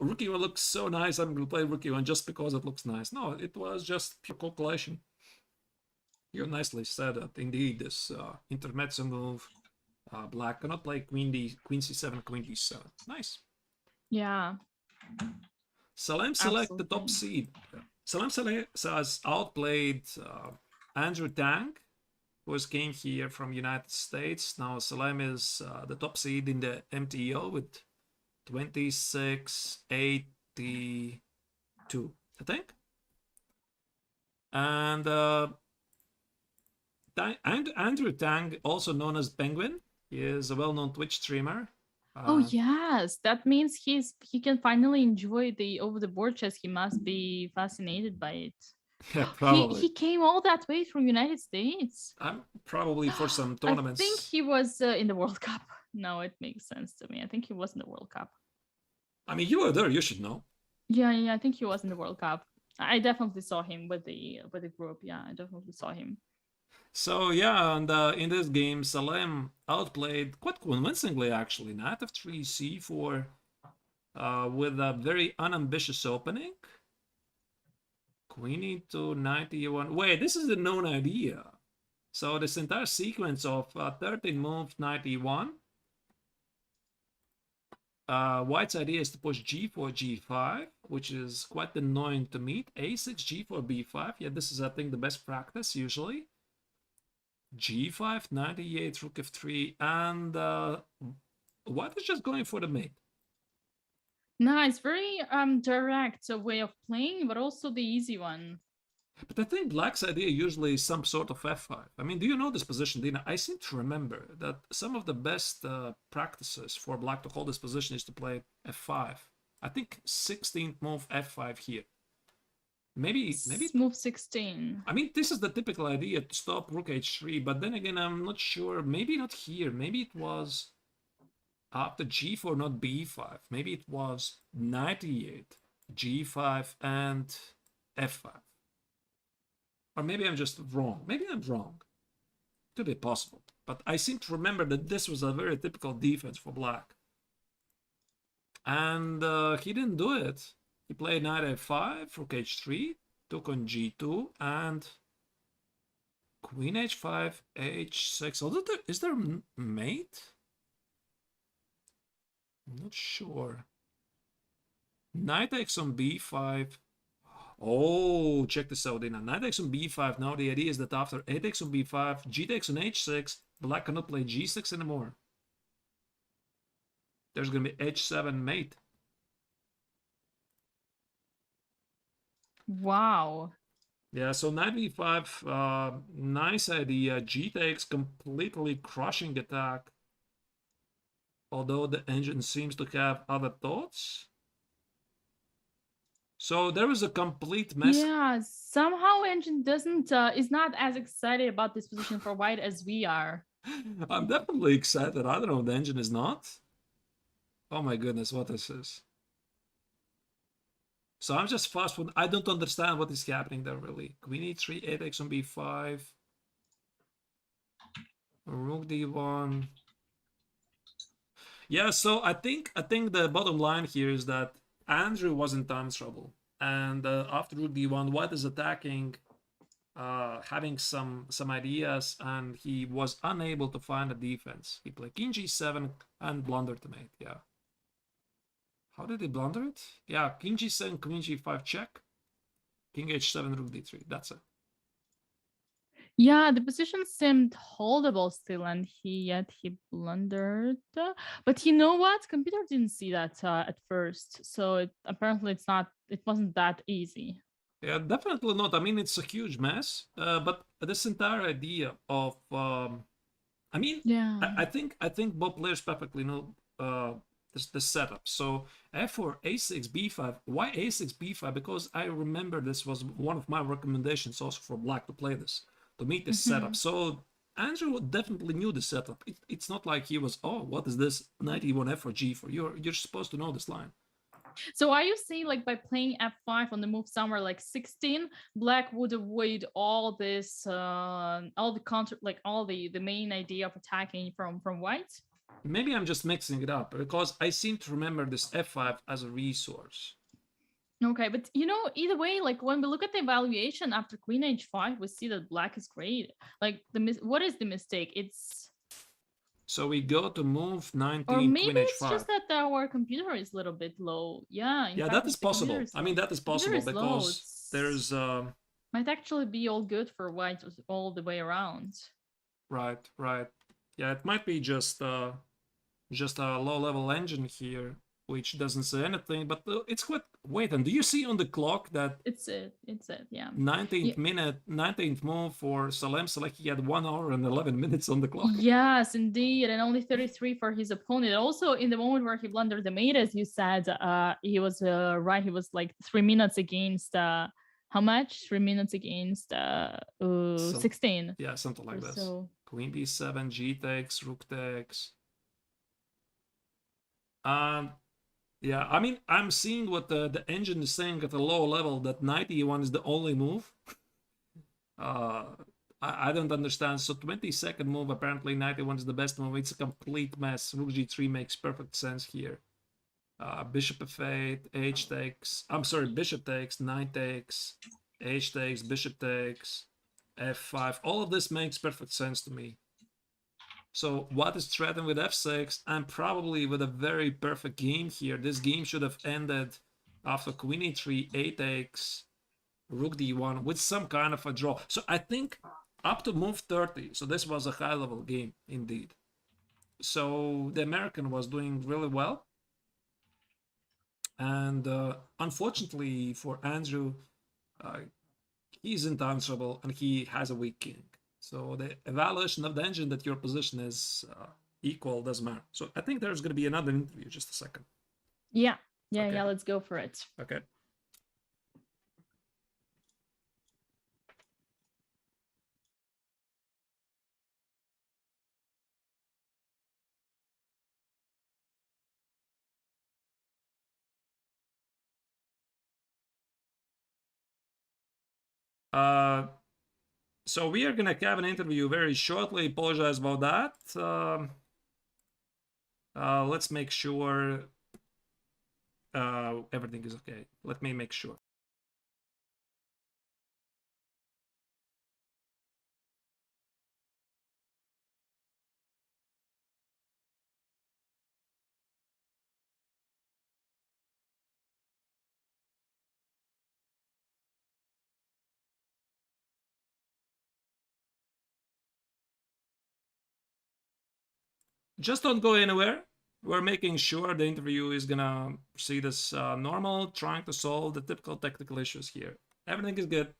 Rook e1 looks so nice. I'm gonna play rook e1 just because it looks nice. No, it was just pure calculation. You nicely said that. Indeed, this intermezzo move. Black cannot play queen c7, queen d7. Nice. Yeah. Salam select the top Absolutely. seed. Salam has outplayed Andrew Tang, who came here from United States. Now Salam is the top seed in the MTO with 2682, I think. And Andrew Tang, also known as Penguin, he is a well-known Twitch streamer. Oh yes, that means he can finally enjoy the over-the-board chess. He must be fascinated by it. Yeah, probably. He came all that way from United States. Probably for some tournaments. I think he was in the World Cup. No, it makes sense to me. I think he was in the World Cup. I mean, you were there. You should know. Yeah, I think he was in the World Cup. I definitely saw him with the group. Yeah, I definitely saw him. So yeah, and in this game, Salam outplayed quite convincingly, actually. Knight f3, c4, with a very unambitious opening. Queen e2, knight e1. Wait, this is a known idea. So this entire sequence of 13 moves, knight e1. White's idea is to push g4, g5, which is quite annoying to meet. a6, g4, b5. Yeah, this is, I think, the best practice usually. g5, knight e8, rook f3, and White is just going for the mate. No, it's very direct way of playing, but also the easy one. But I think Black's idea usually is some sort of f5. I mean, do you know this position, Dina? I seem to remember that some of the best practices for Black to hold this position is to play f5. I think 16th move f5 here. Maybe move 16. I mean, this is the typical idea to stop rook h3, but then again, I'm not sure. Maybe not here. Maybe it was after g4, not b5. Maybe it was knight e8, g5, and f5. Or maybe I'm just wrong. Maybe I'm wrong. Could be possible. But I seem to remember that this was a very typical defense for black. And he didn't do it. He played knight a5, rook h3, took on g2, and queen h5, h6. Although is there mate? I'm not sure. Knight takes on b5. Oh, check this out, Dina. Knight takes on b5. Now the idea is that after a takes on b5, g takes on h6, black cannot play g6 anymore. There's going to be h7 mate. Wow. Yeah, so knight b5, nice idea. G takes, completely crushing attack. Although the engine seems to have other thoughts. So there was a complete mess. Yeah, somehow engine doesn't is not as excited about this position for white as we are. I'm definitely excited. I don't know, the engine is not. Oh my goodness, what is this? So I'm just fast forward. I don't understand what is happening there really. Queen e3, a takes on b5. Rook d1. Yeah, so I think the bottom line here is that Andrew was in time trouble, and after rook d1, white is attacking, having some ideas, and he was unable to find a defense. He played king g7 and blundered the mate. Yeah. How did he blunder it? Yeah, king g7, queen g5 check, king h7, rook d3. That's it. Yeah, the position seemed holdable still, and yet he blundered. But you know what? Computer didn't see that at first, so apparently it wasn't that easy. Yeah, definitely not. I mean, it's a huge mess. But this entire idea of, I mean, Yeah. I think both players perfectly know the setup. So f4, a6, b5. Why a6, b5? Because I remember this was one of my recommendations also for black to play this, to meet this setup. So Andrew definitely knew the setup. It's not like he was, oh, what is this? Knight e1 f4 g4. You're supposed to know this line. So are you saying like by playing f5 on the move somewhere like 16, black would avoid all this, all the counter, like all the main idea of attacking from white? Maybe I'm just mixing it up because I seem to remember this f5 as a resource. Okay, but you know, either way, like when we look at the evaluation after queen h5, we see that black is great. Like what is the mistake? It's so we go to move 19, or maybe queen it's h5. just that our computer is a little bit low. Yeah, Yeah, that is possible. I mean, that is possible because there's might actually be all good for white all the way around. Right. Yeah, it might be just a low-level engine here, which doesn't say anything. But it's quite. Wait, and do you see on the clock that it's it? Yeah. 19th minute, 19th move for Salem Salek? He had 1 hour and 11 minutes on the clock. Yes, indeed, and only 33 for his opponent. Also, in the moment where he blundered the mate, as you said, he was right. He was like 3 minutes against. How much? 3 minutes against 16. Yeah, something like this. So Queen b7, g takes, rook takes. Yeah, I mean, I'm seeing what the engine is saying at a low level, that knight e1 is the only move. I don't understand. So 22nd move, apparently knight e1 is the best move. It's a complete mess. Rook g3 makes perfect sense here. Bishop f8, h takes. I'm sorry, bishop takes, knight takes, h takes, bishop takes, f5. All of this makes perfect sense to me. So what is threatened with f6? And probably with a very perfect game here. This game should have ended after queen e3, a takes, rook d1 with some kind of a draw. So I think up to move 30. So this was a high-level game indeed. So the American was doing really well. And unfortunately for Andrew, he's untouchable and he has a weak king. So the evaluation of the engine that your position is equal doesn't matter. So I think there's going to be another interview. Just a second. Yeah, Okay. yeah. Let's go for it. Okay. So we are gonna have an interview very shortly. Apologize about that. Let's make sure everything is okay. Let me make sure. Just don't go anywhere. We're making sure the interview is gonna proceed as normal, trying to solve the typical technical issues here. Everything is good.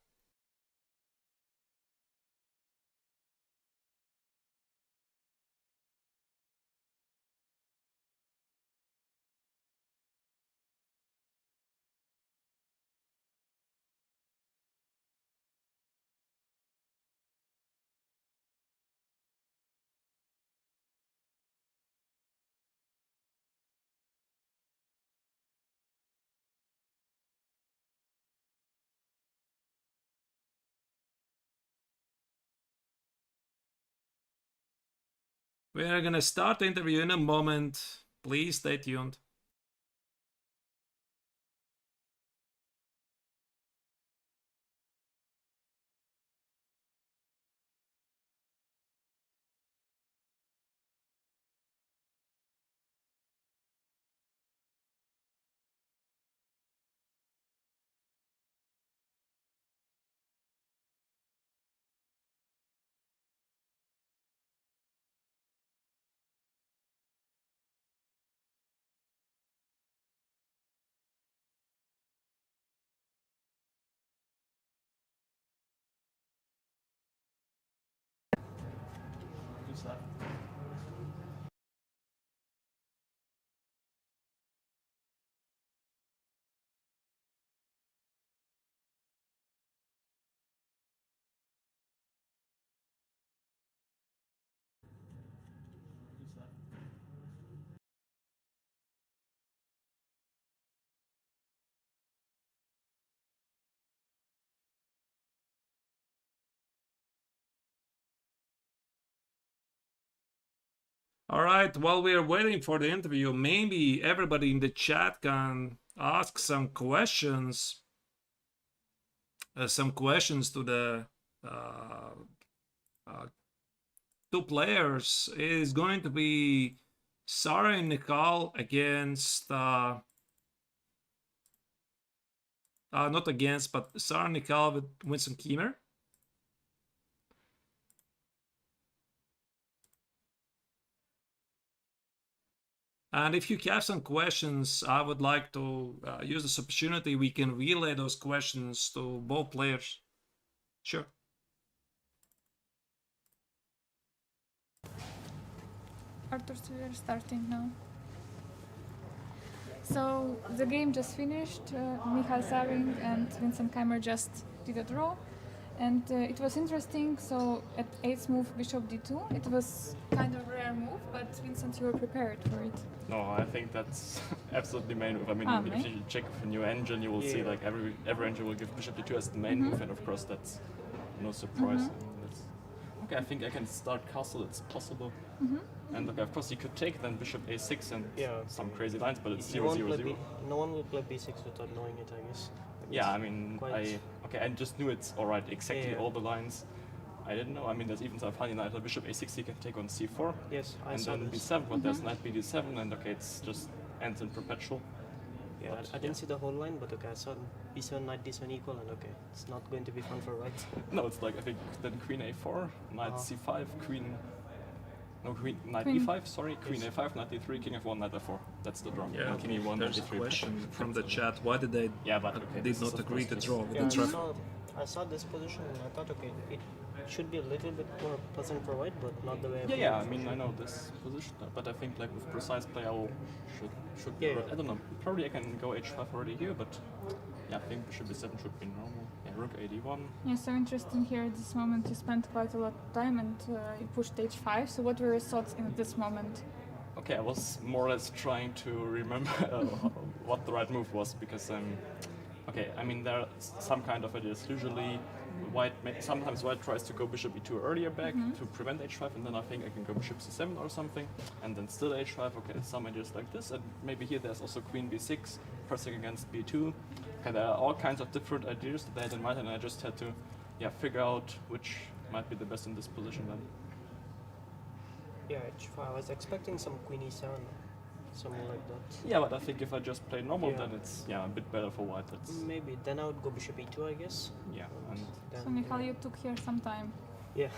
We're gonna start the interview in a moment. Please stay tuned. All right, while we are waiting for the interview, maybe everybody in the chat can ask some questions. Some questions to the two players. It is going to be Sarin Nihal against not against, but Sarin Nihal with Winston Kiemer. And if you have some questions, I would like to use this opportunity. We can relay those questions to both players. Sure. Arturs, we are starting now. So the game just finished. Nihal, Sarin and Vincent Keimer just did a draw. And it was interesting. So at 8th move, bishop d2, it was kind of rare move, but Vincent, you were prepared for it. No, I think that's absolutely main move. I mean, if main? you check with a new engine, you will see like every engine will give bishop d2 as the main move, and of course that's no surprise. I mean, that's, okay, I think I can start castle. It's possible. And okay, of course you could take then bishop a6 and some crazy lines, but it's 0-0-0. No one will play b6 without knowing it, I guess. Yeah, I mean, I just knew it's alright, exactly all the lines. I didn't know. I mean, there's even some funny knight, like bishop a6, you can take on c4. Yes, I and saw then this. b7, but there's knight bd7, and okay, it's just ends in perpetual. Yeah, I didn't see the whole line, but okay, I saw b7, knight d7 equal, and okay, it's not going to be fun for white. No, it's like, I think, then queen a4, knight c5, knight Queen. e5, sorry, queen a5, knight d3, king f1, knight f4. That's the draw. Yeah, king e1, there's a knight d3. question from the chat. Why did they But okay, did this not is of agree course to draw with Yeah, the trap? I saw this position and I thought, okay, it should be a little bit more pleasant for white, but not the way I played Yeah, it I for mean, sure. I know this position, but I think like with precise play, should Yeah, I don't know, probably I can go h5 already here, but yeah, I think bishop b7 should be normal. Yeah, rook ad1. Yeah, so interesting here at this moment. You spent quite a lot of time and you pushed h5. So what were your thoughts in this moment? Okay, I was more or less trying to remember what the right move was, because okay, okay, I mean there are some kind of ideas. Usually, sometimes white tries to go bishop e2 earlier back to prevent h5, and then I think I can go bishop c7 or something, and then still h5. Okay, some ideas like this, and maybe here there's also queen b6 pressing against b2. Okay, there are all kinds of different ideas that I had in mind, and I just had to, figure out which might be the best in this position then. Yeah, h5. I was expecting some queen e7, something like that. Yeah, but I think if I just play normal, Yeah. then it's a bit better for white. That's Maybe then I would go bishop e2, I guess. yeah, and Then, So Nihal, you took here some time. yeah.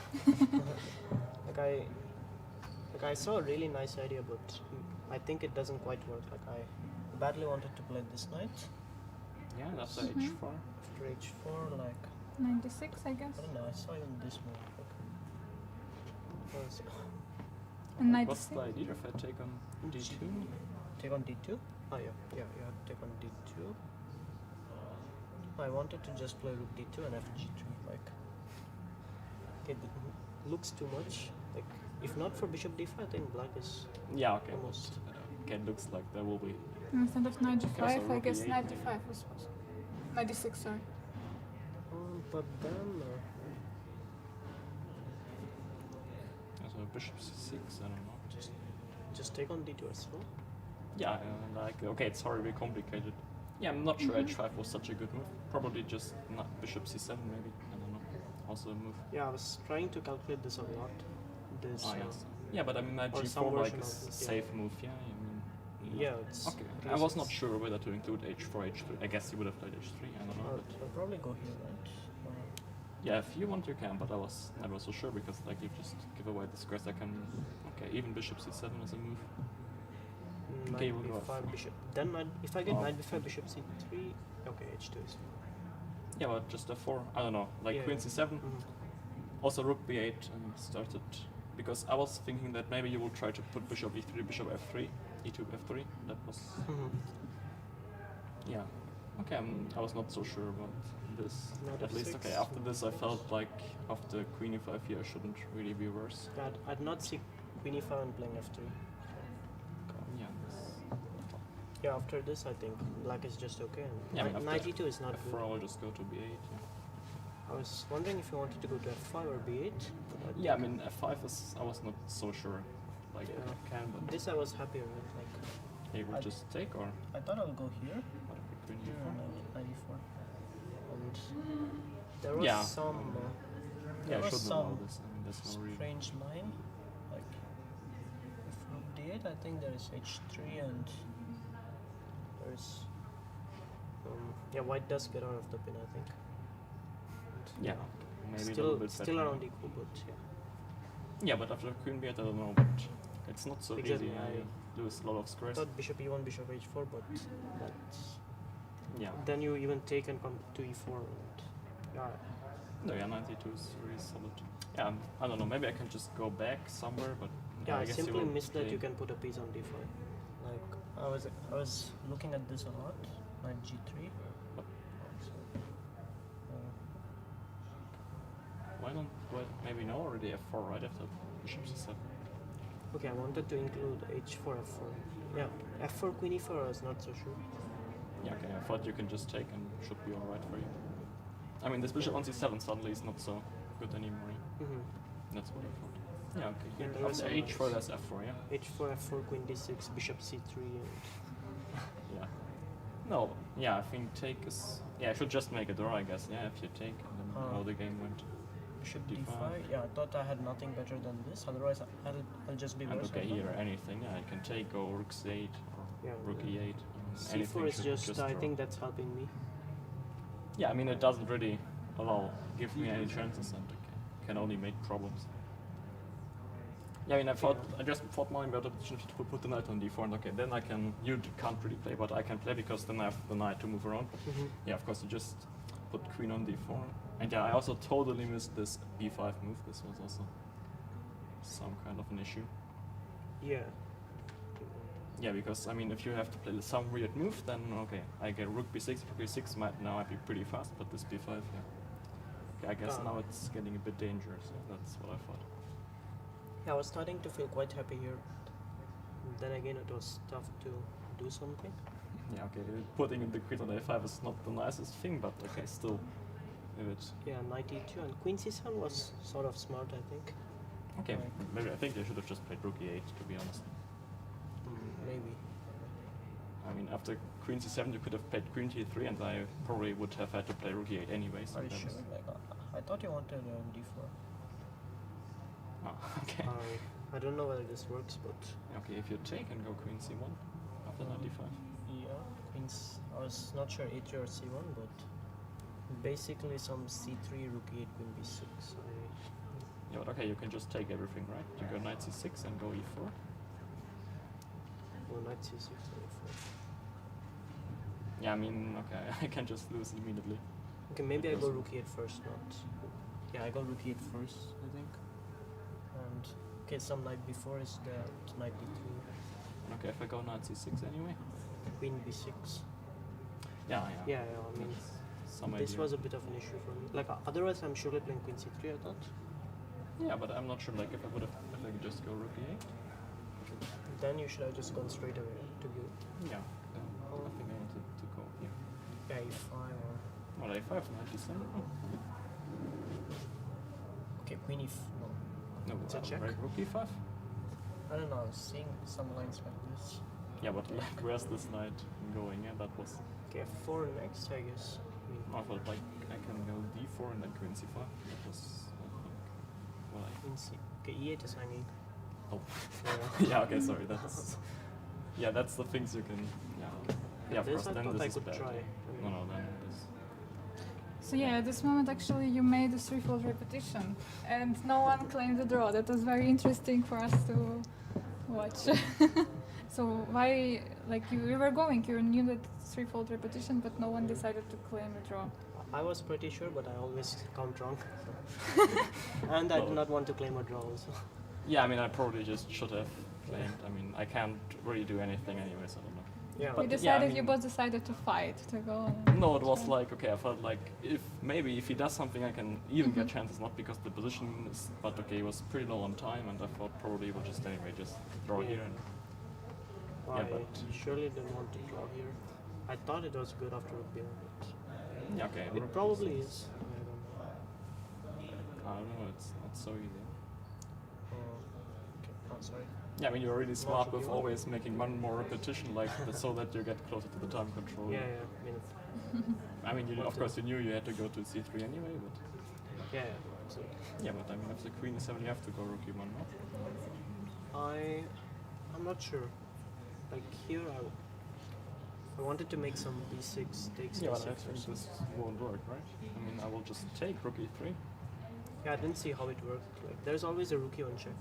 I saw a really nice idea, but I think it doesn't quite work. Like I badly wanted to play this knight yeah, that's a h4. after h4. Like 96, I guess. I don't know. I saw even this move. Was And What's 96. the idea if I take on d2? take on d2? Oh yeah, you have to take on d2. I wanted to just play rook d2 and fg3. Like it looks too much. Like if not for bishop d5, I think black is Yeah, okay. almost. Okay, it looks like there will be. Instead of knight g5, Okay, so I rook guess e8 knight maybe. d5 was possible. 96, sorry. But then So bishop c6. I don't know. just take on d2 as well. Yeah, okay, it's horribly complicated. Yeah, I'm not sure h5 was such a good move. Probably just not bishop c7 maybe. I don't know. Also a move. Yeah, I was trying to calculate this a lot. This. Yes. Yeah, but I mean knight or some g4 like version is of a this, yeah. safe move. Yeah, I mean. Yeah, it's. Okay, I was not sure whether to include h4, h3. I guess you would have played h3. I don't know. But I'll probably go here, right? yeah, if you want, you can. But I was never so sure because like you just give away the squares. I can. Okay, even bishop c7 is a move. Okay, Knight we'll go b5 f4. bishop. Then if I get Oh. knight b5 bishop c3, okay, h2 is. Yeah, but just a4. I don't know. Like Yeah, queen yeah. c7. Also rook b8 and started because I was thinking that maybe you will try to put bishop e3, bishop f3, e2 f3. That was yeah. Okay, I was not so sure about this. Knight At least f6. okay. After this, I felt like after queen e5 here, I shouldn't really be worse. I'd not see queen e5 and playing f3. Yeah. Yeah, after this, I think black is just okay. And Yeah, I mean, knight after e2 is not f4, good. I'll just go to b8. Yeah. I was wondering if you wanted to go to f5 or b8. but Yeah, I mean f5 is. I was not so sure. Like Yeah. I can, but this I was happier with. Like he would just take or I thought I'll go here. what if we queen Here e4? on 94. And there was Yeah. some. Yeah, There I was shouldn't allow some this. I mean, there's no reason. strange line. Like if rook d8, I think there is h3 and there's. Yeah, white does get out of the pin, I think. And Yeah, maybe a little Still, bit still better. around equal, but yeah. Yeah, but after queen b8, I don't know, but it's not so Exactly, easy. I lose a lot of I squares. thought bishop e1, bishop h4, but that's. Yeah. Then you even take and come to e4. And yeah, No, yeah, 92 is really solid. Yeah, I don't know. Maybe I can just go back somewhere, but yeah, I guess you simply will missed that play- you can put a piece on d5. Like I was looking at this a lot. Knight g3. But So, why don't maybe now already f4 right after bishop c7? okay, I wanted to include h4, f4. Yeah, f4, queen e4. I was not so sure. Yeah, okay. I thought you can just take and should be all right for you. I mean, this bishop on c7 suddenly is not so good anymore. That's what I thought. Yeah, okay. Yeah, Here, there was after some h4, there's f4. Yeah. h4, f4, queen d6, bishop c3, and Yeah. No, yeah, I think take is. Yeah, I should just make a draw, I guess. Yeah, if you take, and then how the game went. bishop D5. d5. Yeah, I thought I had nothing better than this. Otherwise, I'll just be And worse. okay, I thought. here anything. Yeah, I can take or rook c8 or Yeah, rook yeah. e8. c4 is just. I draw. think that's helping me. Yeah, I mean it doesn't really give me any chances, and can only make problems. Yeah, I mean I just thought more about the opportunity to put the knight on d4, and okay, then you can't really play, but I can play because then I have the knight to move around. Yeah, of course you just put queen on d4, and yeah, I also totally missed this b5 move. This was also some kind of an issue. Yeah. Yeah, because I mean, if you have to play some weird move, then okay, I get rook b6, rook b6 might be pretty fast, but this b5, yeah. Okay, I guess now it's getting a bit dangerous. Yeah, that's what I thought. Yeah, I was starting to feel quite happy here. Then again, it was tough to do something. Yeah, okay, putting in the queen on a5 is not the nicest thing, but okay, still. If it... Yeah, knight e2 and queen c7 was sort of smart, I think. Okay, maybe I think they should have just played rook e8, to be honest. Maybe. I mean, after queen c7 you could have played queen t3 and I probably would have had to play rook e8 anyway. So Are you sure? Like, I thought you wanted d4. Oh, okay. I don't know whether this works, but... Okay, if you take and go queen c1 after knight d5. Yeah, queens... I was not sure a3 or c1, but... Basically some c3, rook e8, queen b6. Yeah, but okay, you can just take everything, right? You go knight c6 and go e4. Well, knight c6 and e4. Yeah, I mean, okay, I can just lose immediately. Okay, maybe I go rook e8 first, not... Yeah, I go rook e8 first, I think. And... Okay, some knight b4 is there, knight b3. Okay, if I go knight c6 anyway? Queen b6. Yeah, Yeah, I mean... Some This idea. was a bit of an issue for me. Like, otherwise I'm surely playing queen c3, I thought. Yeah, but I'm not sure, like, if I could just go rook e8. Then you should have just gone straight away to go. Yeah, I think I wanted to go here. Yeah, e5 or... Well, a5, knight d7. Okay, queen e5. No. No, It's a check? right, rook e5? I don't know, I was seeing some lines like this. Yeah, but like, where's this knight going? Yeah, that was... Okay, f4 next, I guess. I felt like I can go d4 and then queen c5. That was, I think... Well, Queen c... Okay, e8 is hanging. Oh. Yeah. Yeah, okay, sorry, that's... Yeah, that's the things you can... Yeah, okay. Yeah, of This course, I then thought this I is could bad. try. No, then this... So yeah, at this moment actually you made a threefold repetition and no one claimed the draw. That was very interesting for us to watch. So why, like you were going, you knew that threefold repetition, but no one decided to claim a draw. I was pretty sure, but I always count wrong. And I did not want to claim a draw also. Yeah, I mean, I probably just should have claimed. I mean, I can't really do anything anyway, so I don't know. Yeah, But You yeah, I decided, mean- you both decided to fight, to go. No, it was like, okay, I felt like if he does something, I can even get chances, not because the position is, but okay, he was pretty low on time, and I thought probably we'll just anyway just draw here. And I but- surely didn't want to draw here. I thought it was good after rook b1, but yeah, okay. it probably is. I don't know, it's not so easy. Okay, oh, sorry. Yeah, I mean, you're really smart should with be always making one more repetition, like so that you get closer to the time control. Yeah, I mean, I mean, you, of course, you knew you had to go to c3 anyway, but yeah, so yeah, but I mean, if the queen is 7, you have to go rook e1, no? I'm not sure. Like here, I wanted to make some b6 takes Yeah, but e6 I or think something. this won't work, right? I mean, I will just take rook e3. Yeah, I didn't see how it worked. Like there's always a rook e1 check.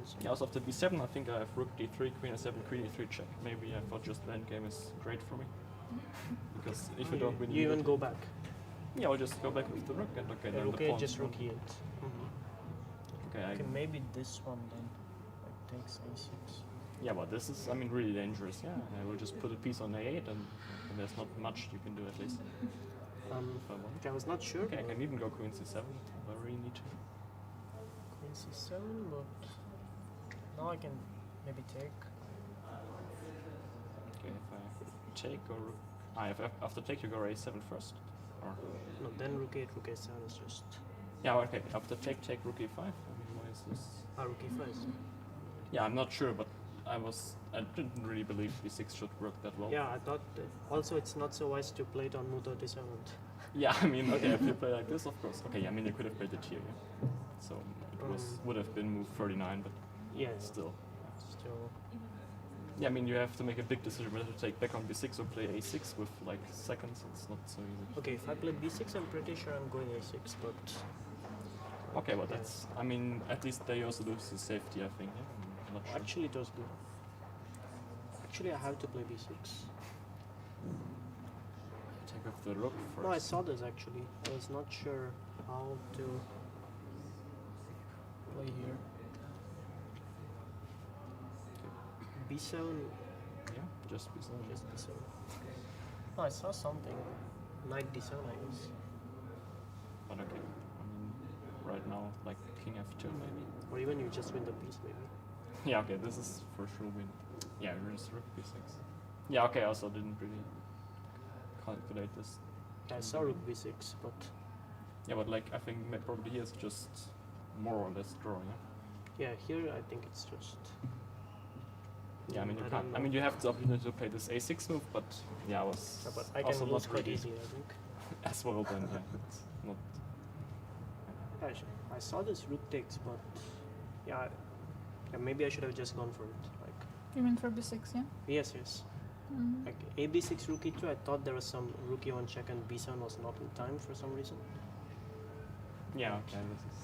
Also. Yeah, also after b7, I think I have rook d3, queen a7, queen e3 check. Maybe I thought just the endgame is great for me. Because if you don't win, you even go back. Yeah, I'll just go back with the rook and okay, Yeah, then rook the e8, pawn. just rook e8. Okay, Okay, maybe this one then. Like takes a6. yeah, but this is, I mean, really dangerous. Yeah, I will just put a piece on a8 and there's not much you can do at least. If I want. Okay, I was not sure. Okay, I can even go queen c7 if I really need to. Queen c7, but now I can maybe take. Okay, if I take or rook. After take you go a7 first? Or No, then rook 8, rook a7 is just. yeah, okay. After take rook e5. I mean, why is this? Rook e5 is. Yeah, I'm not sure, but I didn't really believe b6 should work that well. Yeah, I thought. Also, it's not so wise to play it on move 37. Yeah, I mean, okay, if you play like this, of course. Okay, I mean, you could have played it here, yeah. So it would have been move 39, but Yeah, still. still. Yeah, I mean, you have to make a big decision whether to take back on b6 or play a6 with like seconds. It's not so easy. Okay, if I play b6, I'm pretty sure I'm going a6, but. Okay, but that's, I mean, at least they also lose the safety, I think. Yeah? I'm not sure. Actually, it was good. Actually, I have to play b6. Take off the rook first. No, I saw this actually. I was not sure how to play here. b7, Yeah, just b7. just b7. No, I saw something. Knight d7, I guess. But okay. I mean, right now, like king f2 maybe. Or even you just win the piece, maybe. Yeah, okay, this is for sure win. Yeah, we're just rook b6. Yeah, okay, I also didn't really calculate this. I saw rook b6, but Yeah, but like I think probably here is just more or less draw, yeah? yeah, here I think it's just. Yeah, I mean you I can't. don't I know. mean you have the opportunity to play this a6 move, but yeah, I was Yeah, but I also can lose not quite really easily, I think. as well then. Yeah, it's not. I saw this rook takes, but yeah, maybe I should have just gone for it. Like You mean for b6, yeah? yes, yes. Mhm. Like a b6 rook e2, I thought there was some rook e1 check and b7 was not in time for some reason. Yeah, okay, this is.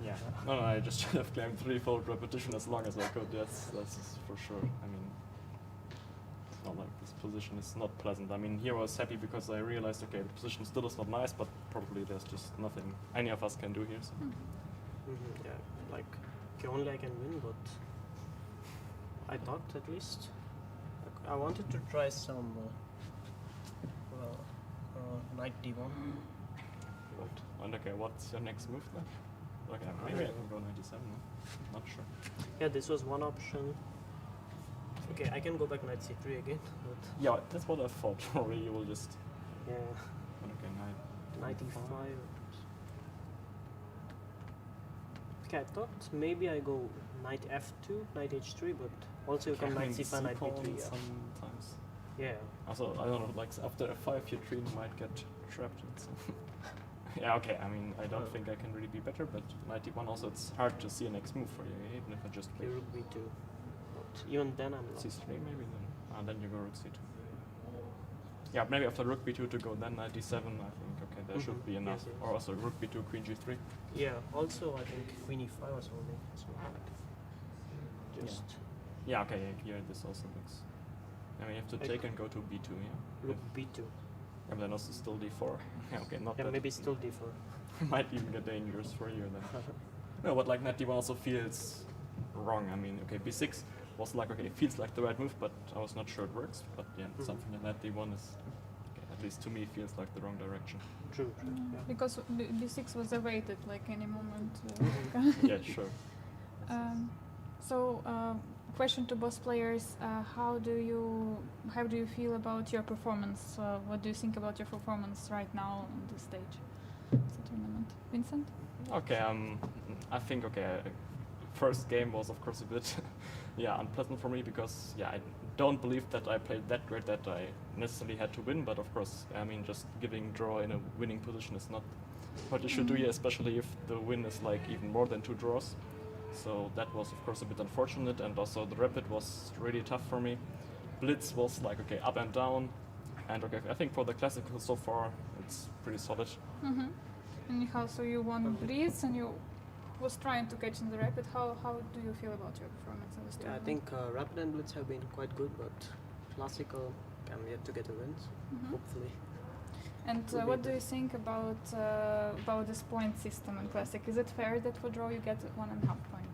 Yeah, no, I just should have claimed threefold repetition as long as I could. That's for sure. I mean, it's not like this position is not pleasant. I mean, here I was happy because I realized, okay, the position still is not nice, but probably there's just nothing any of us can do here. So. Yeah, like okay, only I can win, but I thought at least. Like, I wanted to try some knight d1. Right. And okay, what's your next move then? Okay, maybe I can go 97. No? Not sure. Yeah, this was one option. Okay, I can go back knight c3 again, but Yeah, that's what I thought. Probably you will just. yeah, Okay, knight e5. Okay, I thought maybe I go knight f2, knight h3, but also you can knight c5, knight b3. Yeah. Sometimes. Yeah. Also, I don't know, like after f5 your tree might get trapped in some. Yeah, okay, I mean, I don't think I can really be better, but knight d1 also, it's hard to see a next move for you, even if I just play Okay, rook b2. But even then I'm not. c3 maybe, then you go rook c2. Yeah, maybe after rook b2 to go then knight d7, I think, okay, there should be enough. Yes, yes. Or also rook b2, queen g3. Yeah, also I think queen e5 was only. So like, just Yeah, okay, here this also looks. I mean, you have to Like- take and go to b2, yeah? rook b2. Yeah, but then also still d4. Yeah, okay, not Yeah, that. maybe still d4. Might even get dangerous for you then. No, but like knight d1 also feels wrong. I mean, okay, b6 was like, okay, it feels like the right move, but I was not sure it works. But yeah, something like knight d1 is, okay, at least to me, feels like the wrong direction. True, yeah. Because b6 was awaited like any moment. Yeah, sure. So, question to both players: how do you feel about your performance? What do you think about your performance right now on this stage of the tournament, Vincent? Okay, I think, okay, first game was of course a bit, yeah, unpleasant for me because, yeah, I don't believe that I played that great that I necessarily had to win, but of course, I mean, just giving draw in a winning position is not what you should do here, especially if the win is like even more than 2 draws. So that was of course a bit unfortunate, and also the rapid was really tough for me. Blitz was like, okay, up and down, and okay, I think for the classical so far, it's pretty solid. Mm-hmm. And Nihal, so you won Blitz and you was trying to catch in the rapid. How do you feel about your performance in this Yeah, I tournament? think rapid and blitz have been quite good, but classical, I'm yet to get a win. Hopefully. And Will be what do good. you think about this point system in Classic? Is it fair that for draw you get 1.5 point?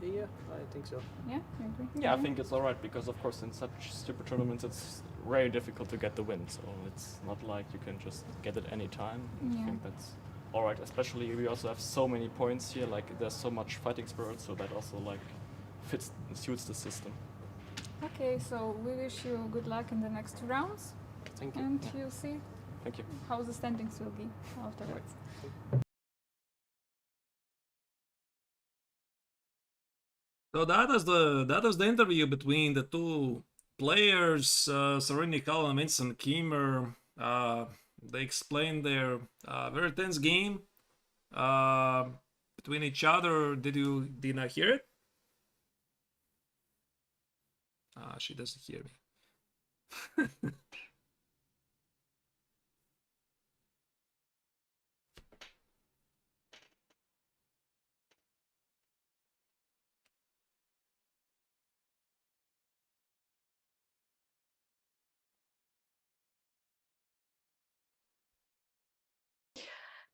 Yeah, I think so. Yeah, you agree? Yeah, I think it's alright because of course in such stupid tournaments it's very difficult to get the win, so it's not like you can just get it any time. Yeah. I think that's alright, especially we also have so many points here, like there's so much fighting spirit, so that also like suits the system. Okay, so we wish you good luck in the next 2 rounds, Thank you. and you'll see Thank you. how the standings will be afterwards. So that was the interview between the two players, Sarin, Nihal, and Vincent Kiemer. They explained their very tense game between each other. Did you not hear it? She doesn't hear me.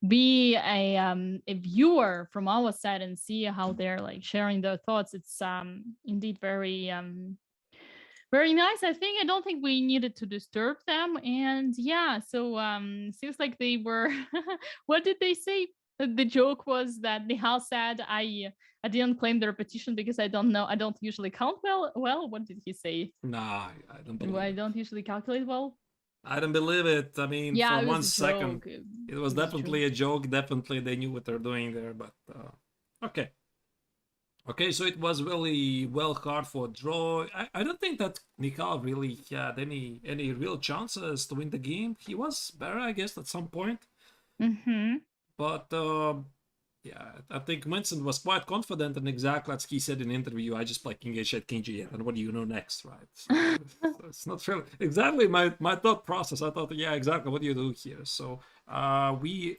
Be a viewer from our side and see how they're like sharing their thoughts. It's indeed very nice. I don't think we needed to disturb them. And yeah, so seems like they were what did they say? The joke was that Nihal said, I didn't claim the repetition because I don't know. I don't usually count well. Well, what did he say? Nah, I don't believe I it. don't usually calculate well. I don't believe it. I mean, Yeah, for it one was a second, joke. it was definitely a joke. Definitely, they knew what they're doing there. But okay, okay. So it was really well hard for a draw. I don't think that Nihal really had any real chances to win the game. He was better, I guess, at some point. Mm-hmm. But yeah, I think Vincent was quite confident, and exactly as he said in the interview, I just play King H8, King G8, and what do you know next, right? So it's not really exactly my thought process. I thought, yeah, exactly, what do you do here? So we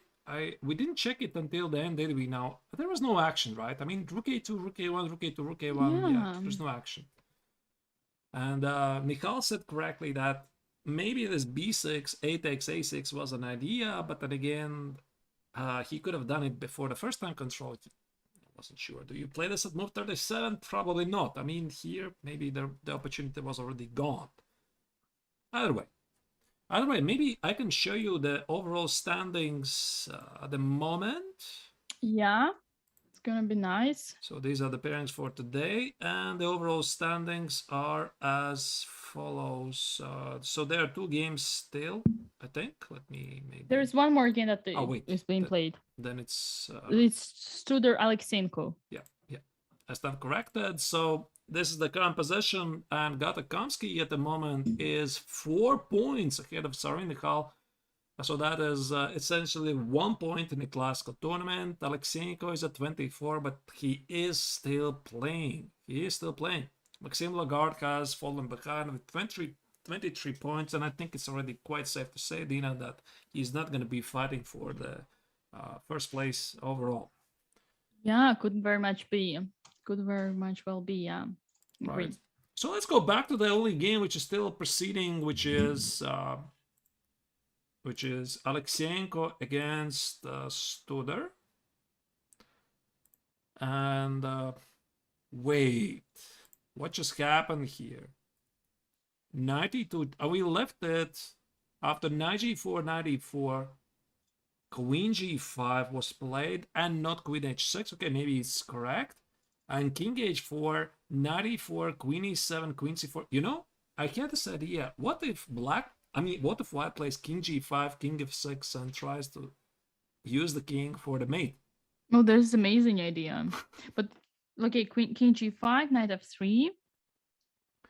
didn't check it until the end, did we? Now there was no action, right? I mean, Rook A2, Rook A1, Rook A2, Rook A1, yeah, there's no action. And Nihal said correctly that maybe this B6, A takes A6 was an idea, but then again, he could have done it before the first time control. I wasn't sure. Do you play this at move 37? Probably not. I mean, here, maybe the opportunity was already gone. Either way, maybe I can show you the overall standings at the moment. Yeah, it's gonna be nice. So these are the pairings for today, and the overall standings are as follows. So there are 2 games still, I think. Let me maybe. There's one more game that is being Then- played. Then it's Studer Aleksienko. yeah. I stand corrected. So this is the current position, and Gata Kamsky at the moment is 4 points ahead of Sarin Nihal. So that is essentially 1 point in the classical tournament. Aleksienko is at 24, but he is still playing. Maxime Lagarde has fallen behind with 23 points, and I think it's already quite safe to say, Dina, that he's not going to be fighting for the first place overall. Yeah, could very much be. Could very much well be, yeah. Agreed. Right. So let's go back to the only game which is still proceeding, which is Aleksienko against Studer. And wait, what just happened here? 92. We left it after knight g4, knight e4. Queen g5 was played and not queen h6. Okay, maybe it's correct. And king h4, knight e4, queen e7, queen c4. You know, I had this idea. What if white plays king g5, king f6, and tries to use the king for the mate? Oh, there's an amazing idea. But okay, king g5, knight f3,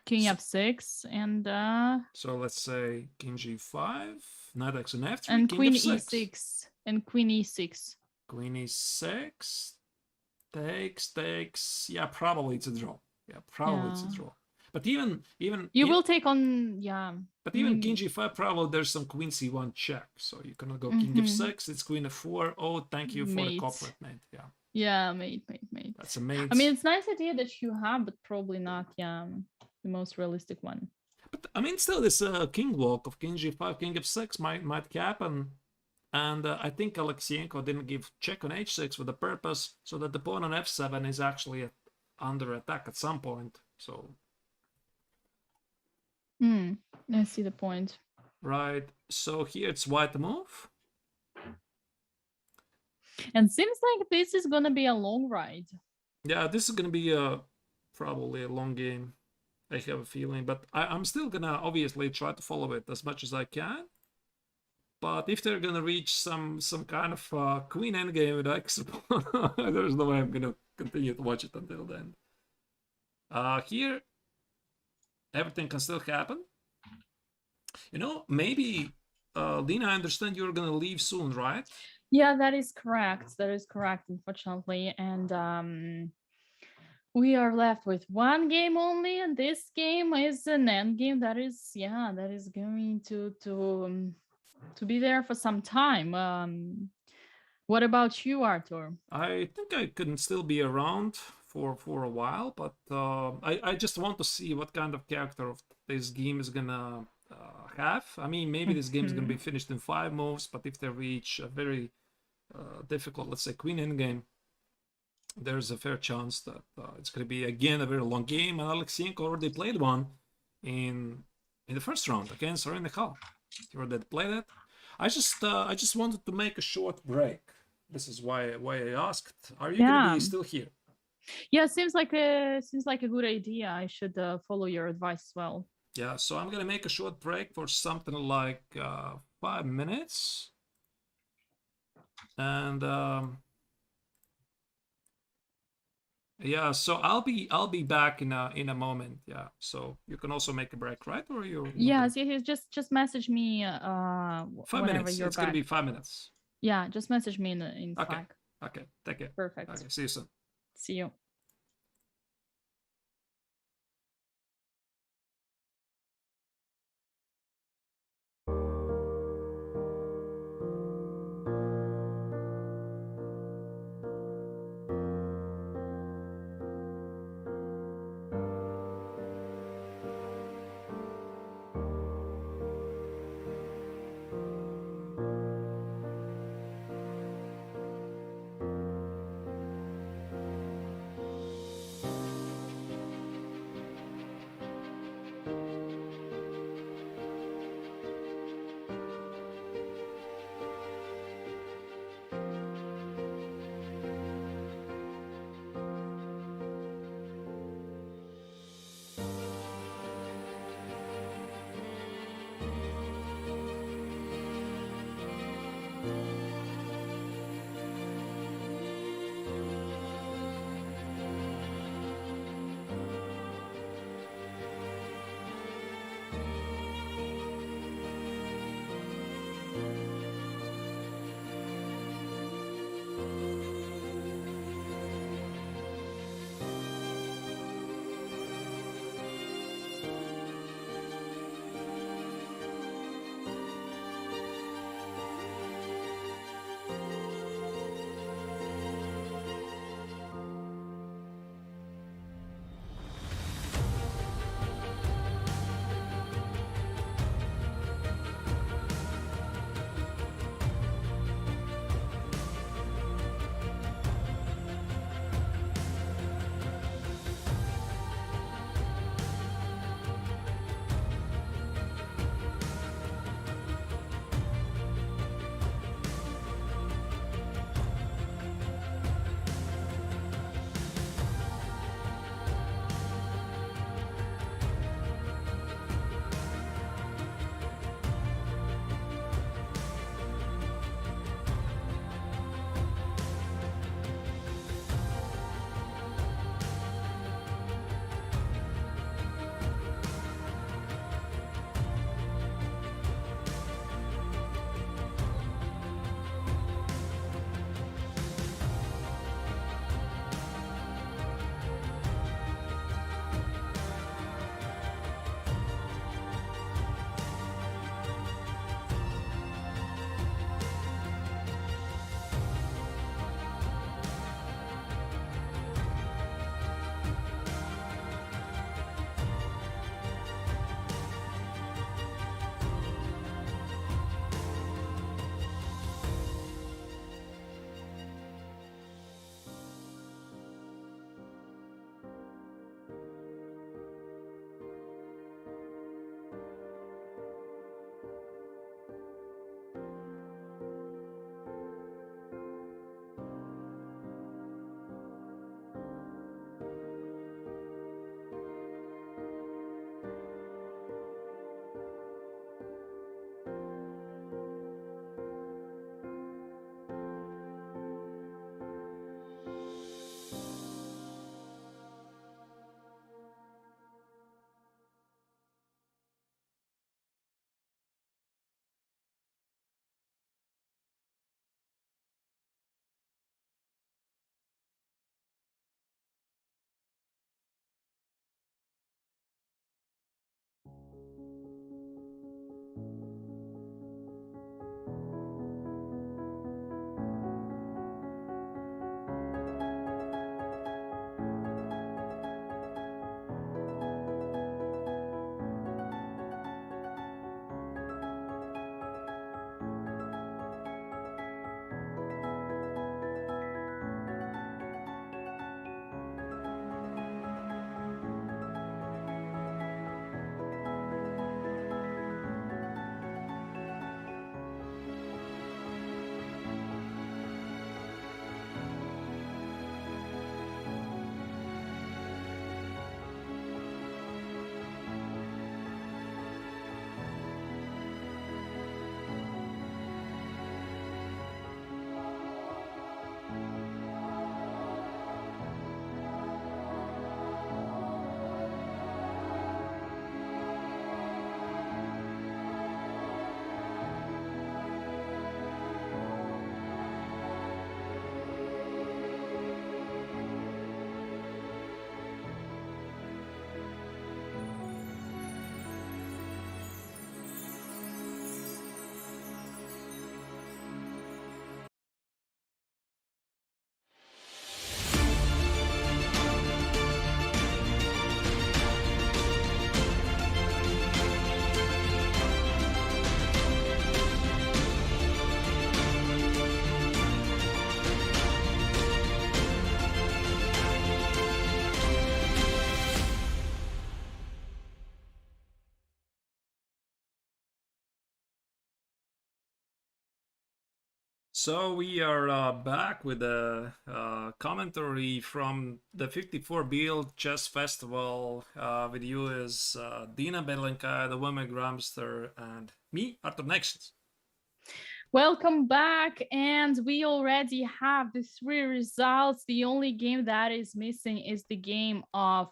king f6, and so let's say king g5, knight x and f3, and king queen f6. e6 and queen e6. Queen e6 takes. Yeah, probably it's a draw. It's a draw. But even you will take on, yeah. But even king g5, probably there's some queen c1 check, so you cannot go king f6. It's queen f4. Oh, thank you for the couplet, mate. Yeah. Yeah, mate. That's a mate. I mean, it's a nice idea that you have, but probably not, yeah, the most realistic one. But I mean, still, this king block of king g5, king f6 might happen. And I think Aleksienko didn't give check on h6 for the purpose, so that the pawn on f7 is actually under attack at some point. So. I see the point. Right. So here it's white move. And seems like this is gonna be a long ride. Yeah, this is gonna be probably a long game. I have a feeling, but I'm still gonna obviously try to follow it as much as I can. But if they're gonna reach some kind of queen endgame with extra pawn, there's no way I'm gonna continue to watch it until then. Here, everything can still happen. You know, maybe Dina, I understand you're gonna leave soon, right? Yeah, that is correct. That is correct, unfortunately. And we are left with one game only, and this game is an end game that is going to be there for some time. What about you, Artur? I think I can still be around for a while, but I just want to see what kind of character of this game is gonna have. I mean, maybe this game is gonna be finished in 5 moves, but if they reach a very difficult, let's say, queen endgame, there's a fair chance that it's going to be again a very long game. And Aleksienko already played one in the first round against Sarin Nihal. He already played it. I just wanted to make a short break. This is why I asked. Are you gonna Yeah. be still here? Yeah, seems like a good idea. I should follow your advice as well. Yeah, so I'm gonna make a short break for something like 5 minutes, and yeah, so I'll be back in a moment. Yeah, so you can also make a break, right? Or you're Yes, just message me 5 whenever minutes. you're It's back. gonna be 5 minutes. Yeah, just message me in Okay. Slack. Okay, take care. Perfect. Okay, see you soon. See you. So we are back with a commentary from the 54 Biel Chess Festival. With you is Dina, Belenkaya, the woman Gramster, and me, Arturs Neiksans. Welcome back, and we already have the 3 results. The only game that is missing is the game of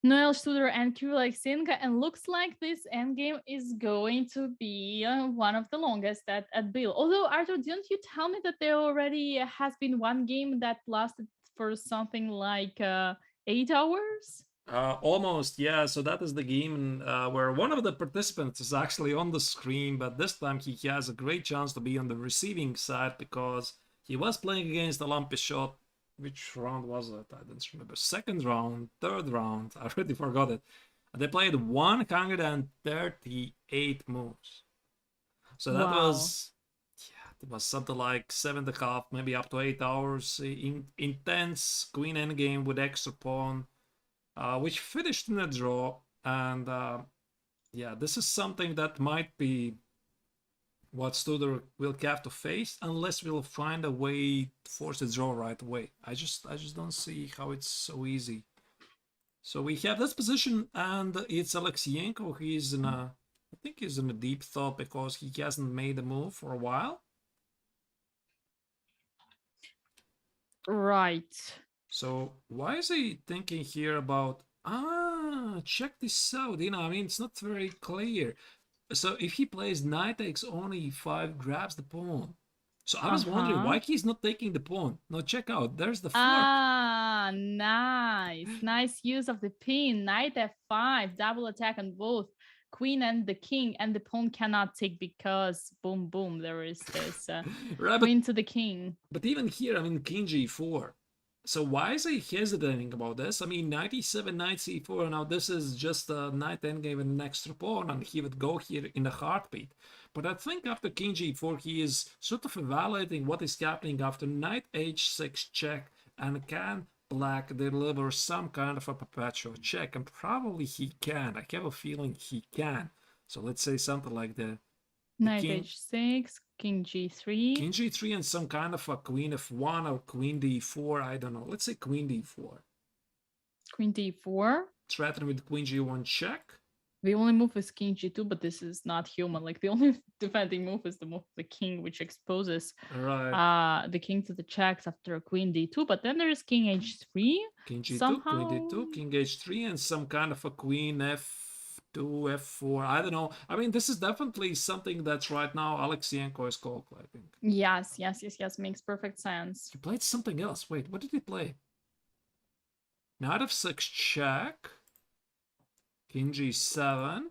Noel and Aleksienko, and looks like this endgame is going to be one of the longest at Biel. Although, Artur, didn't you tell me that there already has been one game that lasted for something like 8 hours? Almost, yeah. So that is the game where one of the participants is actually on the screen, but this time he has a great chance to be on the receiving side because he was playing against Alain Pichot. Which round was it? I don't remember. Second round, third round. I already forgot it. They played 138 moves. So that was, yeah, it was something like 7.5, maybe up to 8 hours. Intense queen endgame with extra pawn, which finished in a draw. And yeah, this is something that might be what Studer will have to face unless we'll find a way to force the draw right away. I just don't see how it's so easy. So we have this position, and it's Aleksienko. He's in a, I think he's in a deep thought because he hasn't made a move for a while. Right. So why is he thinking here about, check this out, you know, I mean, it's not very clear. So if he plays knight takes on e5, grabs the pawn. So I was wondering why he's not taking the pawn. No, check out. There's the fork. Ah, nice. Nice use of the pin. Knight f5, double attack on both queen and the king, and the pawn cannot take because boom, boom, there is this right, queen to the king. But even here, I mean, king g4. So why is he hesitating about this? I mean, knight e7, knight c4. Now this is just a knight endgame and an extra pawn, and he would go here in a heartbeat. But I think after king g4, he is sort of evaluating what is happening after knight h6 check, and can black deliver some kind of a perpetual check? And probably he can. I have a feeling he can. So let's say something like the knight h6, king g3. King g3 and some kind of a queen f1 or queen d4. I don't know. Let's say queen d4. Queen d4. Threaten with queen g1 check. The only move is king g2, but this is not human. Like the only defending move is the move of the king, which exposes the king to the checks after queen d2. But then there is king h3. King g2, somehow... queen d2, king h3, and some kind of a queen f2, f4. I don't know. I mean, this is definitely something that's right now Aleksienko is calculating. Yes. Makes perfect sense. He played something else. Wait, what did he play? Knight f6 check. King g7.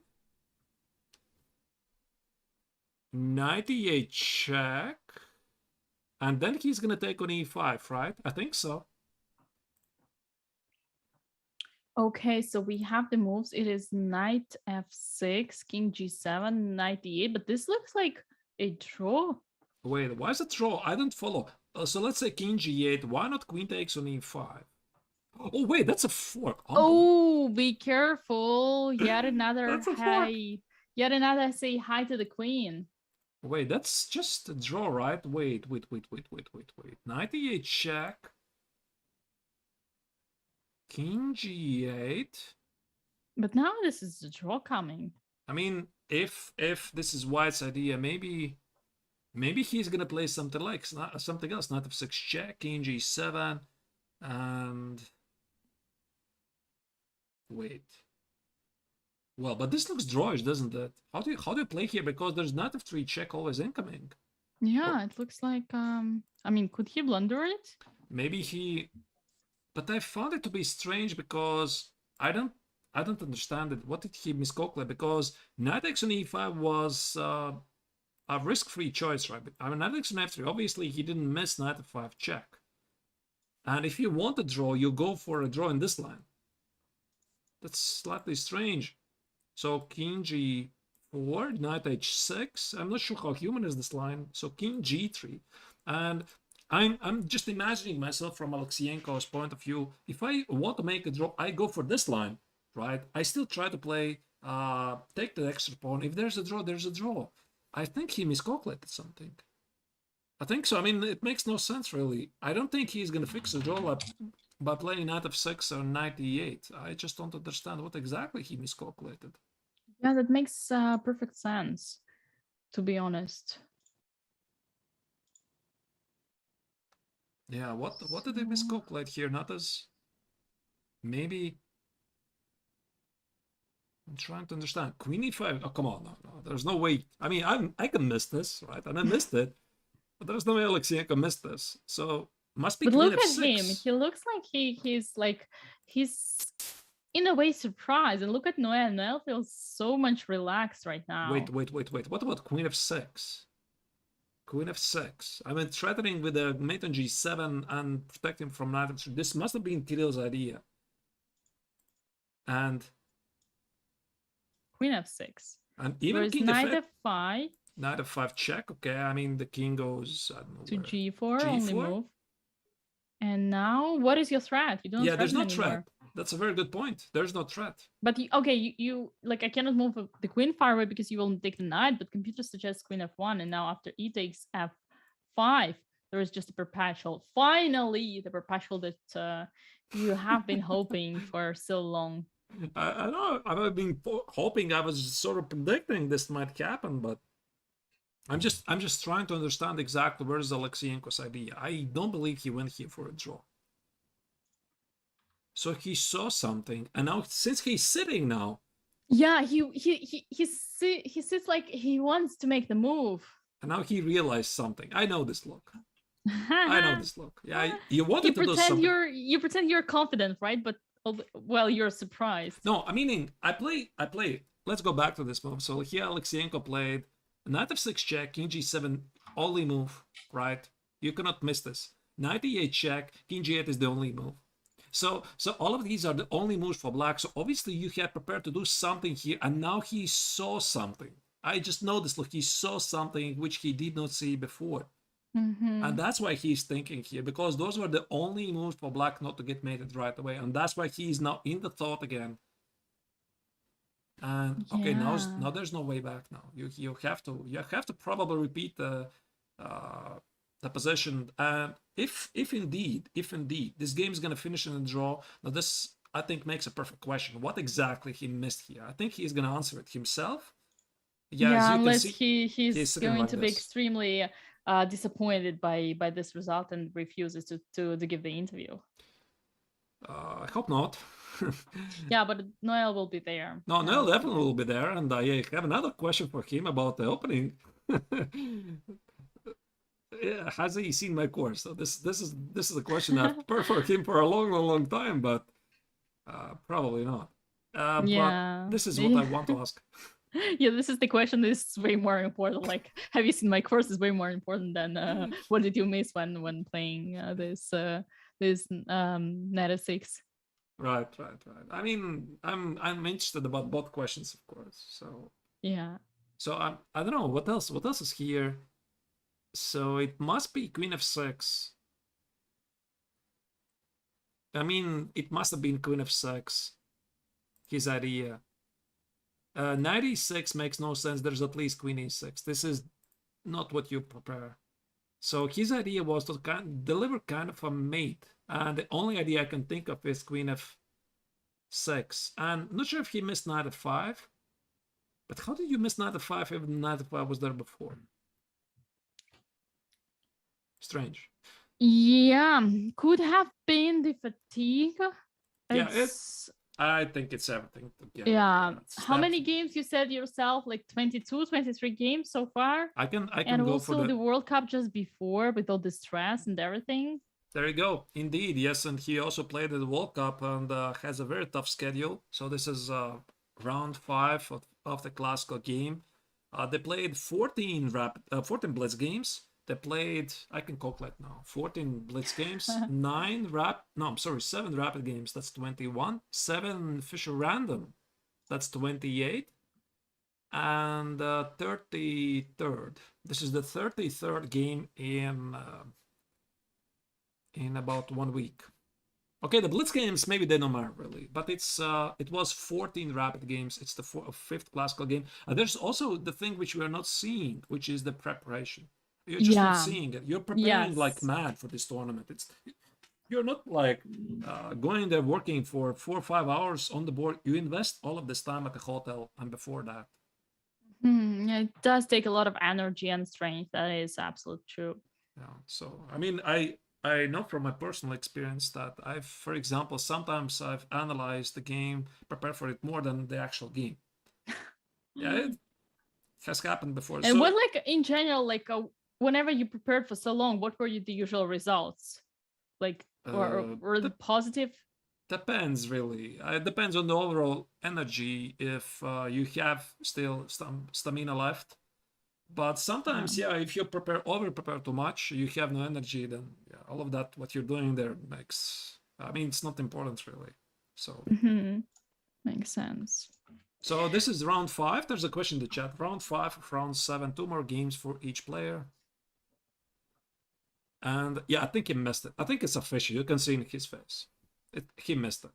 Knight e8 check. And then he's going to take on e5, right? I think so. Okay, so we have the moves. It is knight f6, king g7, knight e8, but this looks like a draw. Wait, why is it draw? I don't follow. So let's say king g8. Why not queen takes on e5? Oh, wait, that's a fork. Oh, be careful. Yet another Yet another say hi to the queen. Wait, that's just a draw, right? Wait. Knight e8 check. King g8. But now this is the draw coming. I mean, if this is White's idea, maybe he's gonna play something like something else. Knight f6 check, king g7, and wait. Well, but this looks drawish, doesn't it? How do you play here? Because there's knight f3 check always incoming. Yeah, it looks like I mean, could he blunder it? Maybe he. But I found it to be strange because I don't understand it. What did he miscalculate? Because knight x on e5 was a risk-free choice, right? I mean, knight x on f3. Obviously, he didn't miss knight f5 check. And if you want a draw, you go for a draw in this line. That's slightly strange. So king g4, knight h6. I'm not sure how human is this line. So king g3, and I'm just imagining myself from Aleksienko's point of view. If I want to make a draw, I go for this line, right? I still try to play, take the extra pawn. If there's a draw, there's a draw. I think he miscalculated something. I think so. I mean, it makes no sense really. I don't think he's gonna fix the draw up by playing knight f6 or knight e8. I just don't understand what exactly he miscalculated. Yeah, that makes perfect sense, to be honest. Yeah, what did they miscalculate here? Not as maybe. I'm trying to understand. Queen e5. Oh, come on, no. There's no way. I mean, I can miss this, right? And I missed it, but there's no way Aleksienko missed this. So must be. But Queen look at f6. him. He looks like he's in a way surprised. And look at Noel. Noel feels so much relaxed right now. Wait. What about Queen f6? Queen f6. I mean, threatening with a mate on g7 and protecting from knight f3. This must have been Kirill's idea. And Queen f6. And even Whereas king knight f5. f5 Knight f5 check. Okay, I mean the king goes, I don't know, to where. g4, only G4? move. And now, what is your threat? You don't. Yeah, there's no threaten anymore. threat. That's a very good point. There's no threat. But you like I cannot move the queen far away because you will take the knight. But computer suggests queen f1, and now after e takes f5, there is just a perpetual. Finally, the perpetual that you have been hoping for so long. I know. I've been hoping. I was sort of predicting this might happen, but I'm just trying to understand exactly where is Aleksienko's idea. I don't believe he went here for a draw. So he saw something, and now since he's sitting now. Yeah, he sits like he wants to make the move. And now he realized something. I know this look. I know this look. Yeah, you wanted to do something. You pretend you're confident, right? But well, you're surprised. No, I mean, I play. Let's go back to this move. So here Aleksienko played knight f6 check, king g7, only move, right? You cannot miss this. Knight e8 check, king g8 is the only move. So all of these are the only moves for black. So obviously you had prepared to do something here, and now he saw something. I just noticed, look, he saw something which he did not see before. Mm-hmm. And that's why he's thinking here, because those were the only moves for black not to get mated right away. And that's why he's now in the thought again. And okay, now there's no way back now. You have to probably repeat the position. And if indeed this game is gonna finish in a draw, now this I think makes a perfect question. What exactly he missed here? I think he's gonna answer it himself. Yeah, unless he's going like to be extremely disappointed by this result and refuses to give the interview. I hope not. Yeah, but Noel will be there. No, Noel definitely will be there, and I have another question for him about the opening. Yeah, has he seen my course? So this is a question I've prepared for him for a long time, but probably not. Yeah, but this is what I want to ask. Yeah, this is the question. This is way more important. Like, have you seen my course? Is way more important than what did you miss when playing this knight f6. Right. I mean, I'm interested about both questions, of course. So yeah. So I don't know what else. What else is here? So it must be queen f6. I mean, it must have been queen f6. His idea. Knight e6 makes no sense. There's at least queen e6. This is not what you prepare. So his idea was to deliver kind of a mate. And the only idea I can think of is queen f6. And I'm not sure if he missed knight f5. But how did you miss knight f5 if knight f5 was there before? Strange. Yeah, could have been the fatigue. Yeah, I think it's everything together. Yeah. How many games you said yourself? Like 22, 23 games so far? I can and go also for the World Cup just before with all the stress and everything. There you go. Indeed, yes. And he also played at the World Cup and has a very tough schedule. So this is round 5 of the classical game. They played 14 blitz games. They played, I can calculate now, 14 blitz games, 7 rapid games, that's 21, 7 Fisher random, that's 28, and 33rd. This is the 33rd game in about 1 week. Okay, the blitz games, maybe they don't matter really, but it was 14 rapid games. It's the 5th classical game. And there's also the thing which we are not seeing, which is the preparation. You're just not Yeah. seeing it. You're preparing like Yes. mad for this tournament. You're not like going there working for 4 or 5 hours on the board. You invest all of this time at the hotel and before that. It does take a lot of energy and strength. That is absolutely true. Yeah. So I mean, I know from my personal experience that I've, for example, sometimes I've analyzed the game, prepared for it more than the actual game. Yeah, it has happened before. And So what, like, in general, like, whenever you prepared for so long, what were the usual results? Like, were the positive? depends really. It depends on the overall energy. If you have still some stamina left, but sometimes, yeah, if you over prepare too much, you have no energy. Then yeah, all of that what you're doing there makes. I mean, it's not important really. So. Makes sense. So this is round 5. There's a question in the chat. Round 5 of round 7. 2 more games for each player. And yeah, I think he missed it. I think it's official. You can see in his face. He missed it.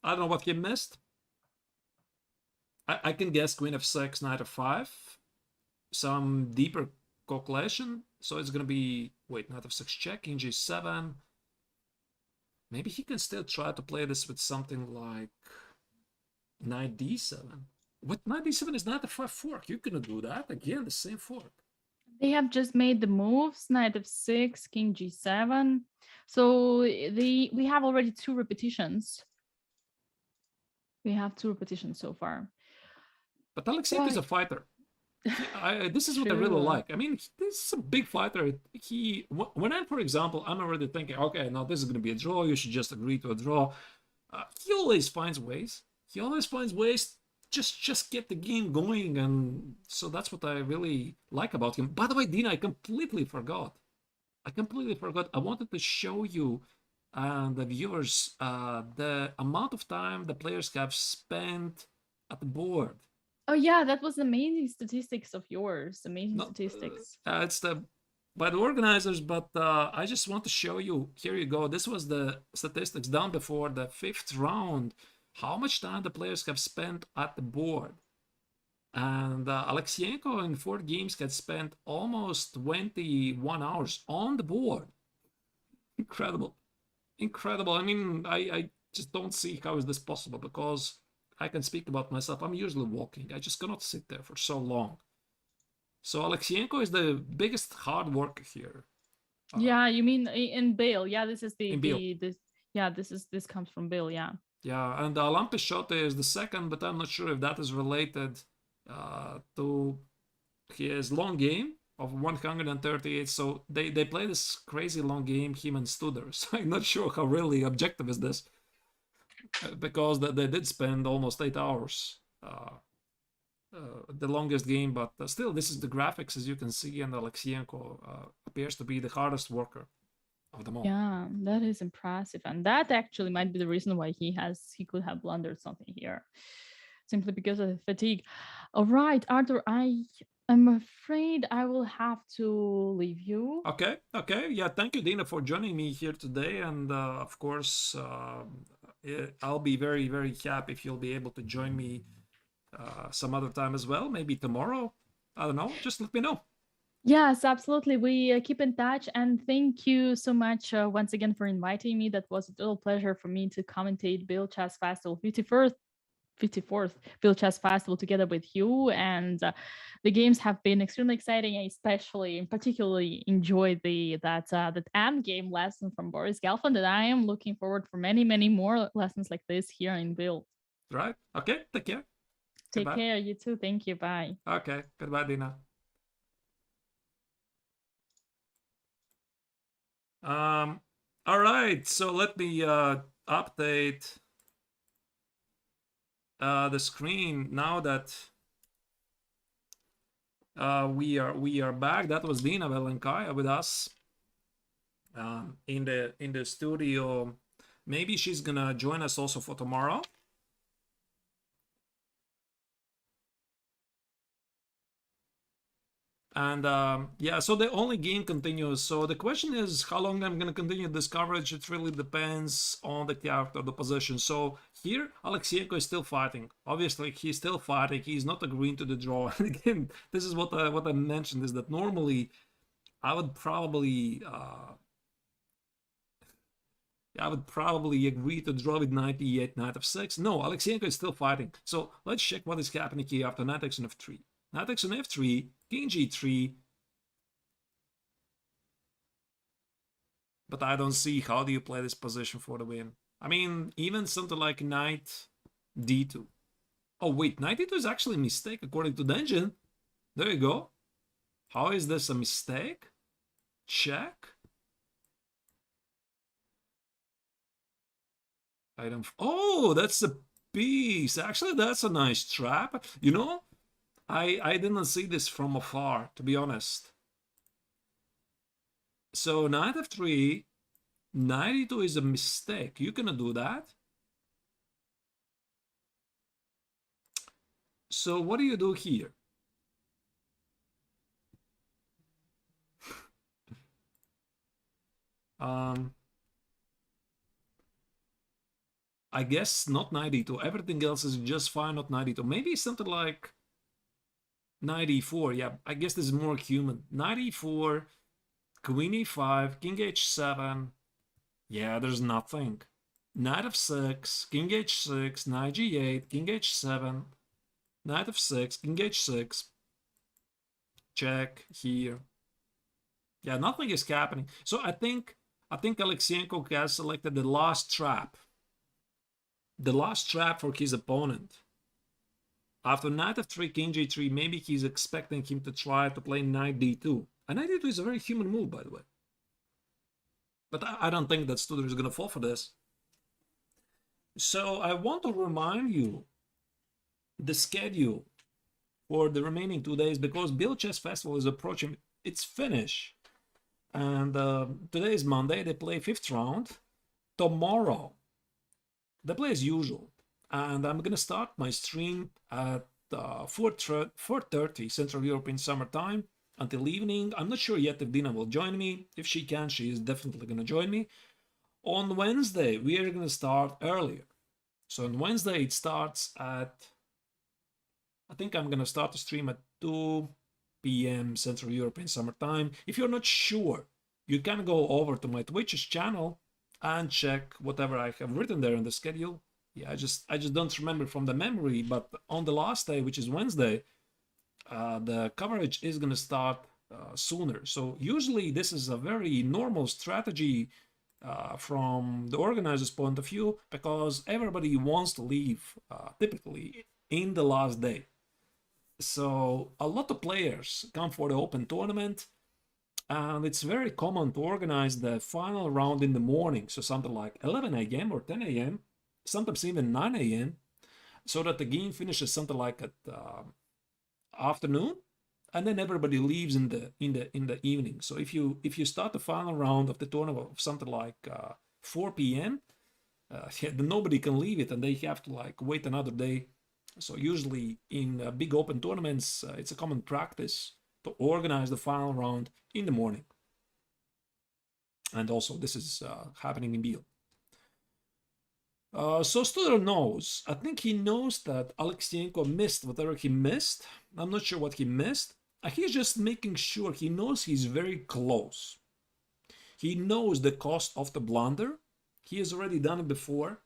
I don't know what he missed. I can guess Queen f6, Knight f5. Some deeper calculation. So it's going to be... Wait, Knight f6 check, King g7. Maybe he can still try to play this with something like... Knight d7. With Knight d7 is Knight f5 fork. You cannot do that. Again, the same fork. They have just made the moves, Knight f6, King g7. So we have already 2 repetitions. We have 2 repetitions so far. But Aleksienko is a fighter. This is what I really like. I mean, this is a big fighter. When I'm, for example, I'm already thinking, okay, now this is going to be a draw. You should just agree to a draw. He always finds ways. He always finds ways. Just get the game going, and so that's what I really like about him. By the way, Dina, I completely forgot. I wanted to show you the viewers the amount of time the players have spent at the board. Oh yeah, that was amazing statistics of yours. Amazing statistics. It's by the organizers, but I just want to show you. Here you go. This was the statistics done before the 5th round. How much time the players have spent at the board. And Aleksienko in 4 games had spent almost 21 hours on the board. Incredible. I mean, I just don't see how is this possible, because I can speak about myself. I'm usually walking. I just cannot sit there for so long. So Aleksienko is the biggest hard worker here. Yeah, you mean in Biel? Yeah, this is this comes from Biel. Yeah. Yeah, and Lampe shot is the second, but I'm not sure if that is related to his long game of 138. So they play this crazy long game, him and Studer. So I'm not sure how really objective is this, because they did spend almost 8 hours, the longest game. But still, this is the graphics, as you can see, and Aleksienko appears to be the hardest worker of them all. Yeah, that is impressive, and that actually might be the reason why he could have blundered something here, simply because of the fatigue. All right, Artur, I am afraid I will have to leave you. Okay. Yeah, thank you, Dina, for joining me here today, and of course, I'll be very, very happy if you'll be able to join me some other time as well, maybe tomorrow. I don't know, just let me know. Yes, absolutely. We keep in touch, and thank you so much once again for inviting me. That was a total pleasure for me to commentate Biel Chess Festival 54th Biel Chess Festival together with you, and the games have been extremely exciting. I particularly enjoyed that Endgame lesson from Boris Gelfand, and I am looking forward for many more lessons like this here in Biel. Right. Okay. Take care. Take care. You too. Thank you. Bye. Okay. Goodbye, Dina. All right, so let me update the screen now that we are back. That was Dina Belenkaya with us in the studio. Maybe she's gonna join us also for tomorrow. And yeah, so the only game continues. So the question is how long I'm going to continue this coverage. It really depends on the character, the position. So here, Aleksienko is still fighting. Obviously, he's still fighting. He's not agreeing to the draw. And again, this is what I mentioned, is that normally I would probably agree to draw with knight e8, knight f6. No, Aleksienko is still fighting. So let's check what is happening here after knight takes on f3. Knight takes on f3, king g3. But I don't see how do you play this position for the win. I mean, even something like knight d2. Oh wait, knight d2 is actually a mistake according to the engine. There you go. How is this a mistake? Check. Item. Oh, that's a piece. Actually, that's a nice trap. You know, I didn't see this from afar, to be honest. So knight f3, knight e2 is a mistake. You cannot do that. So what do you do here? I guess not knight e2. Everything else is just fine, not knight e2. Maybe something like knight e4. Yeah, I guess this is more human. Knight e4, queen e5, king h7. Yeah, there's nothing. Knight f6, king h6, knight g8, king h7, knight f6, king h6. Check here. Yeah, nothing is happening. So I think Aleksienko has selected the last trap. The last trap for his opponent. After knight f3, king g3, maybe he's expecting him to try to play knight d2. And knight d2 is a very human move, by the way. But I don't think that Studer is going to fall for this. So I want to remind you the schedule for the remaining 2 days, because Biel Chess Festival is approaching its finish. And today is Monday. They play 5th round. Tomorrow, they play as usual. And I'm going to start my stream at 4:30 Central European Summer Time until evening. I'm not sure yet if Dina will join me. If she can, she is definitely going to join me. On Wednesday, we are going to start earlier. So on Wednesday, it starts at, I think I'm going to start the stream at 2 p.m. Central European Summer Time. If you're not sure, you can go over to my Twitch channel and check whatever I have written there in the schedule. Yeah, I just don't remember from the memory, but on the last day, which is Wednesday, the coverage is going to start sooner. So usually this is a very normal strategy from the organizer's point of view, because everybody wants to leave typically in the last day. So a lot of players come for the open tournament, and it's very common to organize the final round in the morning. So something like 11 a.m. or 10 a.m., sometimes even 9 a.m., so that the game finishes something like at afternoon, and then everybody leaves in the evening. So if you start the final round of the tournament of something like 4 p.m., nobody can leave it, and they have to like wait another day. So usually in big open tournaments, it's a common practice to organize the final round in the morning. And also this is happening in Biel. So Studer knows. I think he knows that Aleksienko missed whatever he missed. I'm not sure what he missed. He's just making sure. He knows he's very close. He knows the cost of the blunder. He has already done it before.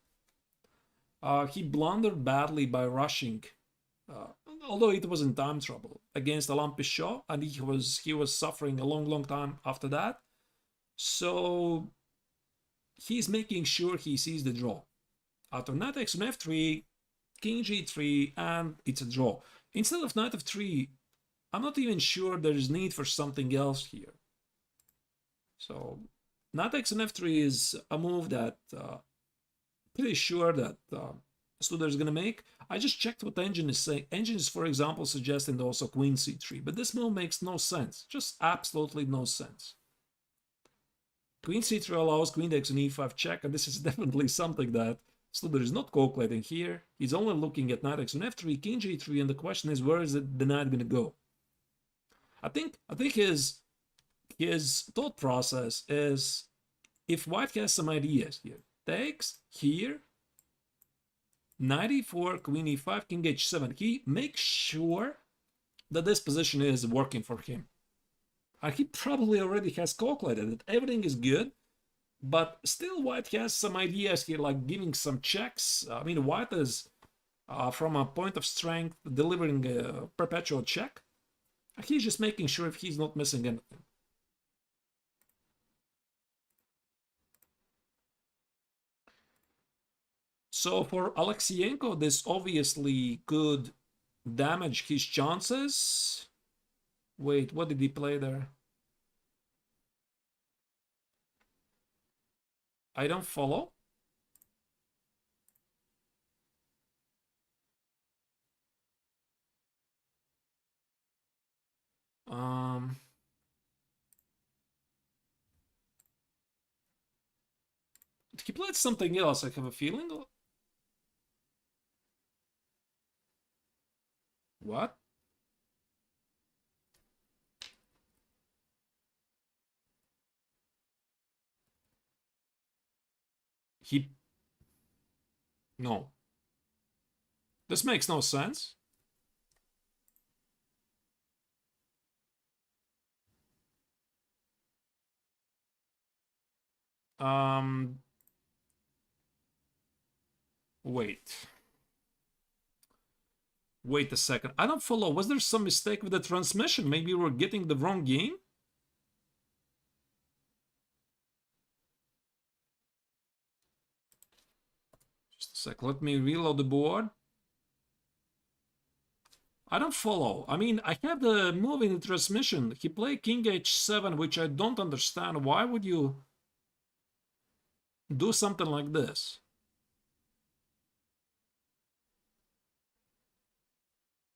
He blundered badly by rushing, although it was in time trouble, against Alain Pichot, and he was suffering a long time after that. So he's making sure he sees the draw. After knight takes on f3, king g3, and it's a draw. Instead of knight f3, I'm not even sure there is need for something else here. So knight takes on f3 is a move that pretty sure that Studer is going to make. I just checked what the engine is saying. Engine is, for example, suggesting also queen c3, but this move makes no sense. Just absolutely no sense. Queen c3 allows queen takes on e5 check, and this is definitely something that Studer is not calculating here. He's only looking at knight takes on f3, king g3, and the question is, where is the knight going to go? I think his thought process is, if white has some ideas here, takes here, knight e4, queen e5, king h7. He makes sure that this position is working for him. He probably already has calculated that everything is good, but still White has some ideas here, like giving some checks. I mean, White is, from a point of strength, delivering a perpetual check. He's just making sure if he's not missing anything. So for Aleksienko, this obviously could damage his chances. Wait, what did he play there? I don't follow. He played something else, I have a feeling. What? No. This makes no sense. Wait. Wait a second. I don't follow. Was there some mistake with the transmission? Maybe we're getting the wrong game? Just a sec. Let me reload the board. I don't follow. I mean, I have the move in the transmission. He played King H7, which I don't understand. Why would you do something like this?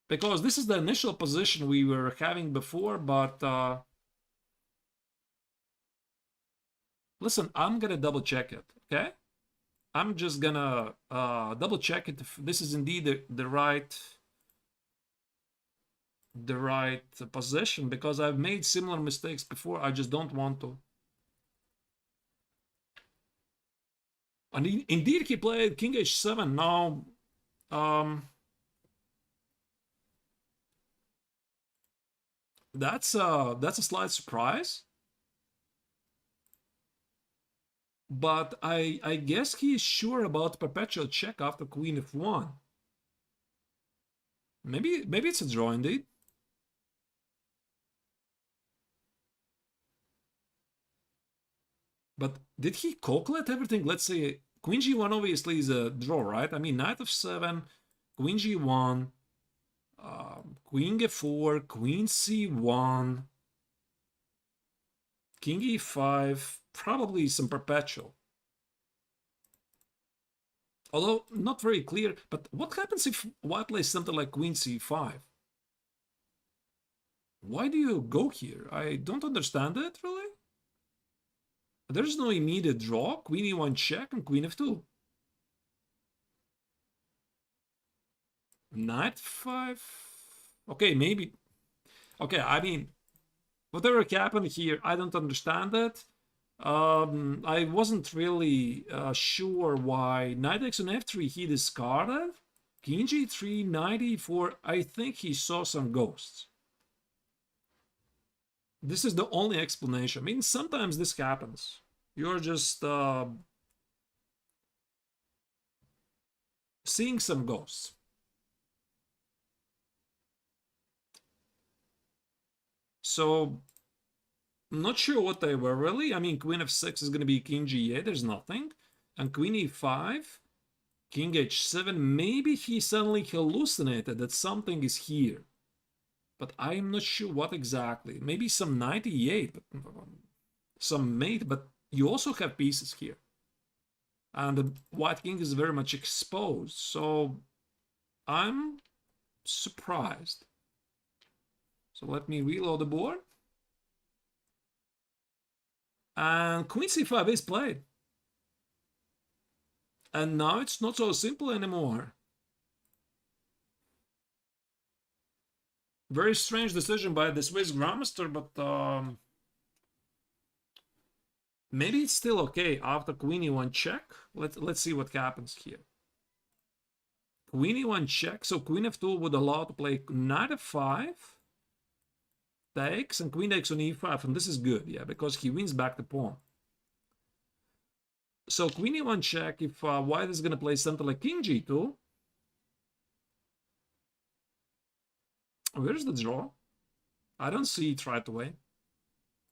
Because this is the initial position we were having before, but listen, I'm gonna double check it, okay? I'm just gonna double check it if this is indeed the right position, because I've made similar mistakes before. I just don't want to. And indeed, he played King H7. Now, that's a slight surprise. But I guess he's sure about perpetual check after Queen F1. Maybe it's a draw indeed. But did he calculate everything? Let's say Queen G1 obviously is a draw, right? I mean, Knight F7, Queen G1, Queen G4, Queen C1, King E5, probably some perpetual. Although not very clear, but what happens if White plays something like Queen C5? Why do you go here? I don't understand it, really. There's no immediate draw. Queen E1 check and Queen F2. Knight 5. Okay, maybe. Okay, I mean, whatever happened here, I don't understand it. I wasn't really sure why Knight X on F3 he discarded. King G3, Knight E4. I think he saw some ghosts. This is the only explanation. I mean, sometimes this happens. You're just seeing some ghosts. So, I'm not sure what they were really. I mean, Queen F6 is going to be King G8. There's nothing. And Queen E5, King H7. Maybe he suddenly hallucinated that something is here. But I'm not sure what exactly. Maybe some Knight E8, but some mate, but you also have pieces here. And the White King is very much exposed. So I'm surprised. So let me reload the board. And Queen C5 is played. And now it's not so simple anymore. Very strange decision by the Swiss Grandmaster, but maybe it's still okay after Queen E1 check. Let's see what happens here. Queen E1 check, so Queen F2 would allow to play Knight F5. takes and queen takes on e5, and this is good, yeah, because he wins back the pawn. So queen e1 check, if white is going to play something like king g2. Where's the draw? I don't see it right away.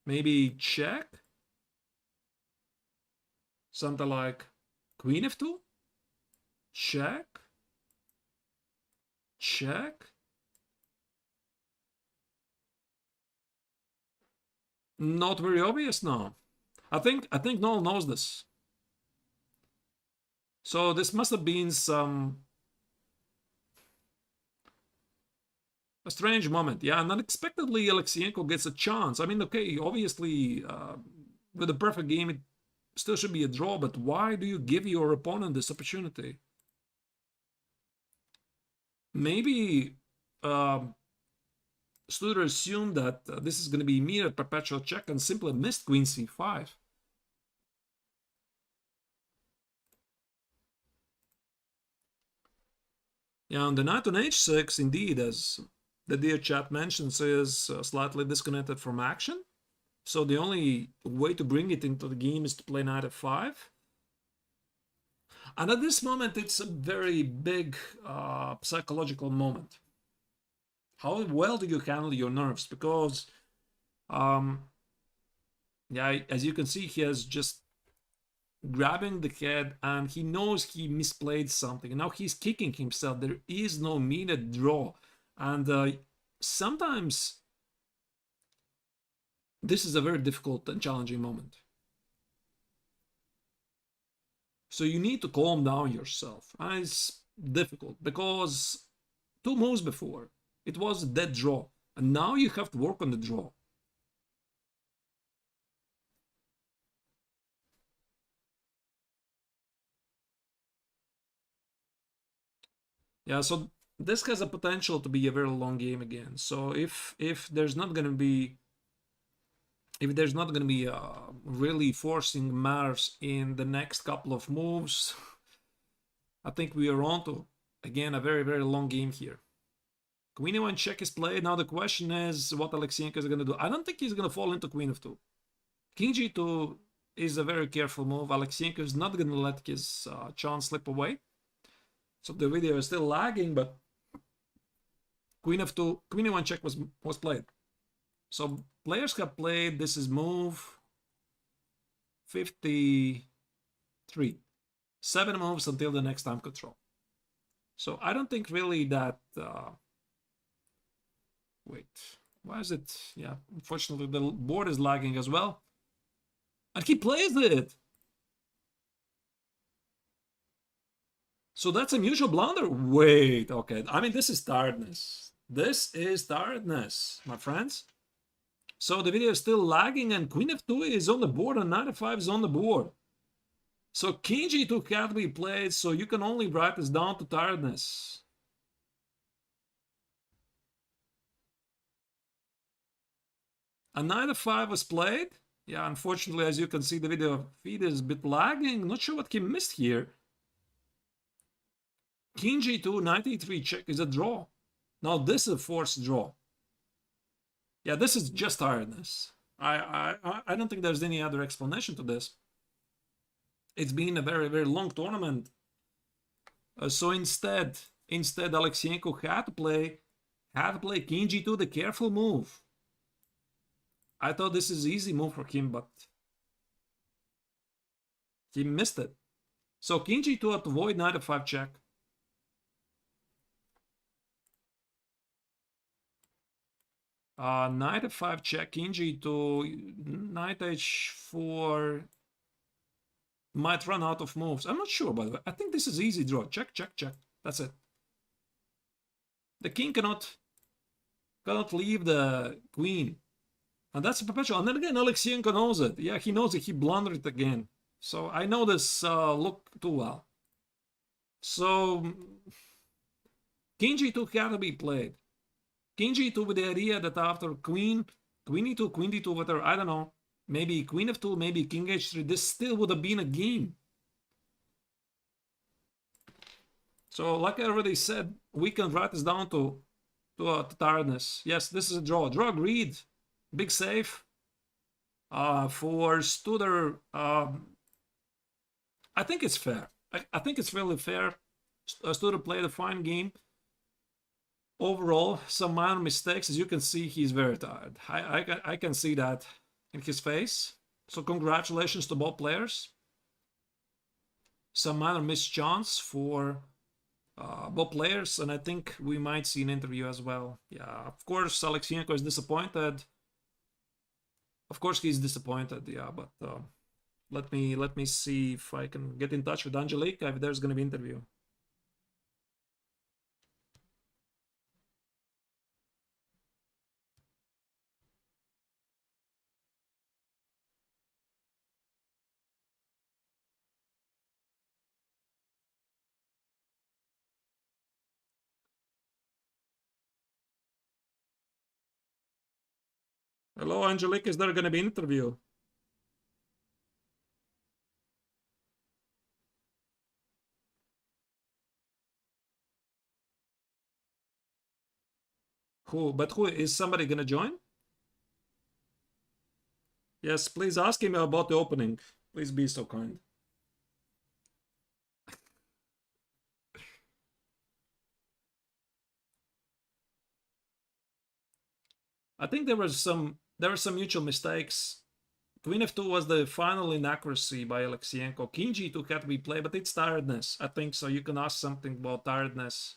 Maybe check? Something like queen f2? Check? Check? Not very obvious now. I think Noel knows this. So this must have been a strange moment. Yeah, and unexpectedly Aleksienko gets a chance. I mean, okay, obviously with a perfect game it still should be a draw, but why do you give your opponent this opportunity? Maybe Studer assumed that this is going to be immediate perpetual check and simply missed queen c5. Yeah, and the knight on h6, indeed, as the dear chat mentions, is slightly disconnected from action. So the only way to bring it into the game is to play knight f5. And at this moment, it's a very big psychological moment. How well do you handle your nerves? Because, yeah, as you can see, he has just grabbing the head and he knows he misplayed something. And now he's kicking himself. There is no immediate draw. And sometimes this is a very difficult and challenging moment. So you need to calm down yourself. And it's difficult because 2 moves before, it was a dead draw. And now you have to work on the draw. Yeah, so this has a potential to be a very long game again. So if there's not going to be really forcing matters in the next couple of moves, I think we are on to again a very, very long game here. Queen e1 check is played. Now the question is what Aleksienko is going to do. I don't think he's going to fall into queen f2. King g2 is a very careful move. Aleksienko is not going to let his chance slip away. So the video is still lagging, but queen f2, queen e1 check was played. So players have played, this is move 53. 7 moves until the next time control. So I don't think really that... wait, why is it? Yeah, unfortunately the board is lagging as well. And he plays it! So that's a mutual blunder. Wait, okay. I mean, this is tiredness. This is tiredness, my friends. So the video is still lagging and queen f2 is on the board and knight f5 is on the board. So king g2 can't be played, so you can only write this down to tiredness. And knight f5 was played. Yeah, unfortunately, as you can see, the video feed is a bit lagging. Not sure what he missed here. King g2, knight e3 check is a draw. Now this is a forced draw. Yeah, this is just tiredness. I don't think there's any other explanation to this. It's been a very, very long tournament. So instead Aleksienko had to play king g2, the careful move. I thought this is an easy move for him, but he missed it. So king g2 to avoid knight f5 check. Knight f5 check, king g2, knight h4 might run out of moves. I'm not sure, by the way. I think this is easy draw. Check, check, check. That's it. The king cannot leave the queen. And that's a perpetual. And then again, Aleksienko knows it. Yeah, he knows it. He blundered it again. So I know this look too well. So king g2 had to be played. King g2 with the idea that after queen e2, queen d2, whatever, I don't know, maybe queen f2, maybe king h3, this still would have been a game. So like I already said, we can write this down to tiredness. Yes, this is a draw. Draw agreed. big save. For Studer, I think it's fair. I think it's really fair. Studer played a fine game. Overall, some minor mistakes. As you can see, he's very tired. I can see that in his face. So congratulations to both players. Some minor missed chance for both players, and I think we might see an interview as well. Yeah, of course, Aleksienko is disappointed. Of course, he's disappointed. Yeah, but let me see if I can get in touch with Angelica if there's gonna be interview. Hello, Angelique. Is there going to be an interview? Who is somebody going to join? Yes, please ask him about the opening. Please be so kind. I think there were some mutual mistakes. Queen f2 was the final inaccuracy by Aleksienko. King g2 had to be played, but it's tiredness. I think so. You can ask something about tiredness.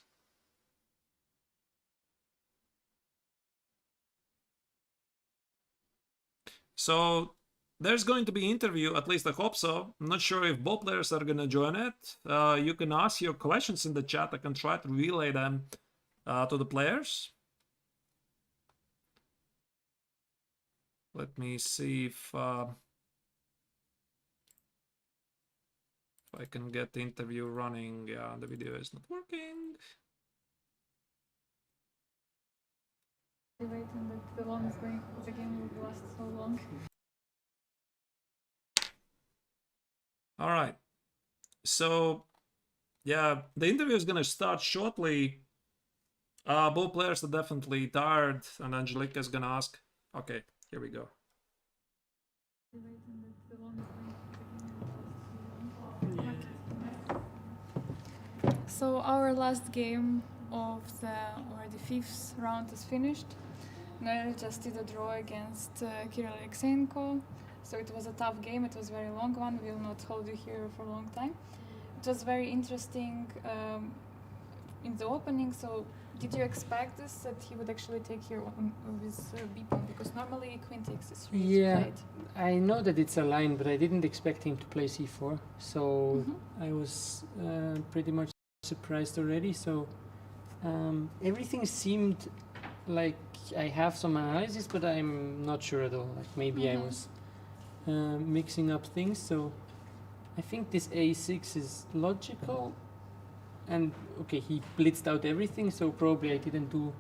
So there's going to be interview, at least I hope so. I'm not sure if both players are going to join it. You can ask your questions in the chat. I can try to relay them to the players. Let me see if I can get the interview running. Yeah, the video is not working. Waiting that the one is going, the game will last so long. All right. So, yeah, the interview is going to start shortly. Both players are definitely tired, and Angelica is going to ask. Okay, here we go. So our last game of the fifth round is finished. Noel just did a draw against Aleksienko. So it was a tough game. It was a very long one. We will not hold you here for a long time. It was very interesting in the opening. So did you expect this, that he would actually take here with b pawn? Because normally queen takes this. Yeah, played. I know that it's a line, but I didn't expect him to play c4. So I was pretty much surprised already. So everything seemed like I have some analysis, but I'm not sure at all. Like maybe I was mixing up things. So I think this a6 is logical. And okay, he blitzed out everything, so probably I didn't do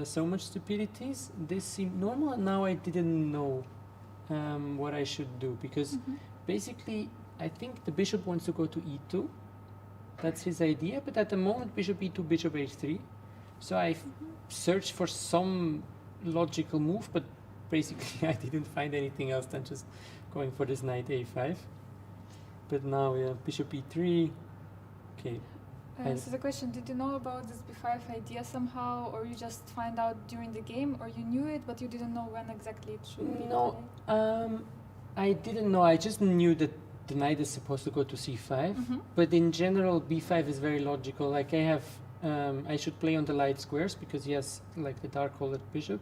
so much stupidities. This seemed normal, and now I didn't know what I should do, because basically I think the bishop wants to go to e2. That's his idea, but at the moment bishop e2, bishop h3. So I searched for some logical move, but basically I didn't find anything else than just going for this knight a5. But now, yeah, bishop e3. Okay. So the question, did you know about this b5 idea somehow, or you just find out during the game, or you knew it but you didn't know when exactly it should be? No, I didn't know. I just knew that the knight is supposed to go to c5, but in general b5 is very logical. Like I have, I should play on the light squares because he has like the dark colored bishop,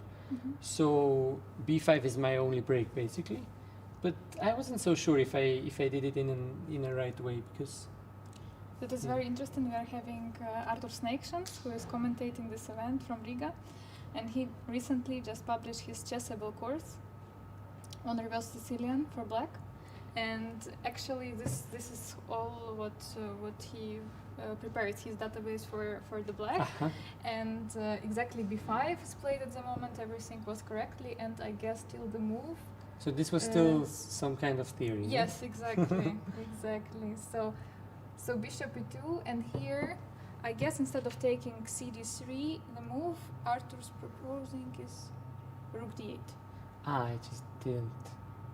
so b5 is my only break basically. But I wasn't so sure if I did it in a right way, because That is very interesting. We are having Arturs Neiksans, who is commentating this event from Riga, and he recently just published his chessable course on reverse Sicilian for black. And actually, this is all what he prepared his database for the black. And exactly b5 is played at the moment. Everything was correctly, and I guess till the move. So this was still some kind of theory. Yes, exactly, exactly. So bishop e2, and here, I guess instead of taking cd3, the move Arturs proposing is rook d8. I just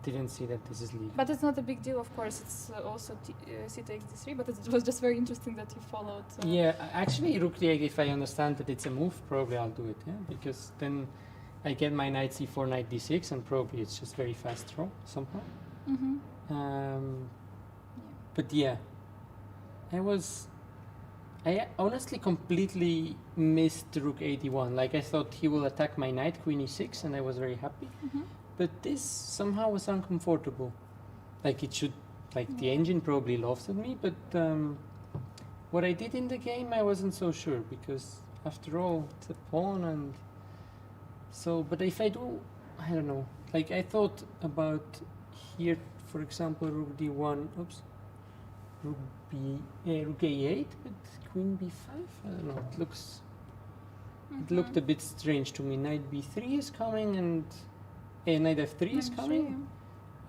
didn't see that this is legal. But it's not a big deal, of course. It's also c takes d3, but it was just very interesting that you followed. Yeah, actually, rook d8, if I understand that it's a move, probably I'll do it, yeah? Because then I get my knight c4, knight d6, and probably it's just very fast draw somehow. Mm-hmm. But yeah, I honestly completely missed rook 81. Like, I thought he will attack my knight, queen e6, and I was very happy. Mm-hmm. But this somehow was uncomfortable. Like, it should, like, the engine probably laughs at me, but what I did in the game, I wasn't so sure, because after all, it's a pawn, and so, but if I do, I don't know, like, I thought about here, for example, rook d1, oops, rook a8, but queen b5, I don't know, it looks, it looked a bit strange to me. Knight b3 is coming, and knight f3 is coming,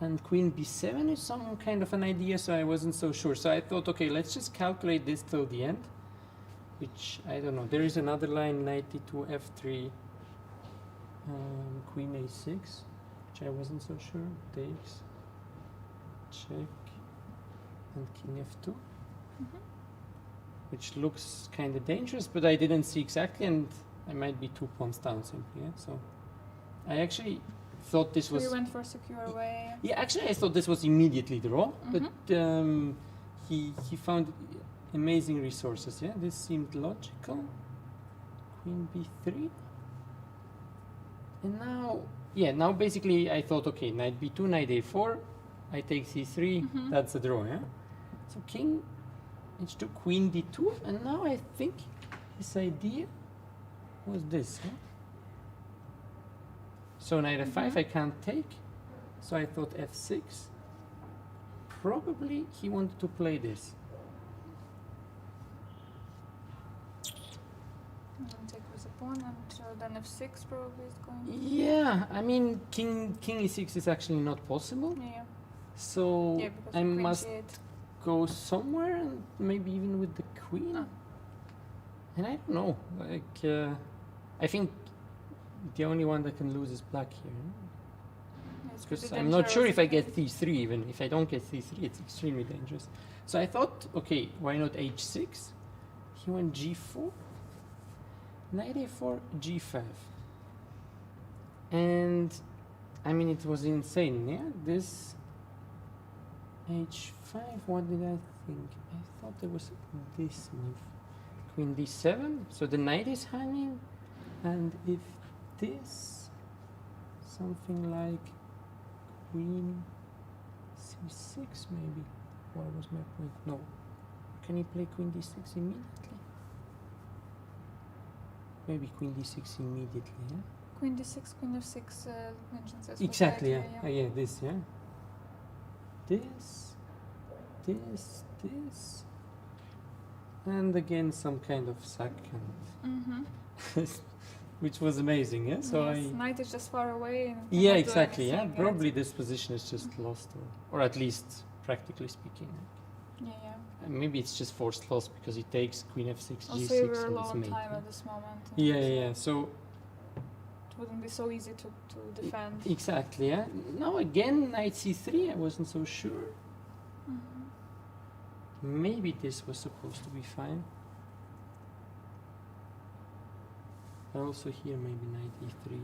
and queen b7 is some kind of an idea, so I wasn't so sure. So I thought, okay, let's just calculate this till the end, which, I don't know, there is another line, knight d2, f3, queen a6, which I wasn't so sure, takes, check, and king f2, which looks kind of dangerous, but I didn't see exactly, and I might be 2 pawns down simply, yeah? So I actually thought this was... You went for secure way. Yeah, actually I thought this was immediately draw, but he found amazing resources, yeah? This seemed logical. Queen b3. And now, yeah, now basically I thought, okay, knight b2, knight a4, I take c3, that's a draw, yeah? So king h2, queen d2, and now I think this idea was this, yeah? So knight f5 I can't take, so I thought f6. Probably he wanted to play this. And then take with a pawn, and then f6 probably is going. Yeah, I mean king e6 is actually not possible. Yeah. So Yeah, because I queen must g8. go somewhere, and maybe even with the queen. And I don't know, like I think the only one that can lose is black here. It's Because pretty I'm not sure if I dangerous. get c3 even. If I don't get c3, it's extremely dangerous. So I thought, okay, why not h6? He went g4, knight a4, g5. And I mean, it was insane, yeah? This h5, what did I think? I thought there was this move. Queen d7, so the knight is hanging, and if this, something like queen c6 maybe. What was my point? No. Can he play queen d6 immediately? Maybe queen d6 immediately, yeah? Queen d6, queen f6 mentions as Exactly, well. yeah. Yeah, this, yeah. This, this. And again, some kind of sack, and which was amazing, yeah? So yes, knight is just far away. And yeah, cannot do exactly, yeah. anything, Probably this position is just lost, or at least practically speaking. Yeah. And maybe it's just forced loss because he takes queen f6, Also, g6, you were and low it's on mate. time at this moment. Yeah. So It wouldn't be so easy to defend. exactly, yeah. Now again, knight c3. I wasn't so sure. Maybe this was supposed to be fine. But also here, maybe knight e3.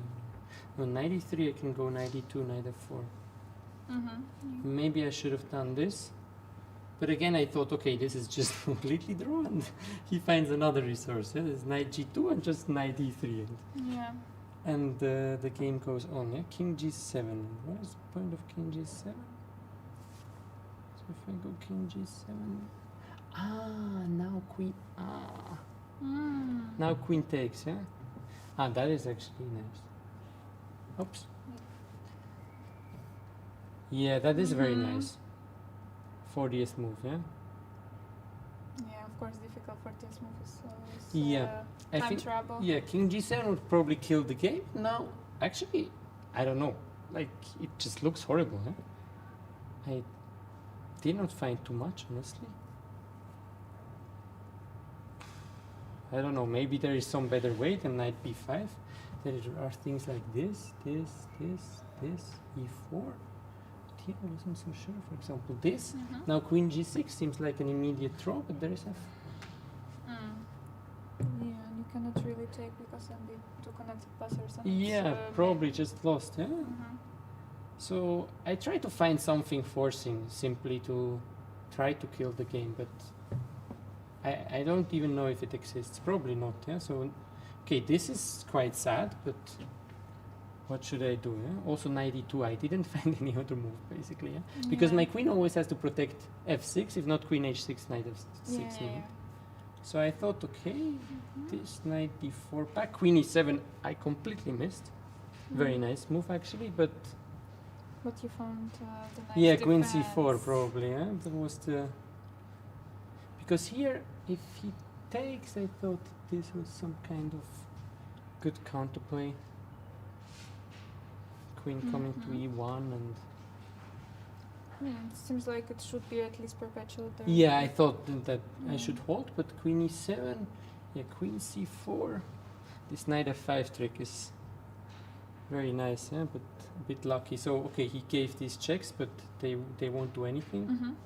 No, knight e3. I can go knight e2, knight f4. Maybe I should have done this. But again, I thought, okay, this is just completely drawn. And he finds another resource. Yeah? There's knight g2 and just knight e3. And the game goes on. Yeah? King g7. What is the point of king g7? So if I go king g7. Now queen. Now queen takes, yeah? That is actually nice. Oops. Yeah, that is very nice. 40th move, yeah? Yeah, of course, difficult for this move is always Yeah, I time think, trouble. yeah, king g7 would probably kill the game. Now, actually, I don't know. Like, it just looks horrible, huh? I did not find too much, honestly. I don't know, maybe there is some better way than knight b5. there are things like this, e4. But here I wasn't so sure. For example, this. Now queen g6 seems like an immediate draw, but there is Yeah, and you cannot really take because then the two connected passers. And yeah, probably just lost. Yeah. So I try to find something forcing simply to try to kill the game, but I don't even know if it exists. Probably not. Yeah. So okay, this is quite sad, but what should I do? Yeah? Also knight e2. I didn't find any other move basically. Yeah? Because my queen always has to protect f6. If not, queen h6, knight f6. So I thought, okay, this knight d4 back, queen e7. I completely missed. Very nice move actually, but you found the nice yeah, queen defense. c4 probably. Yeah, that was the because here if he takes, I thought this was some kind of good counterplay. Queen coming to e1 and it seems like it should be at least perpetual there. yeah, I thought that I should hold, but queen e7, yeah, queen c4. This knight f5 trick is very nice, yeah, but a bit lucky. So okay, he gave these checks, but they won't do anything.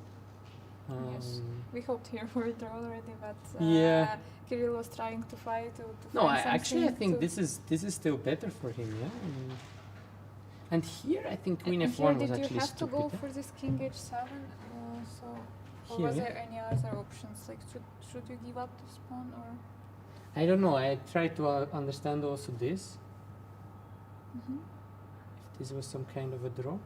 Yes, we hoped here for it already, but yeah, Kirill was trying to fight to no, find actually I something think this is still better for him, yeah. And here I think queen and f1 here was did actually you have stupid. to go for this king h7? Or Here, was yeah. there any other options? Like should you give up this pawn or? I don't know. I tried to understand also this. If this was some kind of a draw.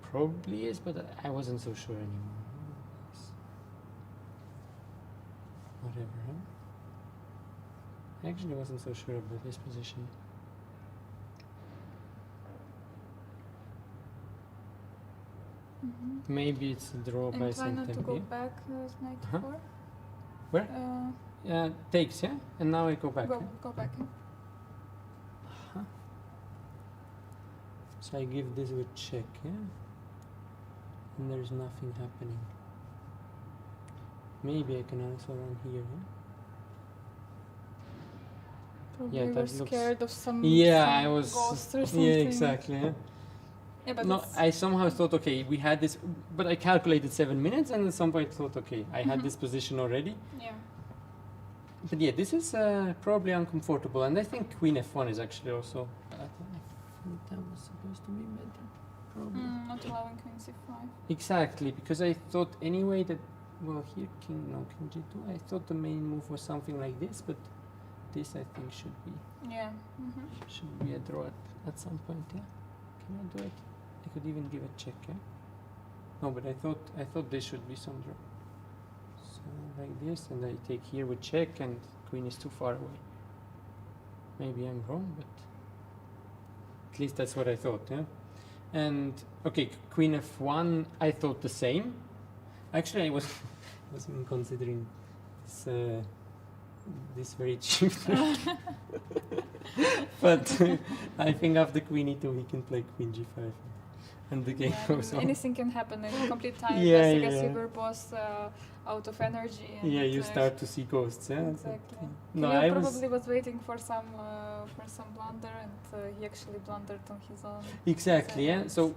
Probably is, but I wasn't so sure anymore. Whatever, huh? I actually wasn't so sure about this position. Maybe it's a draw by And try not to something. go Yeah? back knight Uh-huh. e4. Where? Takes, yeah? And now I go back. Go, Yeah? go back. So I give this with check, yeah? And there's nothing happening. Maybe I can also run here, yeah? Probably Yeah, you that were looks- scared of some. Yeah, some I was. ghost or something. Yeah, exactly. Yeah. Yeah, but No, it's- I somehow thought, okay, we had this, but I calculated 7 minutes, and at some point thought, okay, I had this position already. yeah. But yeah, this is probably uncomfortable, and I think queen f1 is actually also. I think that was supposed to be better, probably. Not allowing queen c5. Exactly, because I thought anyway that, well, here king g2. I thought the main move was something like this, but this I think should be a draw at some point. Yeah, can I do it? I could even give a check. Yeah. No, but I thought this should be some draw. So like this, and I take here with check, and queen is too far away. Maybe I'm wrong, but at least that's what I thought. Yeah. And okay, queen f1. I thought the same. Actually, I wasn't even considering this very cheap trick. But I think after queen e2 he can play queen g5, and the game goes on. Anything can happen in complete time. Yeah, I guess yeah. you were both out of energy. And Yeah, you start to see ghosts. Yeah. Exactly. No, Kirill I probably was waiting for some blunder, and he actually blundered on his own. Exactly. Yeah. So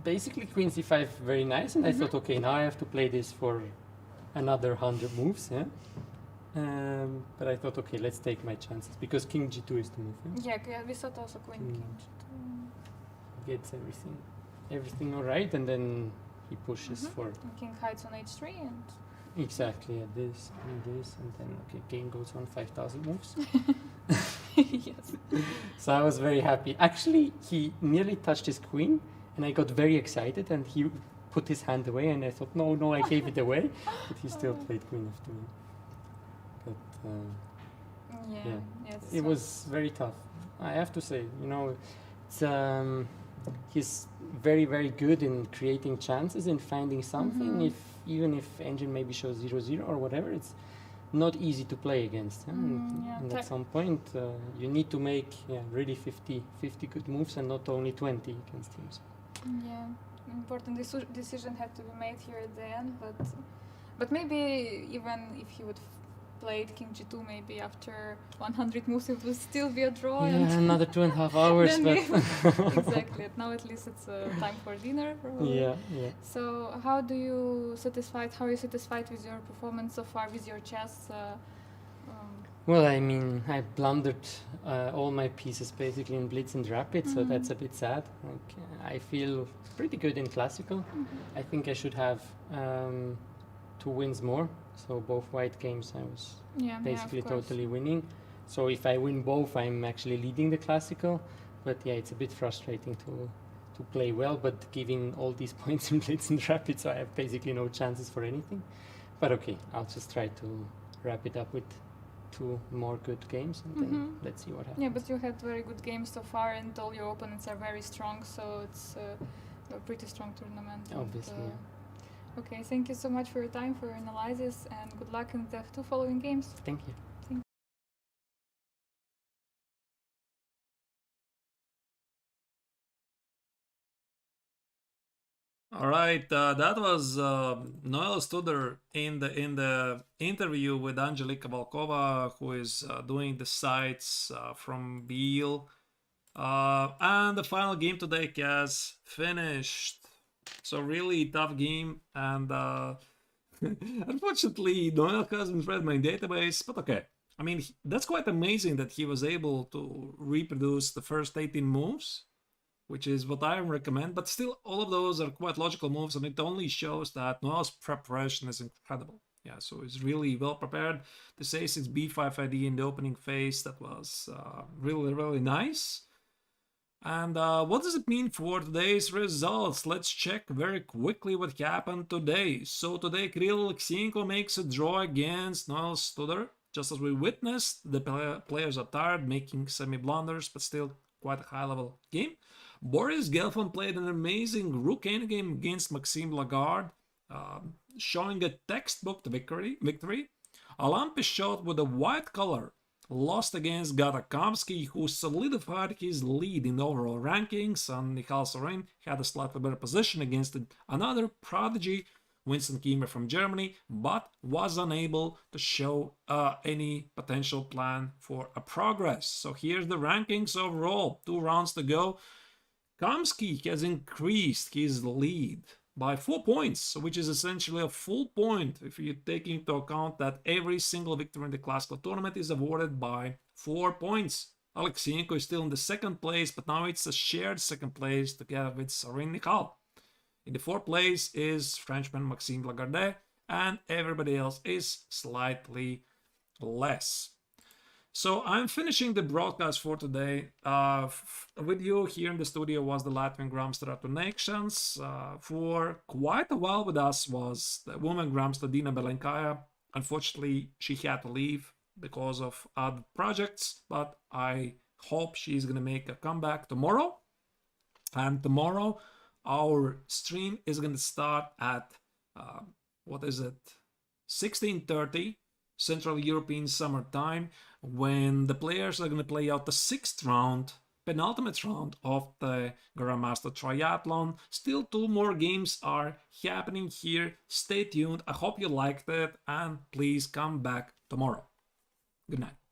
basically, queen c5 very nice, and I thought, okay, now I have to play this for another 100 moves. Yeah. But I thought, okay, let's take my chances because king g2 is the move. Yeah? Yeah, we thought also queen king g2. Gets everything all right, and then he pushes for And king hides on h3 and. exactly this, and then okay, game goes on 5,000 moves. Yes. So I was very happy. Actually, he nearly touched his queen, and I got very excited, and he put his hand away, and I thought, no, I gave it away, but he still played queen f2. But Yeah. it was very tough. I have to say, it's he's very, very good in creating chances and finding something. Even if engine maybe shows 0-0 or whatever, it's not easy to play against. And at some point, you need to make really 50 good moves and not only 20 against teams. Yeah, important decision had to be made here at the end, but But maybe even if he would played King G2, maybe after 100 moves it would still be a draw. Yeah, and another 2.5 hours. then But exactly. Now at least it's time for dinner. Probably. yeah, yeah. So how are you satisfied with your performance so far with your chess? Well, I mean, I blundered all my pieces basically in Blitz and Rapid, so that's a bit sad. Like, I feel pretty good in Classical. I think I should have 2 wins more. So both white games I was basically totally winning. So if I win both, I'm actually leading the Classical. But yeah, it's a bit frustrating to play well, but giving all these points in Blitz and Rapid, so I have basically no chances for anything. But okay, I'll just try to wrap it up with 2 more good games, and then let's see what happens. Yeah, but you had very good games so far, and all your opponents are very strong, so it's a pretty strong tournament. Obviously, and, yeah. Okay, thank you so much for your time, for your analysis, and good luck in the 2 following games. Thank you. All right, that was Noel Studer in the interview with Angelika Volkova, who is doing the sites from Biel. And the final game today has finished. So really tough game, and unfortunately Noel hasn't read my database, but okay. I mean, that's quite amazing that he was able to reproduce the first 18 moves, which is what I recommend, but still all of those are quite logical moves, and it only shows that Noel's preparation is incredible. Yeah, so he's really well prepared. This a6 b5 ID in the opening phase, that was really, really nice. And what does it mean for today's results? Let's check very quickly what happened today. So today Aleksienko makes a draw against Noel Studer. Just as we witnessed, the players are tired, making semi-blunders, but still quite a high-level game. Boris Gelfand played an amazing rook endgame against Maxime Lagarde, showing a textbook victory. Alain Pichot with a white color lost against Gata Kamsky, who solidified his lead in overall rankings, and Nihal Sarin had a slightly better position against another prodigy, Winston Kiemer from Germany, but was unable to show any potential plan for a progress. So here's the rankings overall. 2 rounds to go. Kamsky has increased his lead by 4 points, which is essentially a full point if you take into account that every single victory in the classical tournament is awarded by 4 points. Aleksienko is still in the 2nd place, but now it's a shared 2nd place together with Sarin Nihal. In the 4th place is Frenchman Maxime Lagarde, and everybody else is slightly less. So I'm finishing the broadcast for today. With you here in the studio was the Latvian Grandmaster Arturs Neiksans. For quite a while with us was the woman Grandmaster Dina Belenkaya. Unfortunately, she had to leave because of other projects, but I hope she's going to make a comeback tomorrow. And tomorrow, our stream is going to start at, 16:30 Central European Summer Time, when the players are going to play out the 6th round, penultimate round of the Grandmaster Triathlon. Still 2 more games are happening here. Stay tuned. I hope you liked it, and please come back tomorrow. Good night.